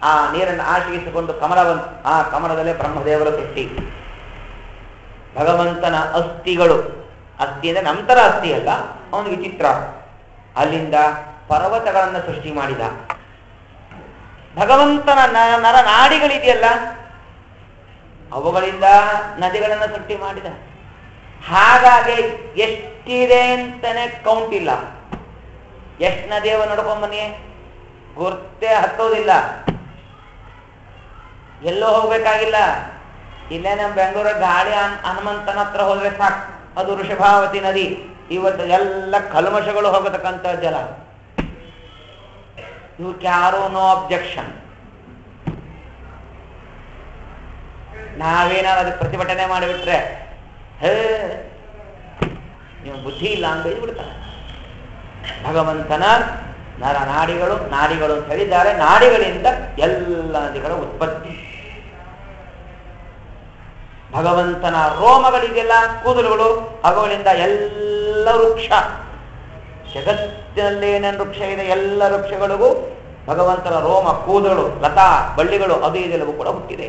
ಆ ನೀರನ್ನು ಆಶ್ರಯಿಸಿಕೊಂಡು ಕಮಲವನ್ನು, ಆ ಕಮಲದಲ್ಲೇ ಬ್ರಹ್ಮದೇವರ ಸೃಷ್ಟಿ. ಭಗವಂತನ ಅಸ್ಥಿಗಳು, ಅಸ್ಥಿ ಅಂದ್ರೆ ನಂತರ ಅಸ್ಥಿ ಅಲ್ಲ, ಅವನು ವಿಚಿತ್ರ. ಅಲ್ಲಿಂದ ಪರ್ವತಗಳನ್ನು ಸೃಷ್ಟಿ ಮಾಡಿದ. ಭಗವಂತನ ನರನಾಡಿಗಳಿದೆಯಲ್ಲ, ಅವುಗಳಿಂದ ನದಿಗಳನ್ನು ಸೃಷ್ಟಿ ಮಾಡಿದ. ಹಾಗಾಗಿ ಎಷ್ಟಿದೆ ಅಂತಾನೆ ಕೌಂಟ್ ಇಲ್ಲ. ಎಷ್ಟು ನದಿಯವ ನಡ್ಕೊಂಬನ್ನಿ, ಗುರ್ತೇ ಹತ್ತೋದಿಲ್ಲ. ಎಲ್ಲೋ ಹೋಗ್ಬೇಕಾಗಿಲ್ಲ. ಇಲ್ಲೇ ನಮ್ಮ ಬೆಂಗಳೂರ ಗಾಳಿ ಹನುಮಂತನ ಹತ್ರ ಹೋದ್ರೆ ಸಾಕು, ಅದು ವೃಷಭಾವತಿ ನದಿ. ಇವತ್ತು ಎಲ್ಲ ಕಲ್ಮಶಗಳು ಹೋಗತಕ್ಕಂಥ ಜಲ. ಇವಕ್ಕೆ ಯಾರೋ ನೋ ಅಬ್ಜೆಕ್ಷನ್. ನಾವೇನಾದ್ರು ಅದಕ್ಕೆ ಪ್ರತಿಭಟನೆ ಮಾಡಿಬಿಟ್ರೆ ನೀವು ಬುದ್ಧಿ ಇಲ್ಲ ಅಂತ ಬಿಡ್ತಾರೆ. ಭಗವಂತನ ನರನಾಡಿಗಳು, ನಾಡಿಗಳು ಅಂತ ಹೇಳಿದ್ದಾರೆ. ನಾಡಿಗಳಿಂದ ಎಲ್ಲ ನದಿಗಳ ಉತ್ಪತ್ತಿ. ಭಗವಂತನ ರೋಮಗಳಿಗೆಲ್ಲ ಕೂದಲುಗಳು, ಅವುಗಳಿಂದ ಎಲ್ಲ ವೃಕ್ಷ, ಜಗತ್ತಿನಲ್ಲಿ ಏನೇನು ವೃಕ್ಷ ಇದೆ ಎಲ್ಲ ವೃಕ್ಷಗಳಿಗೂ ಭಗವಂತನ ರೋಮ, ಕೂದಲು, ಲತಾ, ಬಳ್ಳಿಗಳು ಅದು ಇದೆಲ್ಲವೂ ಕೂಡ ಹುಟ್ಟಿದೆ.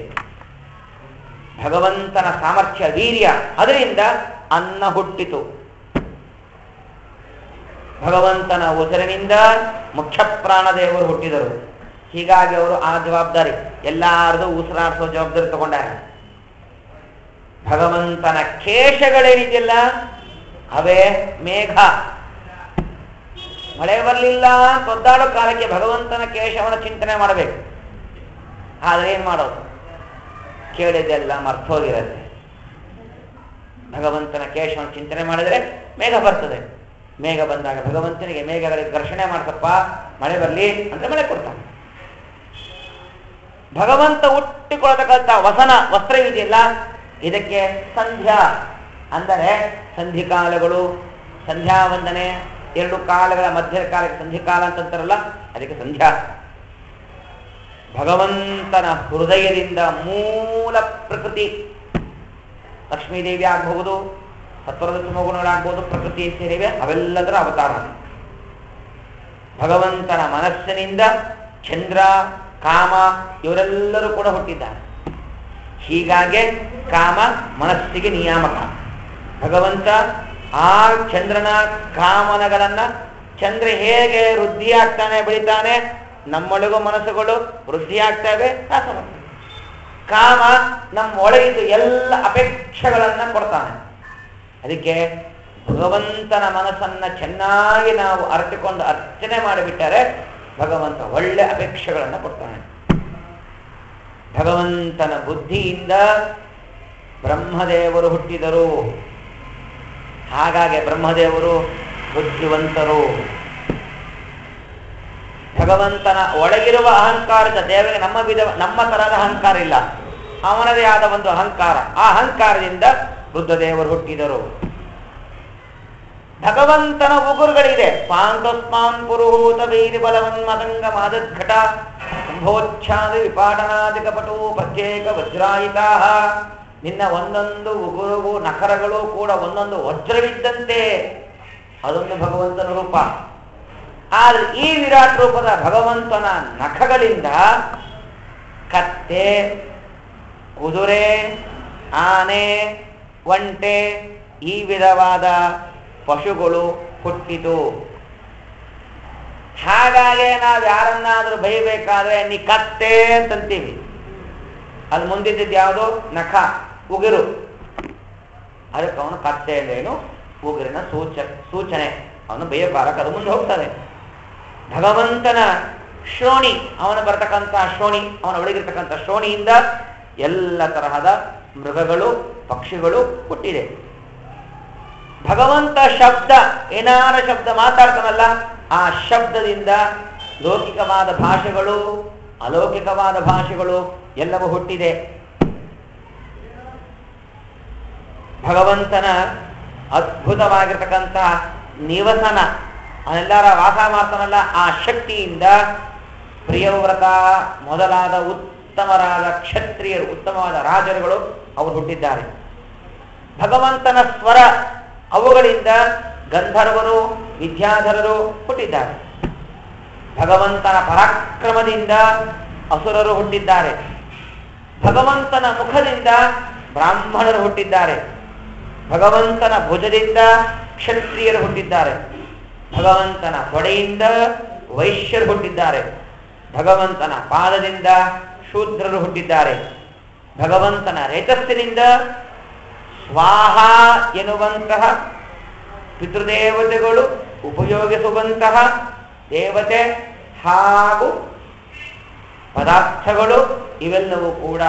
ಭಗವಂತನ ಸಾಮರ್ಥ್ಯ, ವೀರ್ಯ, ಅದರಿಂದ ಅನ್ನ ಹುಟ್ಟಿತು. ಭಗವಂತನ ಉಸಿರಿನಿಂದ ಮುಖ್ಯ ಪ್ರಾಣದೇವರು ಹುಟ್ಟಿದರು. ಹೀಗಾಗಿ ಅವರು ಆ ಜವಾಬ್ದಾರಿ, ಎಲ್ಲಾರದು ಉಸಿರಾಡಿಸೋ ಜವಾಬ್ದಾರಿ ತಗೊಂಡಾರೆ. ಭಗವಂತನ ಕೇಶಗಳೇನಿದೆಯಲ್ಲ ಅವೇ ಮೇಘ. ಮಳೆ ಬರಲಿಲ್ಲ ಅಂತ ಒದ್ದಾಡೋ ಕಾಲಕ್ಕೆ ಭಗವಂತನ ಕೇಶವನ್ನ ಚಿಂತನೆ ಮಾಡಬೇಕು. ಆದ್ರೆ ಏನ್ ಮಾಡೋದು, ಕೇಳಿದೆಲ್ಲ ಮರ್ತೋಗಿರುತ್ತೆ. ಭಗವಂತನ ಕೇಶವನ್ನು ಚಿಂತನೆ ಮಾಡಿದ್ರೆ ಮೇಘ ಬರ್ತದೆ. ಮೇಘ ಬಂದಾಗ ಭಗವಂತನಿಗೆ ಮೇಘಗಳಿಗೆ ಘರ್ಷಣೆ ಮಾಡ್ತಪ್ಪ, ಮಳೆ ಬರಲಿ ಅಂದ್ರೆ ಮಳೆ ಕೊಡ್ತಾನೆ. ಭಗವಂತ ಹುಟ್ಟಿಕೊಳ್ತಕ್ಕಂಥ ವಸನ ವಸ್ತ್ರವಿದೆಯಲ್ಲ, ಇದಕ್ಕೆ ಸಂಧ್ಯಾ ಅಂದರೆ ಸಂಧಿಕಾಲಗಳು, ಸಂಧ್ಯಾ ವಂದನೆ, 2 ಕಾಲಗಳ ಮಧ್ಯದ ಕಾಲಕ್ಕೆ ಸಂಧಿಕಾಲ ಅಂತಂತಾರಲ್ಲ, ಅದಕ್ಕೆ ಸಂಧ್ಯಾ. ಭಗವಂತನ ಹೃದಯದಿಂದ ಮೂಲ ಪ್ರಕೃತಿ, ಲಕ್ಷ್ಮೀದೇವಿ ಆಗಬಹುದು, ಸತ್ವರದ ಸುಮಗುಣಗಳಾಗ್ಬೋದು, ಪ್ರಕೃತಿ ಸೇರಿವೆ, ಅವೆಲ್ಲದರ ಅವತಾರ. ಭಗವಂತನ ಮನಸ್ಸಿನಿಂದ ಚಂದ್ರ, ಕಾಮ ಇವರೆಲ್ಲರೂ ಕೂಡ ಹುಟ್ಟಿದ್ದಾರೆ. ಹೀಗಾಗಿ ಕಾಮ ಮನಸ್ಸಿಗೆ ನಿಯಾಮಕ. ಭಗವಂತ ಆ ಚಂದ್ರನ ಕಾಮನಗಳನ್ನ ಚಂದ್ರ ಹೇಗೆ ವೃದ್ಧಿ ಆಗ್ತಾನೆ ಬೆಳಿತಾನೆ, ನಮ್ಮೊಳಗೂ ಮನಸ್ಸುಗಳು ವೃದ್ಧಿ ಆಗ್ತವೆ, ನಾಶವಾಗ್ತವೆ. ಕಾಮ ನಮ್ಮೊಳಗಿದ್ದು ಎಲ್ಲ ಅಪೇಕ್ಷೆಗಳನ್ನ ಕೊಡ್ತಾನೆ. ಅದಕ್ಕೆ ಭಗವಂತನ ಮನಸ್ಸನ್ನ ಚೆನ್ನಾಗಿ ನಾವು ಅರಿತುಕೊಂಡು ಅರ್ಚನೆ ಮಾಡಿಬಿಟ್ಟರೆ ಭಗವಂತ ಒಳ್ಳೆ ಅಪೇಕ್ಷೆಗಳನ್ನು ಕೊಡ್ತಾನೆ. ಭಗವಂತನ ಬುದ್ಧಿಯಿಂದ ಬ್ರಹ್ಮದೇವರು ಹುಟ್ಟಿದರು. ಹಾಗಾಗಿ ಬ್ರಹ್ಮದೇವರು ಬುದ್ಧಿವಂತರು. ಭಗವಂತನ ಒಳಗಿರುವ ಅಹಂಕಾರದ ದೇವರಿಗೆ ನಮ್ಮ ತರಹದ ಅಹಂಕಾರ ಇಲ್ಲ, ಅವನದೇ ಆದ ಒಂದು ಅಹಂಕಾರ. ಆ ಅಹಂಕಾರದಿಂದ ಬುದ್ಧದೇವರು ಹುಟ್ಟಿದರು. ಭಗವಂತನ ಉಗುರುಗಳಿದೆ. ಪಾಂತಸ್ಮಾನ್ ಪುರುಹೂತ ವೀರಿ ಬಲವನ್ ಮದಂಗ ಮಾದಘಟ ಸಂಭೋಚ್ಛಾದ ವಿಪಾಟನಾದಿಕ ಪಟು ಪ್ರತ್ಯೇಕ ವಜ್ರಾಯಿತಾ. ನಿನ್ನ ಒಂದೊಂದು ಉಗುರುಗೂ ನಖರಗಳು ಕೂಡ ಒಂದೊಂದು ವಜ್ರವಿದ್ದಂತೆ, ಅದೊಂದು ಭಗವಂತನ ರೂಪ. ಆದ್ರೆ ಈ ವಿರಾಟ್ ರೂಪದ ಭಗವಂತನ ನಖಗಳಿಂದ ಕತ್ತೆ, ಕುದುರೆ, ಆನೆ, ಒಂಟೆ ಈ ವಿಧವಾದ ಪಶುಗಳು ಹುಟ್ಟಿತು. ಹಾಗಾಗಿ ನಾವು ಯಾರನ್ನಾದ್ರೂ ಬೈಬೇಕಾದ್ರೆ ನೀ ಕತ್ತೆ ಅಂತಂತೀವಿ. ಅದು ಮುಂದಿದ್ದು ಯಾವುದು? ನಖ, ಉಗಿರು. ಅದಕ್ಕೆ ಅವನು ಕತ್ತೆ ಅಂದ್ರೇನು? ಉಗುರಿನ ಸೂಚನೆ. ಅವನು ಬೈಯಬಾರಕ್ಕೆ ಅದು ಮುಂದೆ ಹೋಗ್ತದೆ. ಭಗವಂತನ ಶ್ರೋಣಿ, ಅವನು ಬರತಕ್ಕಂಥ ಶ್ರೋಣಿ, ಅವನ ಒಳಗಿರ್ತಕ್ಕಂಥ ಶ್ರೋಣಿಯಿಂದ ಎಲ್ಲ ತರಹದ ಮೃಗಗಳು, ಪಕ್ಷಿಗಳು ಹುಟ್ಟಿದೆ. ಭಗವಂತ ಶಬ್ದ, ಏನಾರ ಶಬ್ದ ಮಾತಾಡ್ತಾನಲ್ಲ, ಆ ಶಬ್ದದಿಂದ ಲೌಕಿಕವಾದ ಭಾಷೆಗಳು, ಅಲೌಕಿಕವಾದ ಭಾಷೆಗಳು ಎಲ್ಲವೂ ಹುಟ್ಟಿದೆ. ಭಗವಂತನ ಅದ್ಭುತವಾಗಿರ್ತಕ್ಕಂಥ ನಿವಸನ, ಅವನೆಲ್ಲರ ವಾಸ ಮಾಡ್ತಾನಲ್ಲ, ಆ ಶಕ್ತಿಯಿಂದ ಪ್ರಿಯವ್ರತ ಮೊದಲಾದ ಉತ್ತಮರಾದ ಕ್ಷತ್ರಿಯರು, ಉತ್ತಮವಾದ ರಾಜರುಗಳು ಅವರು ಹುಟ್ಟಿದ್ದಾರೆ. ಭಗವಂತನ ಸ್ವರ, ಅವುಗಳಿಂದ ಗಂಧರ್ವರು, ವಿದ್ಯಾಧರರು ಹುಟ್ಟಿದ್ದಾರೆ. ಭಗವಂತನ ಪರಾಕ್ರಮದಿಂದ ಅಸುರರು ಹುಟ್ಟಿದ್ದಾರೆ. ಭಗವಂತನ ಮುಖದಿಂದ ಬ್ರಾಹ್ಮಣರು ಹುಟ್ಟಿದ್ದಾರೆ. ಭಗವಂತನ ಭುಜದಿಂದ ಕ್ಷತ್ರಿಯರು ಹುಟ್ಟಿದ್ದಾರೆ. ಭಗವಂತನ ತೊಡೆಯಿಂದ ವೈಶ್ಯರು ಹುಟ್ಟಿದ್ದಾರೆ. ಭಗವಂತನ ಪಾದದಿಂದ ಶೂದ್ರರು ಹುಟ್ಟಿದ್ದಾರೆ. ಭಗವಂತನ ರೇತಸ್ಸಿನಿಂದ ಸ್ವಾಹ ಎನ್ನುವಂತಹ ಪಿತೃದೇವತೆಗಳು ಉಪಯೋಗಿಸುವಂತಹ ದೇವತೆ ಹಾಗೂ ಪದಾರ್ಥಗಳು ಇವೆಲ್ಲವೂ ಕೂಡ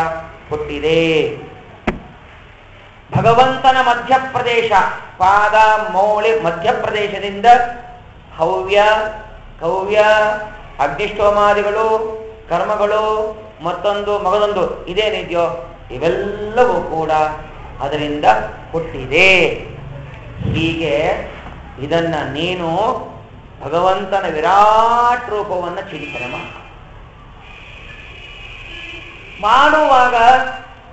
ಹುಟ್ಟಿದೆ. ಭಗವಂತನ ಮಧ್ಯಪ್ರದೇಶ, ಪಾದ ಮೌಳಿ ಮಧ್ಯಪ್ರದೇಶದಿಂದ ಹವ್ಯ, ಕವ್ಯ, ಅಗ್ನಿಷ್ಠೋಮಾದಿಗಳು, ಕರ್ಮಗಳು, ಮತ್ತೊಂದು ಮಗದೊಂದು ಇದೇನಿದೆಯೋ ಇವೆಲ್ಲವೂ ಕೂಡ ಅದರಿಂದ ಹುಟ್ಟಿದೆ. ಹೀಗೆ ಇದನ್ನ ನೀನು ಭಗವಂತನ ವಿರಾಟ್ ರೂಪವನ್ನು ಚಿಂತನೆ ಮಾಡುವಾಗ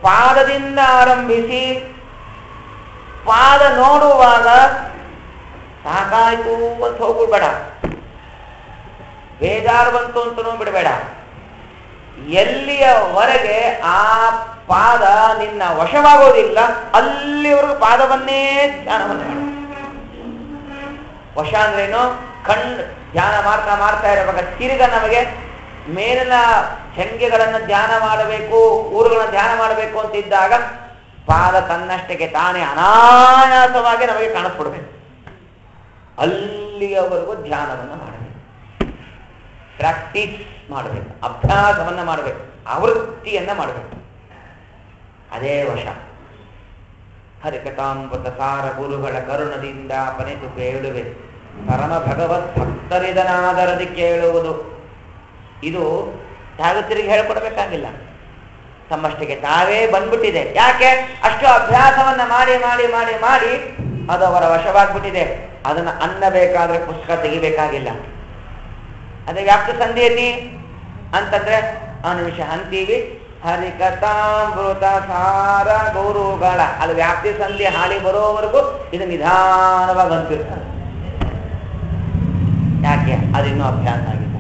ಪಾದದಿಂದ ಆರಂಭಿಸಿ ಪಾದ ನೋಡುವಾಗ ಸಾಕಾಯ್ತು ಅಂತ ಹೋಗ್ಬಿಡ್ಬೇಡ, ಬೇಜಾರು ಬಂತು ಅಂತನೂ ಬಿಡಬೇಡ. ಎಲ್ಲಿಯವರೆಗೆ ಆ ಪಾದ ನಿನ್ನ ವಶವಾಗೋದಿಲ್ಲ ಅಲ್ಲಿವರೆಗೂ ಪಾದವನ್ನೇ ಧ್ಯಾನವನ್ನು ಮಾಡು. ವಶ ಅಂದ್ರೇನು? ಕಣ್ಣು ಧ್ಯಾನ ಮಾಡ್ತಾ ಮಾಡ್ತಾ ಇರಬೇಕು. ತಿರುಗ ನಮಗೆ ಮೇಲಿನ ಶಂಗೆಗಳನ್ನು ಧ್ಯಾನ ಮಾಡಬೇಕು, ಊರುಗಳನ್ನು ಧ್ಯಾನ ಮಾಡಬೇಕು ಅಂತಿದ್ದಾಗ ಪಾದ ತನ್ನಷ್ಟಕ್ಕೆ ತಾನೇ ಅನಾಯಾಸವಾಗಿ ನಮಗೆ ಕಾಣಿಸ್ಬಿಡ್ಬೇಕು. ಅಲ್ಲಿಯವರೆಗೂ ಧ್ಯಾನವನ್ನು ಮಾಡಬೇಕು, ಪ್ರಾಕ್ಟೀಸ್ ಮಾಡಬೇಕು, ಅಭ್ಯಾಸವನ್ನ ಮಾಡಬೇಕು, ಆವೃತ್ತಿಯನ್ನ ಮಾಡಬೇಕು. ಅದೇ ವಶ. ಹರಿಕಥಾಮೃತ ಸಾರ ಗುರುಗಳ ಕರುಣದಿಂದ ಪನೆತು ಕೇಳುವೆ, ಪರಮ ಭಗವತ್ ಭಕ್ತರಿದನಾದರದಿ ಕೇಳುವುದು. ಇದು ಯಾರು ತಿರುಗಿ ಹೇಳ್ಕೊಡ್ಬೇಕಾಗಿಲ್ಲ, ತಮ್ಮಷ್ಟಿಗೆ ತಾವೇ ಬಂದ್ಬಿಟ್ಟಿದೆ. ಯಾಕೆ? ಅಷ್ಟು ಅಭ್ಯಾಸವನ್ನ ಮಾಡಿ ಮಾಡಿ ಮಾಡಿ ಮಾಡಿ ಅದು ಅವರ ವಶವಾಗ್ಬಿಟ್ಟಿದೆ. ಅದನ್ನ ಅನ್ನಬೇಕಾದ್ರೆ ಪುಸ್ತಕ ತೆಗಿಬೇಕಾಗಿಲ್ಲ. ಅದೇ ವ್ಯಾಪ್ತಿ ಸಂಧಿಯಲ್ಲಿ ಅಂತಂದ್ರೆ ಆ ನಿಮಿಷ ಅಂತೀವಿ ಹರಿಕಥಾಮೃತ ಸಾರ ಗುರುಗಳ, ಅದು ವ್ಯಾಪ್ತಿ ಸಂಧಿ ಹಾಡಿ ಬರೋವರೆಗೂ ಇದು ನಿಧಾನವಾಗಿ ಅಂತಿರ್ತಾರೆ. ಯಾಕೆ? ಅದಿನ್ನೂ ಅಭ್ಯಾಸ ಆಗಿಲ್ಲ.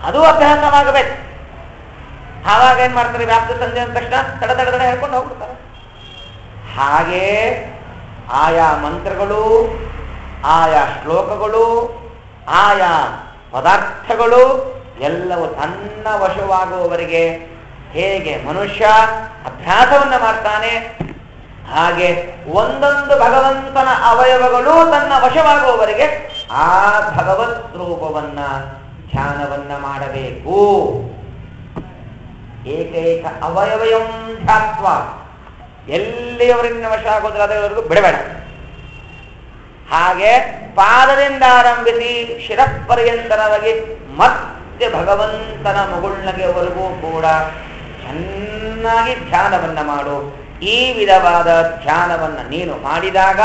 ಅದು ಅಭ್ಯಾಸವಾಗಬೇಕು. ಆವಾಗ ಏನ್ ಮಾಡ್ತಾರೆ? ವ್ಯಾಪ್ತಿ ಸಂಧಿ ಅಂದ ತಕ್ಷಣ ತಡ ತಡ ತಡ ಹೇಳ್ಕೊಂಡು ಹೋಗ್ಬಿಡ್ತಾರೆ. ಹಾಗೆ ಆಯಾ ಮಂತ್ರಗಳು ಆಯಾ ಶ್ಲೋಕಗಳು ಆಯಾ ಪದಾರ್ಥಗಳು ಎಲ್ಲವೂ ತನ್ನ ವಶವಾಗುವವರೆಗೆ ಹೇಗೆ ಮನುಷ್ಯ ಅಭ್ಯಾಸವನ್ನ ಮಾಡ್ತಾನೆ, ಹಾಗೆ ಒಂದೊಂದು ಭಗವಂತನ ಅವಯವಗಳು ತನ್ನ ವಶವಾಗುವವರೆಗೆ ಆ ಭಗವತ್ ರೂಪವನ್ನ ಧ್ಯಾನವನ್ನ ಮಾಡಬೇಕು. ಏಕೈಕ ಅವಯವಯಂ ಧ್ಯಾತ್ವ, ಎಲ್ಲಿಯವರೆಗಿನ ವಶ ಆಗೋದ್ರ ಅದರವರೆಗೂ ಬಿಡಬೇಡ. ಹಾಗೆ ಪಾದದಿಂದ ಆರಂಭಿಸಿ ಶಿರಪರ್ಯಂತರವಾಗಿ ಮತ್ತೆ ಭಗವಂತನ ಮುಗುಳ್ನಗೆವರೆಗೂ ಕೂಡ ಚೆನ್ನಾಗಿ ಧ್ಯಾನವನ್ನ ಮಾಡು. ಈ ವಿಧವಾದ ಧ್ಯಾನವನ್ನ ನೀನು ಮಾಡಿದಾಗ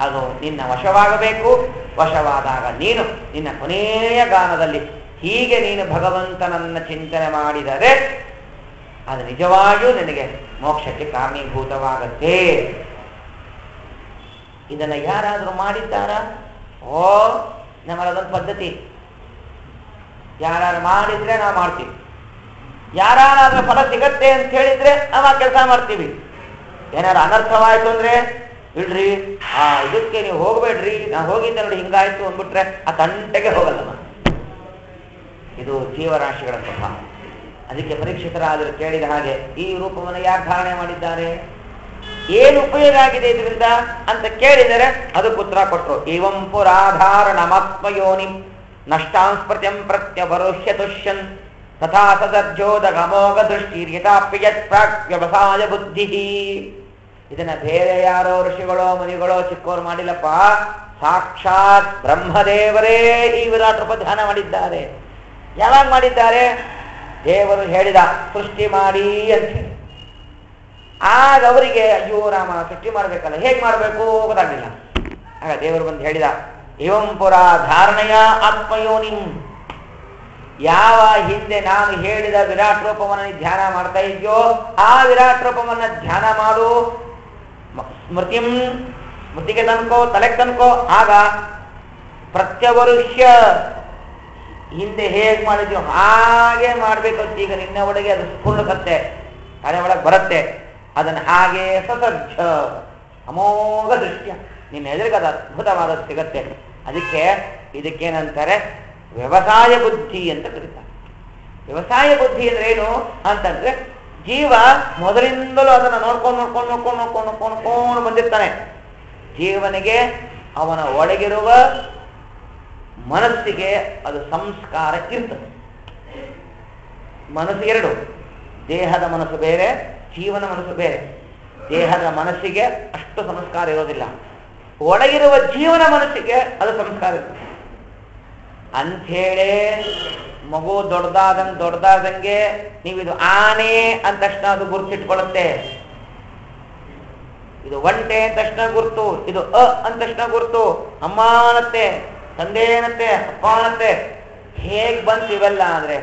ಅದು ನಿನ್ನ ವಶವಾಗಬೇಕು. ವಶವಾದಾಗ ನೀನು ನಿನ್ನ ಕೊನೆಯ ಗಾನದಲ್ಲಿ ಹೀಗೆ ನೀನು ಭಗವಂತನನ್ನ ಚಿಂತನೆ ಮಾಡಿದರೆ ಅದು ನಿಜವಾಗಿಯೂ ನಿನಗೆ ಮೋಕ್ಷಕ್ಕೆ ಕಾರಣೀಭೂತವಾಗತ್ತೆ. ಇದನ್ನ ಯಾರಾದರೂ ಮಾಡಿದ್ದಾರಾ? ಓ, ನಮ್ಮದೊಂದು ಪದ್ಧತಿ. ಯಾರು ಮಾಡಿದ್ರೆ ನಾವು ಮಾಡ್ತೀವಿ, ಯಾರಾದ್ರೂ ಫಲ ಸಿಗತ್ತೆ ಅಂತ ಹೇಳಿದ್ರೆ ನಾವು ಆ ಕೆಲಸ ಮಾಡ್ತೀವಿ. ಏನಾರು ಅನರ್ಥವಾಯ್ತು ಅಂದ್ರೆ ಇಡ್ರಿ, ಇದಕ್ಕೆ ನೀವು ಹೋಗ್ಬೇಡ್ರಿ, ನಾವು ಹೋಗಿದ್ದೆ ನೋಡಿ ಹಿಂಗಾಯ್ತು ಅಂದ್ಬಿಟ್ರೆ ಆ ತಂಟೆಗೆ ಹೋಗಲ್ಲ ನಾನು. ಇದು ಜೀವರಾಶಿಗಳ ಸ್ವಭಾವ. ಅದಕ್ಕೆ ಪರೀಕ್ಷಿತರಾದರೂ ಕೇಳಿದ ಹಾಗೆ ಈ ರೂಪವನ್ನು ಯಾರು ಧಾರಣೆ ಮಾಡಿದ್ದಾರೆ, ಏನು ಉಪಯೋಗ ಆಗಿದೆ ಇದರಿಂದ ಅಂತ ಕೇಳಿದರೆ ಅದಕ್ಕೆ ಉತ್ತರ ಕೊಟ್ಟರು. ಇವಂ ಪುರಾಧಾರಣಮಾತ್ಮಯೋನಿ ನಷ್ಟಾಂಸ್ಪೃತ್ಯಂ ಪ್ರತ್ಯವರುಹ್ಯ ತುಷ್ಯನ್ ತಥಾ ಸದರ್ಜೋದಗಮೋಗ ದೃಷ್ಟಿರ್ಯಥಾಪ್ಯವ್ಯವಸಾಯ ಬುದ್ಧಿ. ಇದನ್ನ ಬೇರೆ ಯಾರೋ ಋಷಿಗಳೋ ಮುನಿಗಳೋ ಚಿಕ್ಕವರು ಮಾಡಿಲ್ಲಪ್ಪ, ಸಾಕ್ಷಾತ್ ಬ್ರಹ್ಮದೇವರೇ ಈ ವಿರಾಟ್ ರೂಪ ಧ್ಯಾನ ಮಾಡಿದ್ದಾರೆ. ಯಾವಾಗ ಮಾಡಿದ್ದಾರೆ? ದೇವರು ಹೇಳಿದ ಸೃಷ್ಟಿ ಮಾಡಿ ಅಂತ ಹೇಳಿ. ಆಗ ಅವರಿಗೆ ಅಯ್ಯೋ ರಾಮ, ಸೃಷ್ಟಿ ಮಾಡ್ಬೇಕಲ್ಲ, ಹೇಗೆ ಮಾಡಬೇಕು ಗೊತ್ತಾಗ್ಲಿಲ್ಲ. ಆಗ ದೇವರು ಬಂದು ಹೇಳಿದ, ಇವಂ ಪುರ ಧಾರಣೆಯ ಆತ್ಮಯೋನಿ, ಯಾವ ಹಿಂದೆ ನಾನು ಹೇಳಿದ ವಿರಾಟ್ ರೂಪವನ್ನು ಧ್ಯಾನ ಮಾಡ್ತಾ ಇದೆಯೋ ಆ ವಿರಾಟ್ ರೂಪವನ್ನ ಧ್ಯಾನ ಮಾಡು. ಸ್ಮೃತಿಗೆ ತನ್ಕೋ, ತಲೆಗೆ ತನ್ಕೋ. ಆಗ ಪ್ರತ್ಯವರುಷ್ಯ, ಹಿಂದೆ ಹೇಗೆ ಮಾಡಿದ್ಯೋ ಹಾಗೆ ಮಾಡ್ಬೇಕು. ಈಗ ನಿನ್ನ ಒಳಗೆ ಅದು ಪೂರ್ಣ ಸತ್ಯ ತಲೆ ಒಳಗೆ ಬರುತ್ತೆ. ಅದನ್ನು ಹಾಗೆ ಸಸರ್ಜ ಅಮೋಘ ದೃಶ್ಯ ನಿನ್ನ ಎದುರಿಗೆ ಅದು ಅದ್ಭುತವಾದದ್ದು ಸಿಗತ್ತೆ. ಅದಕ್ಕೆ ಇದಕ್ಕೇನಂತಾರೆ ವ್ಯವಸಾಯ ಬುದ್ಧಿ ಅಂತ ಕರೀತಾರೆ. ವ್ಯವಸಾಯ ಬುದ್ಧಿ ಅಂದ್ರೆ ಏನು ಅಂತಂದ್ರೆ, ಜೀವ ಮೊದಲಿಂದಲೂ ಅದನ್ನು ನೋಡ್ಕೊಂಡು ಬಂದಿರ್ತಾನೆ. ಜೀವನಿಗೆ ಅವನ ಒಳಗಿರುವ ಮನಸ್ಸಿಗೆ ಅದು ಸಂಸ್ಕಾರ ಇರ್ತದೆ. ಮನಸ್ಸು ಎರಡು, ದೇಹದ ಮನಸ್ಸು ಬೇರೆ, ಜೀವನ ಮನಸ್ಸು ಬೇರೆ. ದೇಹದ ಮನಸ್ಸಿಗೆ ಅಷ್ಟು ಸಂಸ್ಕಾರ ಇರೋದಿಲ್ಲ, ಒಳಗಿರುವ ಜೀವನ ಮನಸ್ಸಿಗೆ ಅದು ಸಂಸ್ಕಾರ ಇರ್ತದೆ. ಅಂಥೇಳಿ ಮಗು ದೊಡ್ಡದಾದಂಗೆ ನೀವಿದು ಆನೆ ಅಂದ ತಕ್ಷಣ ಅದು ಗುರುತಿಟ್ಕೊಳ್ಳುತ್ತೆ. ಇದು ಒಂಟೆ ಅಂದ ತಕ್ಷಣ ಗುರುತು, ಇದು ಅಂದ ತಕ್ಷಣ ಗುರುತು. ಅಮ್ಮ ಅನ್ನತ್ತೆ, ತಂದೆ ಏನತ್ತೆ, ಅಪ್ಪ ಅನ್ನತ್ತೆ. ಹೇಗ್ ಬಂತು ಇವೆಲ್ಲ ಅಂದ್ರೆ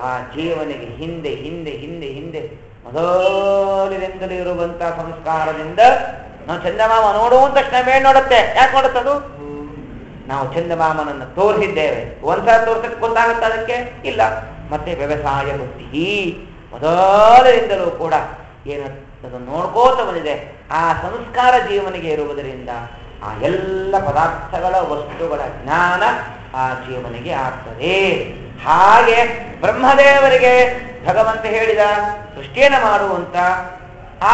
ಆ ಜೀವನಿಗೆ ಹಿಂದೆ ಹಿಂದೆ ಹಿಂದೆ ಹಿಂದೆ ಮೊದಲಿನಿಂದಲೂ ಇರುವಂತ ಸಂಸ್ಕಾರದಿಂದ. ನಾವು ಚಂದಮಾಮ ನೋಡುವಂತ ತಕ್ಷಣ ಮೇಲೆ ನೋಡುತ್ತೆ. ಯಾಕೆ ನೋಡುತ್ತದು? ನಾವು ಚಂದಮಾಮನನ್ನು ತೋರಿಸಿದ್ದೇವೆ. ಒಂದ್ಸಲ ತೋರ್ಸಕ್ಕೆ ಗೊತ್ತಾಗುತ್ತೆ ಅದಕ್ಕೆ? ಇಲ್ಲ. ಮತ್ತೆ ವ್ಯವಸಾಯ ಬುದ್ಧಿ ಮೊದಲಿನಿಂದಲೂ ಕೂಡ ಏನು ಅದನ್ನು ನೋಡ್ಕೋತ ಬಂದಿದೆ. ಆ ಸಂಸ್ಕಾರ ಜೀವನಿಗೆ ಇರುವುದರಿಂದ ಆ ಎಲ್ಲ ಪದಾರ್ಥಗಳ ವಸ್ತುಗಳ ಜ್ಞಾನ ಆ ಜೀವನಿಗೆ ಆಗ್ತದೆ. ಹಾಗೆ ಬ್ರಹ್ಮದೇವರಿಗೆ ಭಗವಂತ ಹೇಳಿದ ಸೃಷ್ಟಿಯನ್ನು ಮಾಡುವಂತ,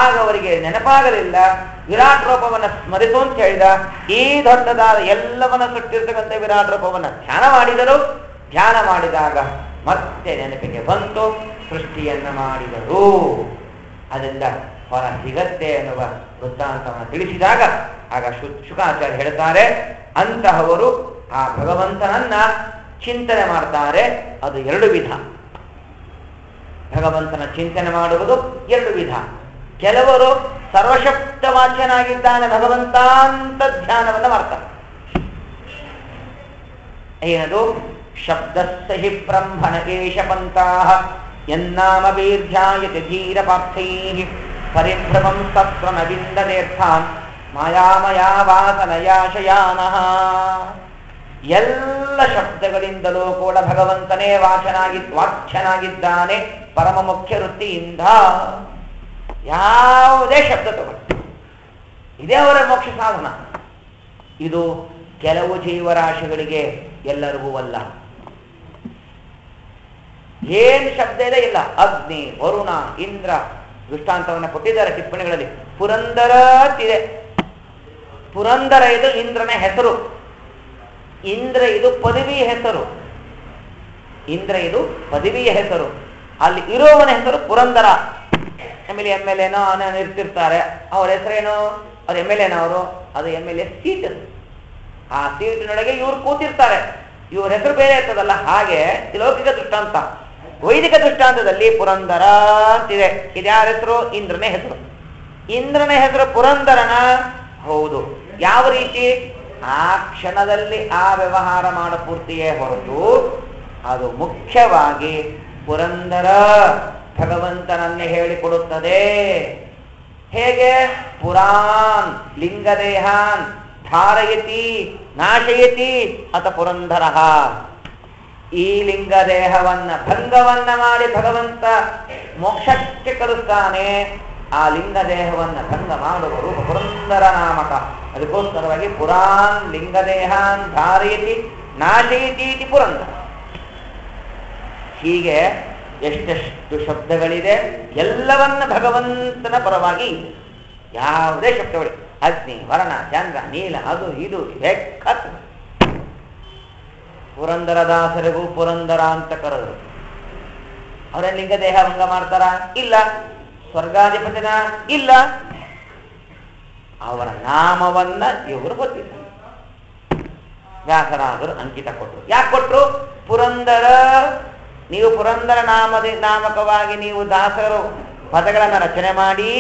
ಆಗ ಅವರಿಗೆ ನೆನಪಾಗಲಿಲ್ಲ. ವಿರಾಟ್ ರೂಪವನ್ನು ಸ್ಮರಿಸು ಅಂತ ಹೇಳಿದ. ಈ ದೊಡ್ಡದಾದ ಎಲ್ಲವನ್ನ ಸೃಷ್ಟಿರ್ತಕ್ಕಂಥ ವಿರಾಟ್ ರೂಪವನ್ನು ಧ್ಯಾನ ಮಾಡಿದರು. ಧ್ಯಾನ ಮಾಡಿದಾಗ ಮತ್ತೆ ನೆನಪಿಗೆ ಬಂತು, ಸೃಷ್ಟಿಯನ್ನ ಮಾಡಿದರು. ಅದರಿಂದ ಫಲ ಸಿಗತ್ತೆ ಎನ್ನುವ ವೃತ್ತಾಂತವನ್ನು ತಿಳಿಸಿದಾಗ ಆಗ ಶುಕಾಚಾರ್ಯ ಹೇಳ್ತಾರೆ, ಅಂತಹವರು ಆ ಭಗವಂತನನ್ನ ಚಿಂತನೆ ಮಾಡ್ತಾರೆ. ಅದು ಎರಡು ವಿಧ. ಭಗವಂತನ ಚಿಂತನೆ ಮಾಡುವುದು ಎರಡು ವಿಧ. ಕೆಲವರು ಸರ್ವಶಕ್ತ ವಾಚ್ಯನಾಗಿದ್ದಾನೆ ಭಗವಂತ ಅಂತ ಧ್ಯಾನವನ್ನು ಮಾಡ್ತಾರೆ. ಏನದು? ಶಬ್ದಸ್ಸಹಿ ಬ್ರಹ್ಮಣ ಏಷ ಪಂಥಾಃ ಯನ್ನಾಮ ವೀರ್ಧ್ಯಾಯತಿ ಧೀರ ಪಾರ್ಥೈಃ ಪರಿಭ್ರಮಂ ತತ್ರ ನ ವಿಂದತೀರ್ಥಾನ್ ಮಾಯಾಮಯಾ ವಾಸನಯಾಶಯಾನಃ. ಎಲ್ಲ ಶಬ್ದಗಳಿಂದಲೂ ಕೂಡ ಭಗವಂತನೇ ವಾಚ್ಯನಾಗಿದ್ದಾನೆ ಪರಮ ಮುಖ್ಯ ವೃತ್ತಿಯಿಂದ. ಯಾವುದೇ ಶಬ್ದ ತಗೊಳ್ಳಿ, ಇದೇ ಅವರ ಮೋಕ್ಷ ಸಾಧನ. ಇದು ಕೆಲವು ಜೀವರಾಶಿಗಳಿಗೆ, ಎಲ್ಲರಿಗೂ ಅಲ್ಲ. ಏನು ಶಬ್ದ ಇದೆ ಇಲ್ಲ. ಅಗ್ನಿ, ವರುಣ, ಇಂದ್ರ ದೃಷ್ಟಾಂತವನ್ನು ಕೊಟ್ಟಿದ್ದಾರೆ ಟಿಪ್ಪಣಿಗಳಲ್ಲಿ. ಪುರಂದರ ಇದೆ. ಪುರಂದರ ಇದು ಇಂದ್ರನ ಹೆಸರು. ಇಂದ್ರ ಇದು ಪದವಿ ಹೆಸರು. ಇಂದ್ರ ಇದು ಪದವಿಯ ಹೆಸರು. ಅಲ್ಲಿ ಇರೋವನ ಹೆಸರು ಪುರಂದರ. ಆಮೇಲೆ MLA ಇರ್ತಿರ್ತಾರೆ, ಅವ್ರ ಹೆಸರೇನು? ಅವ್ರ MLA ಅವರು, ಅದು MLA ಸೀಟ್. ಆ ಸೀಟಿನೊಳಗೆ ಇವ್ರು ಕೂತಿರ್ತಾರೆ, ಇವ್ರ ಹೆಸರು ಬೇರೆ ಇರ್ತದಲ್ಲ. ಹಾಗೆ ಲೌಕಿಕ ದೃಷ್ಟಾಂತ. ವೈದಿಕ ದೃಷ್ಟಾಂತದಲ್ಲಿ ಪುರಂದರ ಅಂತಿದೆ. ಇದ್ಯಾರ ಹೆಸರು? ಇಂದ್ರನ ಹೆಸರು. ಇಂದ್ರನ ಹೆಸರು ಪುರಂದರನ? ಹೌದು. ಯಾವ ರೀತಿ? ಆ ಕ್ಷಣದಲ್ಲಿ ಆ ವ್ಯವಹಾರ ಮಾಡ ಪೂರ್ತಿಯೇ ಹೊರತು ಅದು ಮುಖ್ಯವಾಗಿ ಪುರಂದರ ಭಗವಂತನನ್ನೇ ಹೇಳಿಕೊಡುತ್ತದೆ. ಹೇಗೆ? ಪುರಾನ್ ಲಿಂಗದೇಹಾನ್ ಧಾರಯತಿ ನಾಶಯತಿ ಅತ ಪುರಂದರ. ಈ ಲಿಂಗದೇಹವನ್ನ ಭಂಗವನ್ನ ಮಾಡಿ ಭಗವಂತ ಮೋಕ್ಷಕ್ಕೆ ಕಳಿಸ್ತಾನೆ. ಆ ಲಿಂಗದೇಹವನ್ನ ಭಂಗ ಮಾಡುವ ರೂಪ ಪುರಂದರ ನಾಮಕ. ಅದಕ್ಕೋಸ್ಕರವಾಗಿ ಪುರಾನ್ ಲಿಂಗದೇಹಾನ್ ಧಾರಯತಿ ನಾಶಯತಿ ಇತಿ ಪುರಂದರ. ಹೀಗೆ ಎಷ್ಟೆಷ್ಟು ಶಬ್ದಗಳಿದೆ, ಎಲ್ಲವನ್ನ ಭಗವಂತನ ಪರವಾಗಿ ಯಾವುದೇ ಶಬ್ದಗಳು, ಅಗ್ನಿ, ವರ್ಣ, ಚಂದ್ರ, ನೀಲ, ಅದು ಇದು ಬೇಕಾದ ಪುರಂದರದಾಸರಿಗೂ ಪುರಂದರ ಅಂತ ಕರೆದರು. ಅವರ ಲಿಂಗದೇಹ ಭಂಗ ಮಾಡ್ತಾರ? ಇಲ್ಲ. ಸ್ವರ್ಗಾಧಿಪತಿನ? ಇಲ್ಲ. ಅವರ ನಾಮವನ್ನ ಇವರು ಗೊತ್ತಿದ್ದಾರೆ. ವ್ಯಾಸರಾದರು ಅಂಕಿತ ಕೊಟ್ಟರು. ಯಾಕೆ ಕೊಟ್ಟರು? ಪುರಂದರ. ನೀವು ಪುರಂದರ ನಾಮಕವಾಗಿ ನೀವು ದಾಸರು ಪದಗಳನ್ನು ರಚನೆ ಮಾಡಿ,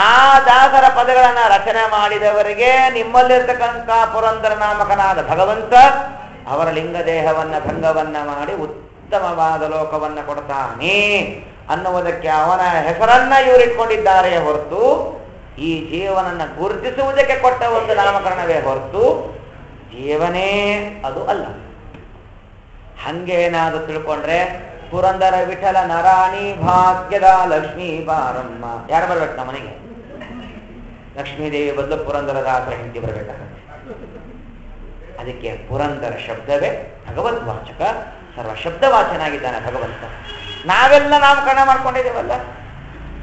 ಆ ದಾಸರ ಪದಗಳನ್ನು ರಚನೆ ಮಾಡಿದವರಿಗೆ ನಿಮ್ಮಲ್ಲಿರ್ತಕ್ಕಂಥ ಪುರಂದರ ನಾಮಕನಾದ ಭಗವಂತ ಅವರ ಲಿಂಗದೇಹವನ್ನ ಭಂಗವನ್ನ ಮಾಡಿ ಉತ್ತಮವಾದ ಲೋಕವನ್ನ ಕೊಡ್ತಾನೆ ಅನ್ನುವುದಕ್ಕೆ ಅವನ ಹೆಸರನ್ನ ಇವರಿಟ್ಕೊಂಡಿದ್ದಾರೆ ಹೊರತು ಈ ಜೀವನನ್ನ ಗುರುತಿಸುವುದಕ್ಕೆ ಕೊಟ್ಟ ಒಂದು ನಾಮಕರಣವೇ ಹೊರತು ಜೀವನೇ ಅದು ಅಲ್ಲ. ಹಂಗೇನಾದ್ರು ತಿಳ್ಕೊಂಡ್ರೆ ಪುರಂದರ ವಿಠಲ ನರಾಣಿ ಭಾಗ್ಯದ ಲಕ್ಷ್ಮೀ ಬಾರಮ್ಮ. ಯಾರು ಬರ್ಬೇಕು ನಮ್ಮ ಮನೆಗೆ? ಲಕ್ಷ್ಮೀದೇವಿ ಬದಲು ಪುರಂದರದಾಸರ ಹಿಂದೆ ಬರಬೇಕಾಗುತ್ತೆ. ಅದಕ್ಕೆ ಪುರಂದರ ಶಬ್ದವೇ ಭಗವದ್ವಾಚಕ, ಸರ್ವ ಶಬ್ದವಾಚನಾಗಿದ್ದಾನೆ ಭಗವಂತ. ನಾವೆಲ್ಲ ನಾಮಕರಣ ಮಾಡ್ಕೊಂಡಿದ್ದೇವಲ್ಲ,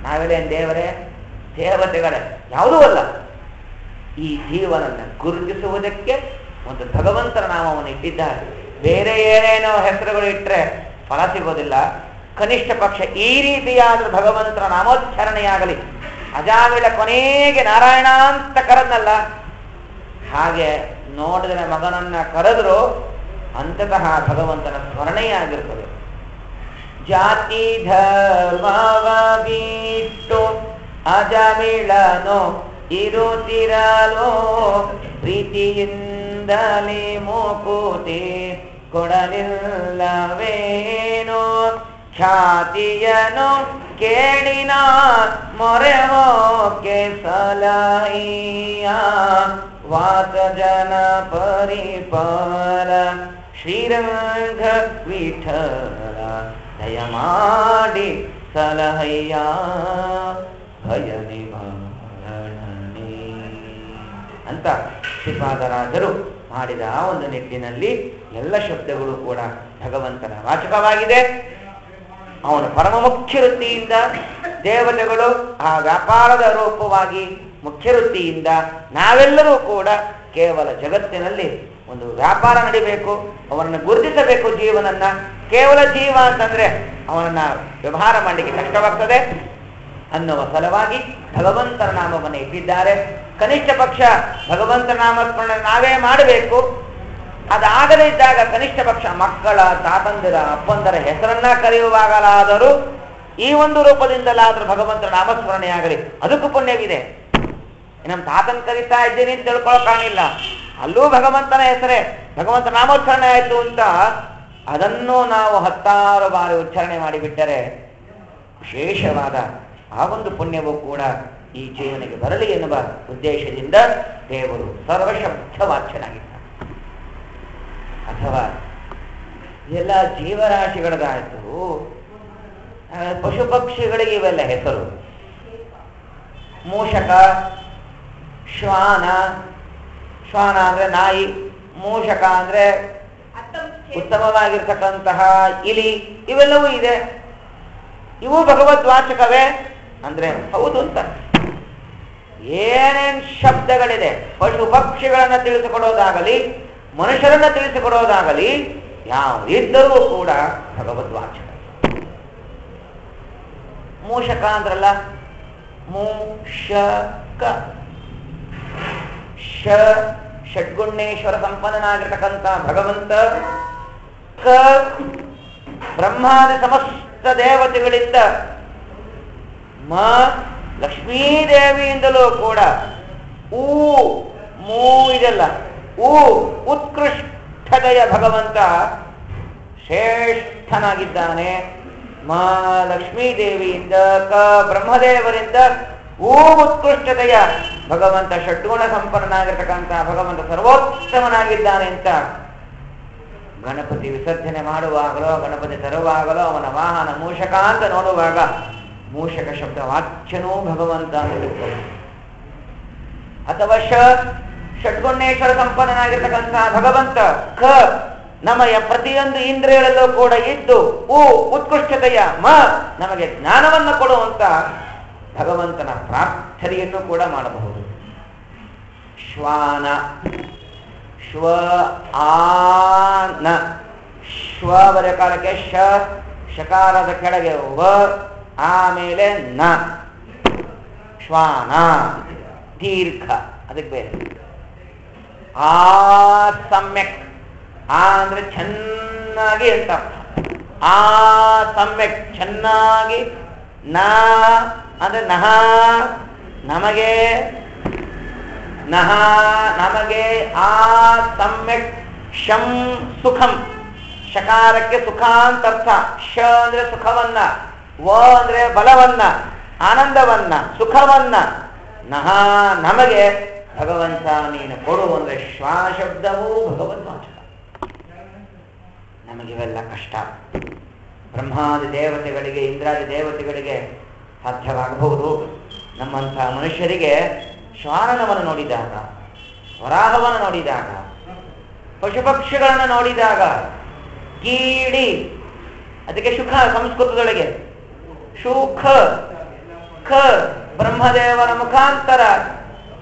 ನಾವೆಲ್ಲ ಏನ್ ದೇವರೇ ದೇವತೆಗಳೇ ಯಾವುದೂ ಅಲ್ಲ. ಈ ಜೀವನನ್ನ ಗುರುತಿಸುವುದಕ್ಕೆ ಒಂದು ಭಗವಂತನ ನಾಮವನ್ನು ಇಟ್ಟಿದ್ದಾರೆ. ಬೇರೆ ಏನೇನೋ ಹೆಸರುಗಳು ಇಟ್ಟರೆ ಫಲ ಸಿಗೋದಿಲ್ಲ. ಕನಿಷ್ಠ ಪಕ್ಷ ಈ ರೀತಿಯಾದ ಭಗವಂತನ ನಾಮೋಚ್ಚಾರಣೆಯಾಗಲಿ. ಅಜಾಮಿಳ ಕೊನೆಗೆ ನಾರಾಯಣ ಅಂತ ಕರೆದ್ನಲ್ಲ, ಹಾಗೆ ನೋಡಿದ್ರೆ ಮಗನನ್ನ ಕರೆದ್ರು ಅಂತತಃ ಭಗವಂತನ ಸ್ಮರಣೆಯಾಗಿರ್ತದೆ. ಜಾತಿ ಧರ್ಮವ ಬಿಟ್ಟು ಅಜಮಿಳನೋ ಇರುತ್ತಿರಲೋ ಪ್ರೀತಿಯಿಂದಲೇ ಮೂಕುತಿ ಕೊಡಲಿಲ್ಲವೇನೋ ಖ್ಯಾತಿಯನು ಕೇಳಿನ ಮೊರೆವೋಕೆ ಸಲಹೆಯ ವಾತ ಜನ ಪರಿಪಾಲ ಶ್ರೀರಂಗ ವಿಠಲ ದಯಮಾಡಿ ಸಲಹೆಯ ಭಯ ನಿವಾರಣೆ ಅಂತ ಶ್ರೀಪಾದರಾಜರು ಮಾಡಿದ ಆ ಒಂದು ನಿಟ್ಟಿನಲ್ಲಿ ಎಲ್ಲ ಶಬ್ದಗಳು ಕೂಡ ಭಗವಂತನ ವಾಚಕವಾಗಿದೆ. ಅವನ ಪರಮ ಮುಖ್ಯ ವೃತ್ತಿಯಿಂದ ದೇವತೆಗಳು ಆ ವ್ಯಾಪಾರದ ರೂಪವಾಗಿ ಮುಖ್ಯ ವೃತ್ತಿಯಿಂದ ನಾವೆಲ್ಲರೂ ಕೂಡ ಕೇವಲ ಜಗತ್ತಿನಲ್ಲಿ ಒಂದು ವ್ಯಾಪಾರ ನಡಿಬೇಕು, ಅವನನ್ನು ಗುರುತಿಸಬೇಕು. ಜೀವನನ್ನ ಕೇವಲ ಜೀವ ಅಂತಂದ್ರೆ ಅವನನ್ನ ವ್ಯವಹಾರ ಮಾಡಲಿಕ್ಕೆ ಕಷ್ಟವಾಗ್ತದೆ ಅನ್ನುವ ಸಲುವಾಗಿ ಭಗವಂತನ ನಾಮವನ್ನು ಇಟ್ಟಿದ್ದಾರೆ. ಕನಿಷ್ಠ ಪಕ್ಷ ಭಗವಂತನ ನಾಮಸ್ಮರಣೆ ನಾವೇ ಮಾಡಬೇಕು. ಅದಾಗದೇ ಇದ್ದಾಗ ಕನಿಷ್ಠ ಪಕ್ಷ ಮಕ್ಕಳ, ತಾತಂದಿರ, ಅಪ್ಪಂದರ ಹೆಸರನ್ನ ಕರೆಯುವಾಗಲಾದರೂ ಈ ಒಂದು ರೂಪದಿಂದಲಾದರೂ ಭಗವಂತನ ನಾಮಸ್ಮರಣೆಯಾಗಲಿ, ಅದಕ್ಕೂ ಪುಣ್ಯವಿದೆ. ನಮ್ಮ ತಾತನ್ ಕರೀತಾ ಇದ್ದೀನಿ ಅಂತ ತಿಳ್ಕೊಳ್ಳೋಕ್ಕಾಗಿಲ್ಲ, ಅಲ್ಲೂ ಭಗವಂತನ ಹೆಸರೇ, ಭಗವಂತ ನಾಮೋಚ್ಚಾರಣೆ ಆಯ್ತು ಅಂತ ಅದನ್ನು ನಾವು 10 ಬಾರಿ ಉಚ್ಚಾರಣೆ ಮಾಡಿಬಿಟ್ಟರೆ ವಿಶೇಷವಾದ ಆ ಒಂದು ಪುಣ್ಯವೂ ಕೂಡ ಈ ಜೀವನಿಗೆ ಬರಲಿ ಎನ್ನುವ ಉದ್ದೇಶದಿಂದ ದೇವರು ಸರ್ವಶಬ್ದವಾಚ್ಯನಾಗಿದ್ದ. ಅಥವಾ ಎಲ್ಲ ಜೀವರಾಶಿಗಳದಾಯ್ತು, ಪಶು ಪಕ್ಷಿಗಳಿಗೆ ಇವೆಲ್ಲ ಹೆಸರು. ಮೂಷಕ, ಶ್ವಾನ, ಶ್ವಾನ ಅಂದ್ರೆ ನಾಯಿ, ಮೂಷಕ ಅಂದ್ರೆ ಉತ್ತಮವಾಗಿರ್ತಕ್ಕಂತಹ ಇಲಿ, ಇವೆಲ್ಲವೂ ಇದೆ. ಇವು ಭಗವದ್ವಾಚಕವೇ ಅಂದ್ರೆ ಹೌದು ಅಂತ. ಏನೇನ್ ಶಬ್ದಗಳಿದೆ, ಪಶು ಪಕ್ಷಿಗಳನ್ನ ತಿಳಿಸಿಕೊಡೋದಾಗಲಿ ಮನುಷ್ಯರನ್ನ ತಿಳಿಸಿಕೊಡೋದಾಗಲಿ ಯಾವುದಿದ್ದರೂ ಕೂಡ ಭಗವದ್ವಾಚಕ. ಮೂಷಕ ಅಂದ್ರಲ್ಲ, ಮೂಷಕ ಷಡ್ಗುಣೇಶ್ವರ ಸಂಪನ್ನನಾಗಿರ್ತಕ್ಕಂಥ ಭಗವಂತ, ಕ ಬ್ರಹ್ಮಾದಿ ಸಮಸ್ತ ದೇವತೆಗಳಿಂದ, ಮ ಲಕ್ಷ್ಮೀದೇವಿಯಿಂದಲೂ ಕೂಡ, ಊ ಮೂ ಇದೆಲ್ಲ ಊ ಉತ್ಕೃಷ್ಟತೆಯ ಭಗವಂತ ಶ್ರೇಷ್ಠನಾಗಿದ್ದಾನೆ. ಮ ಲಕ್ಷ್ಮೀದೇವಿಯಿಂದ, ಕ ಬ್ರಹ್ಮದೇವರಿಂದ, ಊ ಉತ್ಕೃಷ್ಟತೆಯ ಭಗವಂತ ಷಡ್ಗುಣ ಸಂಪನ್ನನಾಗಿರ್ತಕ್ಕಂಥ ಭಗವಂತ ಸರ್ವೋತ್ತಮನಾಗಿದ್ದಾನೆ ಅಂತ ಗಣಪತಿ ವಿಸರ್ಜನೆ ಮಾಡುವಾಗಲೋ ಗಣಪತಿ ತರುವಾಗಲೋ ಅವನ ವಾಹನ ಮೂಷಕ ಅಂತ ನೋಡುವಾಗ ಮೂಷಕ ಶಬ್ದ ವಾಚ್ಯನೂ ಭಗವಂತ ಅಂತ. ಅಥವಾ ಷಡ್ಗುಣೇಶ್ವರ ಸಂಪನ್ನನಾಗಿರ್ತಕ್ಕಂಥ ಭಗವಂತ, ಖ ನಮಯ ಪ್ರತಿಯೊಂದು ಇಂದ್ರಿಯಗಳಲ್ಲೂ ಕೂಡ ಇದ್ದು, ಉ ಉತ್ಕೃಷ್ಟತೆಯ, ಮ ನಮಗೆ ಜ್ಞಾನವನ್ನು ಕೊಡುವಂತ ಭಗವಂತನ ಪ್ರಾರ್ಥನೆಯನ್ನು ಕೂಡ ಮಾಡಬಹುದು. ಶ್ವಾನ, ಶ್ವ ಆನ, ಶ್ವ ಬರೆಯ ಕಾಲಕ್ಕೆ ಶಕಾರದ ಕೆಳಗೆ ವ, ಆಮೇಲೆ ನ, ಶ್ವಾನ ದೀರ್ಘ, ಅದಕ್ಕೆ ಬೇರೆ. ಆ ಸಮ್ಯಕ್, ಆ ಅಂದ್ರೆ ಚೆನ್ನಾಗಿ ಅಂತ ಅರ್ಥ. ಆ ಸಮ್ಯಕ್ ಚೆನ್ನಾಗಿ, ನ ಅಂದ್ರೆ ನಹ ನಮಗೆ, ನಹ ನಮಗೆ, ಆ ಸಮ್ಯಕ್, ಶಂ ಸುಖಂ, ಶಕಾರಕ್ಕೆ ಸುಖ ಅಂತ ಅರ್ಥ. ಶ ಅಂದ್ರೆ ಸುಖವನ್ನ, ವ ಅಂದ್ರೆ ಬಲವನ್ನ, ಆನಂದವನ್ನ, ಸುಖವನ್ನ, ನಹ ನಮಗೆ ಭಗವಂತ ನೀನು ಕೊಡು ಅಂದ್ರೆ ಶ್ವಾಶಬ್ದವೂ ಭಗವದ್ವಾಚಕ. ನಮಗಿವೆಲ್ಲ ಕಷ್ಟ. ಬ್ರಹ್ಮಾದಿ ದೇವತೆಗಳಿಗೆ, ಇಂದ್ರಾದಿ ದೇವತೆಗಳಿಗೆ ಸಾಧ್ಯವಾಗಬಹುದು. ನಮ್ಮಂಥ ಮನುಷ್ಯರಿಗೆ ಶ್ವಾನನವನ್ನು ನೋಡಿದಾಗ, ವರಾಹವನ್ನು ನೋಡಿದಾಗ, ಪಶು ಪಕ್ಷಿಗಳನ್ನು ನೋಡಿದಾಗ, ಕೀಡಿ ಅದಕ್ಕೆ ಸುಖ ಸಂಸ್ಕೃತದೊಳಗೆ, ಶುಖ ಖ ಬ್ರಹ್ಮದೇವನ ಮುಖಾಂತರ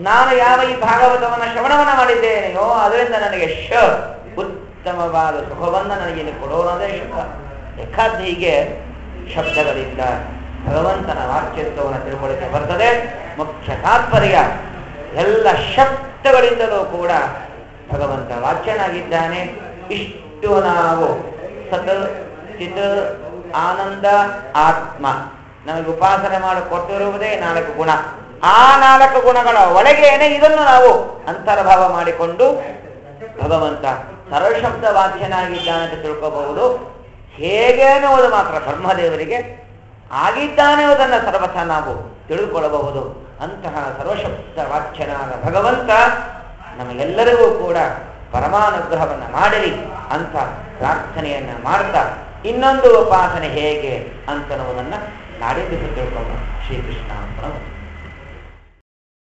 ನಾನು ಯಾವ ಈ ಭಾಗವತವನ್ನ ಶ್ರವಣವನ್ನ ಮಾಡಿದ್ದೇನೆಯೋ ಅದರಿಂದ ನನಗೆ ಉತ್ತಮವಾದ ಸುಖವನ್ನ ನನಗೆ ಕೊಡೋಣದೇ ಸುಖ. ಯಾಕಾದ್ರೆ ಹೀಗೆ ಶಬ್ದಗಳಿಂದ ಭಗವಂತನ ವಾಕ್ಯತ್ವವನ್ನು ತಿಳ್ಕೊಳ್ಳಿಕ್ಕೆ ಬರ್ತದೆ. ಮುಖ್ಯ ತಾತ್ಪರ್ಯ ಎಲ್ಲ ಶಬ್ದಗಳಿಂದಲೂ ಕೂಡ ಭಗವಂತ ವಾಚ್ಯನಾಗಿದ್ದಾನೆ. ಇಷ್ಟು ನಾವು ಸತ್ ಚಿತ್ ಆನಂದ ಆತ್ಮ ನಮಗೆ ಉಪಾಸನೆ ಮಾಡಿ ಕೊಟ್ಟಿರುವುದೇ 4 ಗುಣ. ಆ 4 ಗುಣಗಳ ಒಳಗೇನೆ ಇದನ್ನು ನಾವು ಅಂತರ್ಭಾವ ಮಾಡಿಕೊಂಡು ಭಗವಂತ ಸರ್ವಶಬ್ದ ವಾಚ್ಯನಾಗಿದ್ದಾನೆ ಅಂತ ತಿಳ್ಕೋಬಹುದು. ಹೇಗೆ ಅನ್ನುವುದು ಮಾತ್ರ ಬ್ರಹ್ಮದೇವರಿಗೆ ಆಗಿದ್ದಾನೆ ಅದನ್ನು ಸರ್ವಥ ನಾವು ತಿಳಿದುಕೊಳ್ಳಬಹುದು. ಅಂತಹ ಸರ್ವಶಬ್ದ ವಾಚ್ಯನಾದ ಭಗವಂತ ನಮಗೆಲ್ಲರಿಗೂ ಕೂಡ ಪರಮಾನುಗ್ರಹವನ್ನ ಮಾಡಿರಿ ಅಂತ ಪ್ರಾರ್ಥನೆಯನ್ನ ಮಾಡ್ತಾ ಇನ್ನೊಂದು ಉಪಾಸನೆ ಹೇಗೆ ಅಂತನ್ನುವುದನ್ನ ನಾಡಿದ್ದು ತಿಳ್ಕೊಳ್ಳೋಣ. ಶ್ರೀಕೃಷ್ಣ.